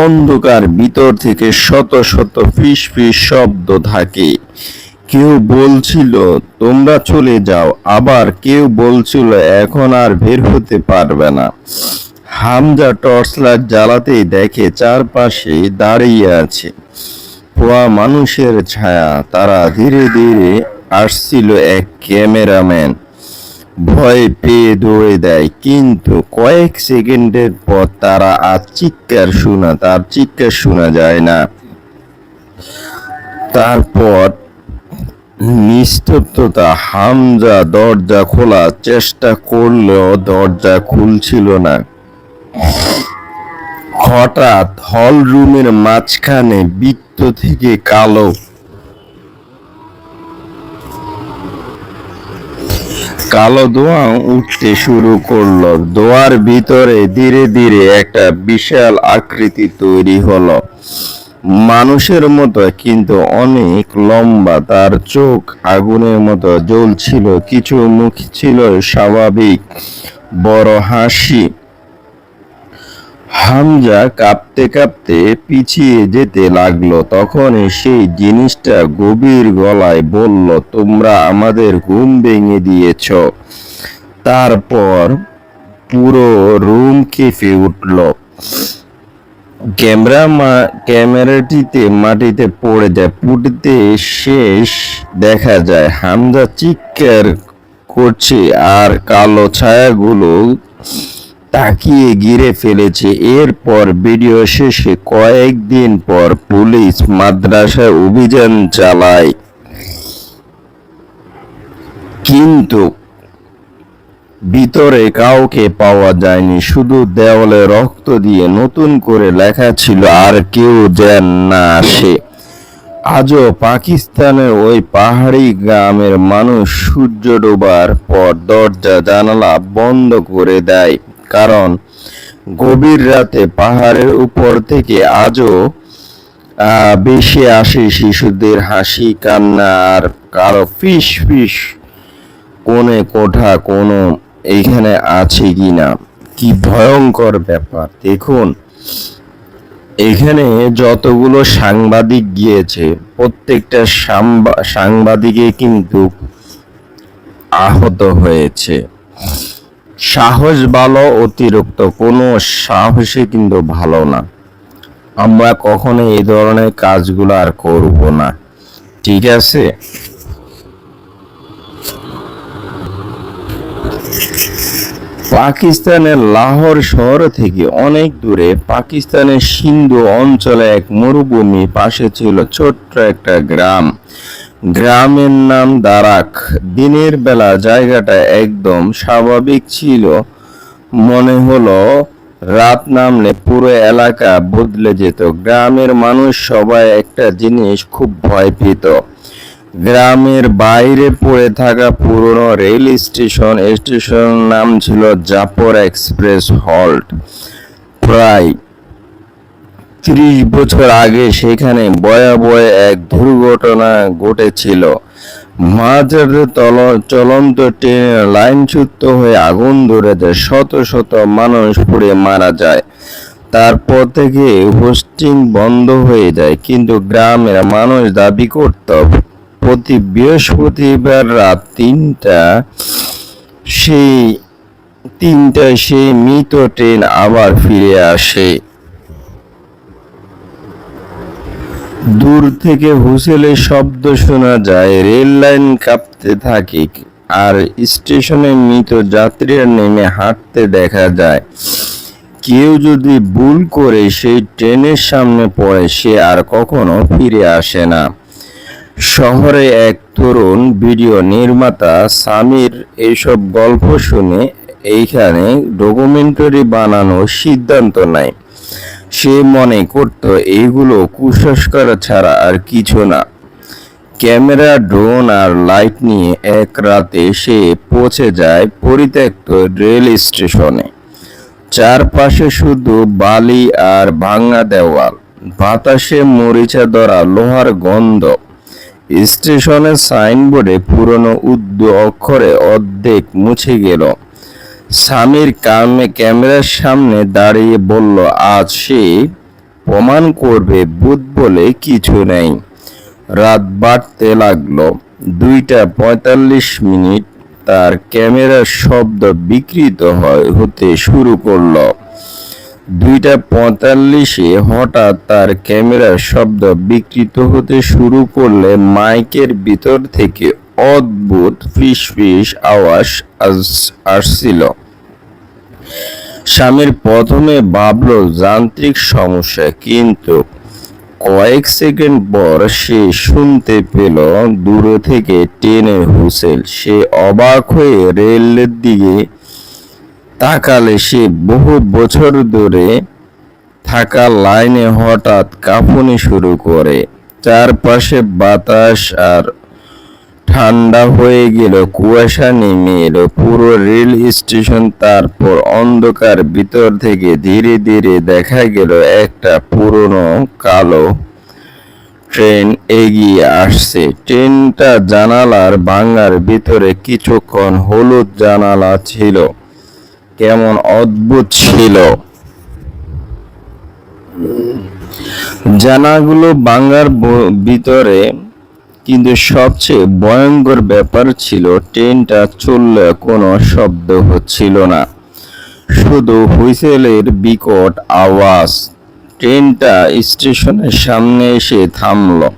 অন্ধকার ভিতর থেকে শত শত ফিস ফিস শব্দ থাকে। কেউ বলছিল তোমরা চলে যাও, আবার কেউ বলছিল এখন আর বের হতে পারবে না। হামজা টর্চ লাইট জ্বালাতেই দেখে চারপাশে দাঁড়িয়ে আছে পোয়া মানুষের ছায়া। তারা ধীরে ধীরে আসছিল। এক ক্যামেরাম্যান ভয় পেয়ে দৌড়ে দেয়, কিন্তু কয়েক সেকেন্ডের পর তার চিৎকার শোনা যায় না। তারপর নিস্তব্ধতা। হামজা দরজা খোলার চেষ্টা করলেও দরজা খুলছিল না। হঠাৎ হল রুমের মাঝখানে বৃত্ত থেকে কালো ধোঁয়া উঠতে শুরু করলো। ধোঁয়ার ভিতরে ধীরে ধীরে একটা বিশাল আকৃতি তৈরি হলো, মানুষের মতো কিন্তু অনেক লম্বা। তার চোখ আগুনের মতো জ্বলছিল, কিছু মুখ ছিল স্বাভাবিক, বড় হাসি। হামজা কাঁপতে কাঁপতে পিছিয়ে যেতে লাগলো। তখন সেই জিনিসটা গভীর গলায় বলল, তোমরা আমাদের ঘুম ভেঙে দিয়েছ। তারপর পুরো রুম কেঁপে উঠল। ক্যামেরাটিতে মাটিতে পড়ে যায়। ফুটতে শেষ দেখা যায় হামজা চিৎকার করছে আর কালো ছায়াগুলো তাকিয়ে ঘিরে ফেলেছে। এরপর ভিডিও শেষে কয়েকদিন পর পুলিশ মাদ্রাসায় অভিযান চালায়, কিন্তু ভিতরে কাউকে পাওয়া যায়নি। শুধু দেওয়ালে রক্ত দিয়ে নতুন করে লেখা ছিল, আর কেউ যেন না আসে। আজও পাকিস্তানের ওই পাহাড়ি গ্রামের মানুষ সূর্য ডোবার পর দরজা জানালা বন্ধ করে দেয়, কারণ গভীর রাতে পাহাড়ের উপর থেকে আজও ভেসে আসে শিশুদের হাসি, কান্না আর কারো ফিস ফিস কোণে কোঠা কোনো এখানে আছে কিনা। কি ভয়ঙ্কর ব্যাপার! দেখুন, এখানে যতগুলো সাংবাদিক গিয়েছে প্রত্যেকটা সাংবাদিকে কিন্তু আহত হয়েছে। সাহস ভালো, অতিরিক্ত কোনো সাহসে কিন্তু ভালো না। আমরা কখনো এই ধরনের কাজগুলো আর করব না, ঠিক আছে? পাকিস্তানের লাহোর শহর থেকে অনেক দূরে পাকিস্তানের সিন্ধু অঞ্চলে এক মরুভূমি পাশে ছিল ছোট্ট একটা গ্রাম। গ্রামের নাম দারাক। দিনের বেলা জায়গাটা একদম স্বাভাবিক ছিল, মনে হলো রাত নামলে পুরো এলাকা বদলে যেত। গ্রামের মানুষ সবাই একটা জিনিস খুব ভয় পেত, গ্রামের বাইরে পড়ে থাকা পুরনো রেল স্টেশনের নাম ছিল জাফর এক্সপ্রেস হল্ট। প্রায় 30 বছর আগে সেখানে ভয়াবহ এক দুর্ঘটনা ঘটেছিল। মাঝরাতে চলন্ত ট্রেনের লাইনচ্যুত হয়ে আগুন ধরে যায়, শত শত মানুষ পুড়ে মারা যায়। তারপর থেকে হোস্টিং বন্ধ হয়ে যায়, কিন্তু গ্রামের মানুষ দাবি করত প্রতি বৃহস্পতিবার রাত 3টায় সেই মৃত ট্রেন আবার ফিরে আসে। দূর থেকে হুইসেলের শব্দ শোনা যায়, রেল লাইন কাঁপতে থাকে, আর স্টেশনে মৃত যাত্রীরা নেমে হাঁটতে দেখা যায়। কেউ যদি ভুল করে সেই ট্রেনের সামনে পড়ে, সে আর কখনো ফিরে আসে না। শহরে এক তরুণ ভিডিও নির্মাতা সামির এইসব গল্প শুনে এইখানে ডকুমেন্টারি বানানোর সিদ্ধান্ত নেয়। সে মনে করত এগুলো কুসংস্কার ছাড়া আর কিছু না। ক্যামেরা, ড্রোন আর লাইট নিয়ে এক রাতে সে পৌঁছে যায় পরিত্যক্ত রেল স্টেশনে। চারপাশে শুধু বালি আর ভাঙা দেওয়াল, বাতাসে মরিচা ধরা লোহার গন্ধ। স্টেশনের সাইনবোর্ডে পুরনো উর্দু অক্ষরে অর্ধেক মুছে গেল। সামির ক্যামেরার সামনে দাঁড়িয়ে বলল, আজ সে প্রমাণ করবে ভূত বলে কিছু নেই। রাত বাড়তে লাগলো। 2:45 তার ক্যামেরার শব্দ বিকৃত হতে শুরু করলো। 2:45 হঠাৎ তার ক্যামেরার শব্দ বিকৃত হতে শুরু করলে মাইকের ভিতর থেকে অদ্ভুত ফিসফিস আওয়াজ আসছিল। স্বামীর প্রথমে ভাবলো যান্ত্রিক সমস্যা, কিন্তু কয়েক সেকেন্ড পর সে শুনতে পেল দূরে থেকে ট্রেনের হুইসেল। সে অবাক হয়ে রেলের দিকে তাকালে সে বহু বছর ধরে থাকা লাইনে হঠাৎ কাঁপুনি শুরু করে। চারপাশে বাতাস আর ঠান্ডা হয়ে গেল, কুয়াশা নেমে এলো পুরো রেল স্টেশন। তারপর অন্ধকার ভিতর থেকে ধীরে ধীরে দেখা গেল একটা পুরনো কালো ট্রেন এগিয়ে আসছে। ট্রেনটা জানালার ভাঙার ভিতরে কিছুক্ষণ হলুদ জানালা ছিল, কেমন অদ্ভুত ছিল। জানালাগুলো ভাঙার ভিতরে, কিন্তু সবচেয়ে ভয়ঙ্কর ব্যাপার ছিল ট্রেনটা চললে কোনো শব্দ হচ্ছিল না, শুধু হুইসেলের বিকট আওয়াজ। ট্রেনটা স্টেশনের সামনে এসে থামলো।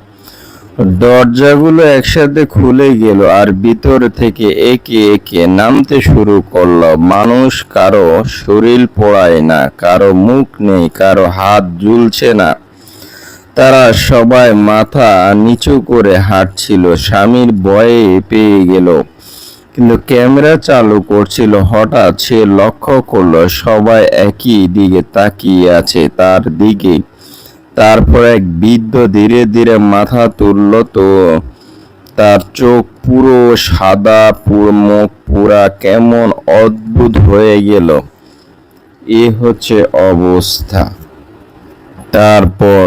দরজাগুলো একসাথে খুলে গেল আর ভিতর থেকে একে একে নামতে শুরু করলো মানুষ। কারো শরীর পোড়ায় না, কারো মুখ নেই, কারো হাত ঝুলছে না। তারা সবাই মাথা নিচু করে হাঁটছিল। স্বামীর ভয়ে পেয়ে গেল, কিন্তু ক্যামেরা চালু করছিল। হঠাৎ সে লক্ষ্য করলো সবাই একই দিকে তাকিয়ে আছে তার দিকে। তারপর এক বৃদ্ধ ধীরে ধীরে মাথা তুলল, তো তার চোখ পুরো সাদা, পুরো মুখ পুরা কেমন অদ্ভুত হয়ে গেল। এ হচ্ছে অবস্থা। তারপর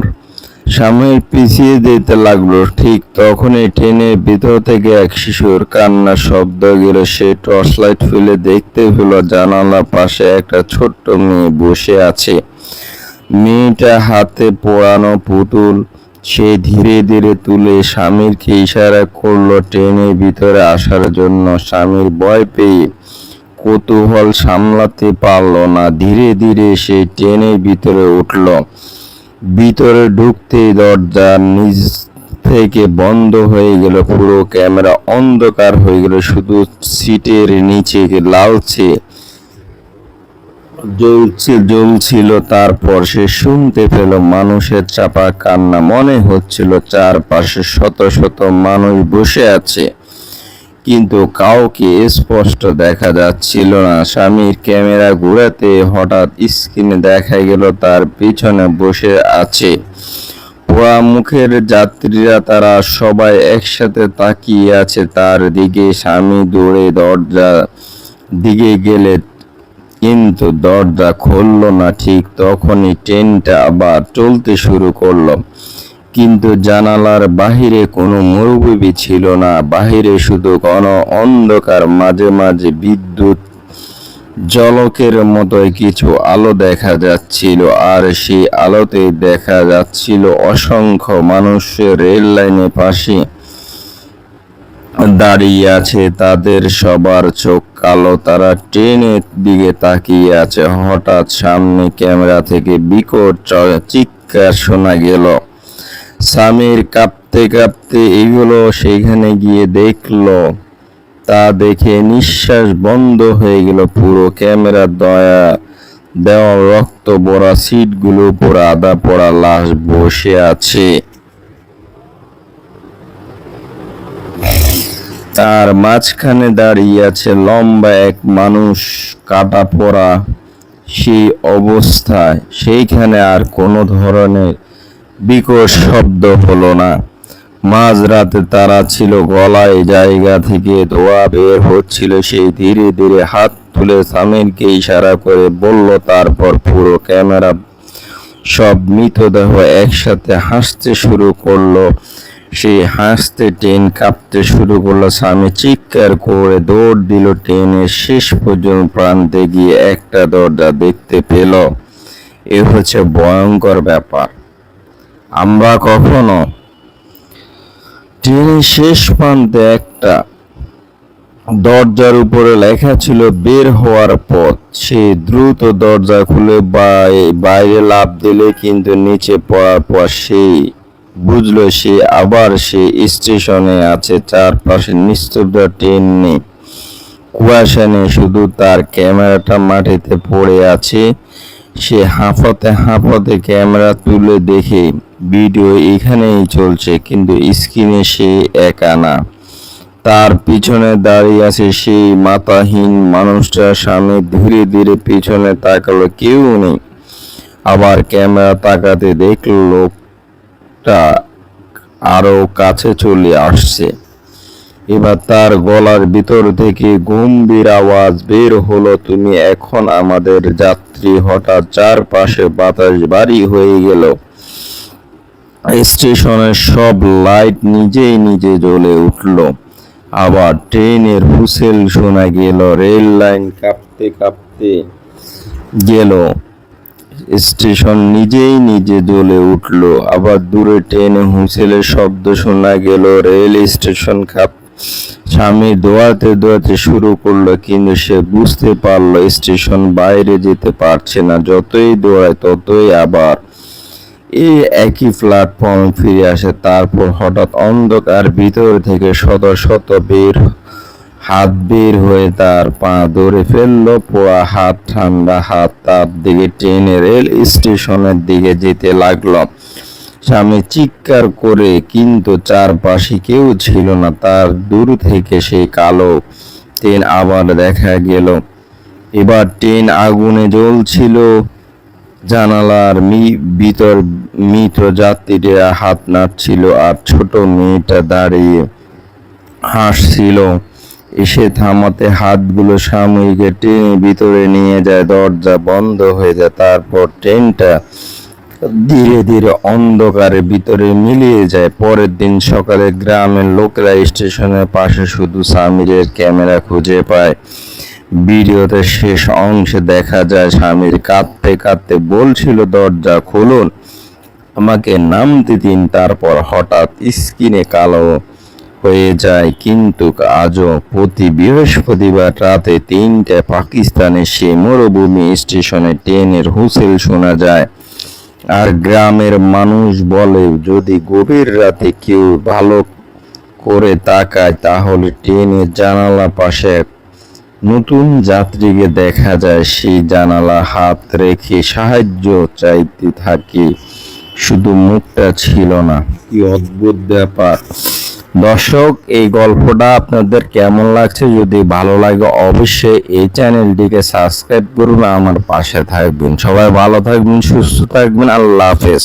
সামনে পিছিয়ে যেতে লাগলো। ঠিক তখনই ট্রেনের ভিতর থেকে এক শিশুর কান্নার শব্দ গেল। সে টর্চ লাইট ফেলে দেখতে পেল জানালার পাশে একটা ছোট্ট মেয়ে বসে আছে। মেয়েটা হাতে পোড়ানো পুতুল। সে ধীরে ধীরে তুলে স্বামীরকে ইশারা করলো ট্রেনের ভিতরে আসার জন্য। স্বামীর ভয় পেয়ে কৌতূহল সামলাতে পারলো না। ধীরে ধীরে সে ট্রেনের ভিতরে উঠল। ভিতরে ঢুকতেই দরজা নিজ থেকে বন্ধ হয়ে গেল। পুরো ক্যামেরা অন্ধকার হয়ে গেল, শুধু সিটের নিচে লালচে জ্বলছিল। তারপর সে শুনতে পেল মানুষের চাপা কান্না। মনে হচ্ছিল চারপাশে শত শত মানুষ বসে আছে, কিন্তু কাউকে স্পষ্ট দেখা যাচ্ছিল না। স্বামীর ক্যামেরা ঘুরাতে হঠাৎ স্ক্রিনে দেখা গেল তার পিছনে বসে আছে পোড়া মুখের যাত্রীরা। তারা সবাই একসাথে তাকিয়ে আছে তার দিকে। স্বামী দৌড়ে দরজা দিকে গেলে, কিন্তু দরজা খুলল না। ঠিক তখনই ট্রেনটা আবার চলতে শুরু করলো, কিন্তু জানালার বাহিরে কোনো মরুভূমি ছিল না। বাহিরে শুধু ঘন অন্ধকার, মাঝে মাঝে বিদ্যুৎ ঝলকের মতোই কিছু আলো দেখা যাচ্ছিল। আর সেই আলোতে দেখা যাচ্ছিল অসংখ্য মানুষের রেল লাইনের পাশে দাঁড়িয়ে আছে। তাদের সবার চোখ কালো, তারা ট্রেনের দিকে তাকিয়ে আছে। হঠাৎ সামনে ক্যামেরা থেকে বিকট চিৎকার শোনা গেল। স্বামীর কাঁপতে কাঁপতে এগুলো সেখানে গিয়ে দেখলো। তা দেখে নিঃশ্বাস বন্ধ হয়ে গেল। পুরো ক্যামেরা দেওয়াল রক্ত ভরা, সিটগুলো উপর আধা পড়া লাশ বসে আছে। তার মাঝখানে দাঁড়িয়ে আছে লম্বা এক মানুষ, কাটা পড়া সেই অবস্থায়। সেইখানে আর কোনো ধরনের বিকট শব্দ হলো না। মাঝরাতে তারা ছিল, গলায় জায়গা থেকে ধোঁয়া বের হচ্ছিল। সেই ধীরে ধীরে হাত তুলে স্বামীরকে ইশারা করে বলল। তারপর পুরো ক্যামেরা সব মৃতদেহ একসাথে হাসতে শুরু করলো। সেই হাসতে ট্রেন কাঁপতে শুরু করলো। স্বামী চিৎকার করে দৌড় দিল ট্রেনের শেষ পর্যন্ত প্রান্তে গিয়ে একটা দরজা দেখতে পেল। এ হচ্ছে ভয়ঙ্কর ব্যাপার। আমরা কখনো ট্রেনের শেষ প্রান্তে একটা দরজার উপরে লেখা ছিল বের হওয়ার পথ। সে দ্রুত দরজা খুলে বাইরে লাফ দিলে, কিন্তু নিচে পড়ার পর সে বুঝলো সে আবার সে স্টেশনে আছে। চারপাশে নিস্তব্ধ, ট্রেন নেই, কুয়াশা নেই, শুধু তার ক্যামেরাটা মাটিতে পড়ে আছে। সে হাঁপাতে হাঁপাতে ক্যামেরা তুলে দেখে ভিডিও এখানেই চলছে, কিন্তু স্ক্রিনে সে একা না, তার পিছনে দাঁড়িয়ে আছে সেই মাথাহীন মানুষটার সামনে। ধীরে ধীরে পিছনে তাকালো, কেউ নেই। আবার ক্যামেরা তাকাতে দেখলো লোকটা আরো কাছে চলে আসছে। এবার তার গলার ভিতর থেকে গম্ভীর আওয়াজ বের হলো, তুমি এখন আমাদের যাত্রী। হঠাৎ চারপাশে বাতাস ভারী হয়ে গেল। স্টেশনের সব লাইট নিজেই নিজে জ্বলে উঠল। আবার ট্রেনের হুইসেল শোনা গেল। রেল লাইন কাঁপতে কাঁপতে গেল। স্টেশন নিজেই নিজে জ্বলে উঠল। আবার দূরে ট্রেনে হুইসেলের শব্দ শোনা গেল। রেল স্টেশন স্বামী দৌড়াতে দৌড়াতে শুরু করলো, কিন্তু সে বুঝতে পারলো স্টেশন বাইরে যেতে পারছে না। যতই দৌড়ায় ততই আবার এই একই প্ল্যাটফর্মে ফিরে আসে। তারপর হঠাৎ অন্ধকার ভিতর থেকে শত শত হাত বের হয়ে তার পা ধরে ফেললো। পোড়া হাত, ঠান্ডা হাত তার দিকে টেনে রেল স্টেশনের দিকে যেতে লাগলো। স্বামী চিৎকার করে, কিন্তু চারপাশে কেউ ছিল না। তার দূর থেকে সেই কালো ট্রেন আবার দেখা গেল। এবার ট্রেন আগুনে জ্বলছিল। জানালার ভিতর মৃত যাত্রীরা হাত নাড়ছিল, আর ছোট মেয়েটা দাঁড়িয়ে হাসছিল। এসে থামাতে হাতগুলো স্বামীকে ট্রেনের ভিতরে নিয়ে যায়। দরজা বন্ধ হয়ে যায়। তারপর ট্রেনটা ধীরে ধীরে অন্ধকারের ভিতরে মিলিয়ে যায়। পরের দিন সকালে গ্রামের লোকেরা স্টেশনের পাশে শুধু স্বামীর ক্যামেরা খুঁজে পায়। ভিডিওতে শেষ অংশে দেখা যায় স্বামীর কাঁদতে কাঁদতে বলছিল, দরজা খুলুন, আমাকে নামতে দিন। তারপর হঠাৎ স্ক্রিনে কালো হয়ে যায়। কিন্তু আজও প্রতি বৃহস্পতিবার রাতে 3টায় পাকিস্তানের সেই মরুভূমি স্টেশনে ট্রেনের হুইসেল শোনা যায়। আর গ্রামের মানুষ বলে, যদি গভীর রাতে কেউ ভালো করে তাকায় তাহলে ট্রেনের জানালা পাশে এক নতুন যাত্রীকে দেখা যায়। সেই জানালা হাত রেখে সাহায্য চাইতে থাকে, শুধু মুখটা ছিল না। কি অদ্ভুত ব্যাপার। দর্শক, এই গল্পটা আপনাদের কেমন লাগছে? যদি ভালো লাগে অবশ্যই এই চ্যানেলটিকে সাবস্ক্রাইব করুন, আমার পাশে থাকবেন। সবাই ভালো থাকবেন, সুস্থ থাকবেন। আল্লাহ হাফেজ।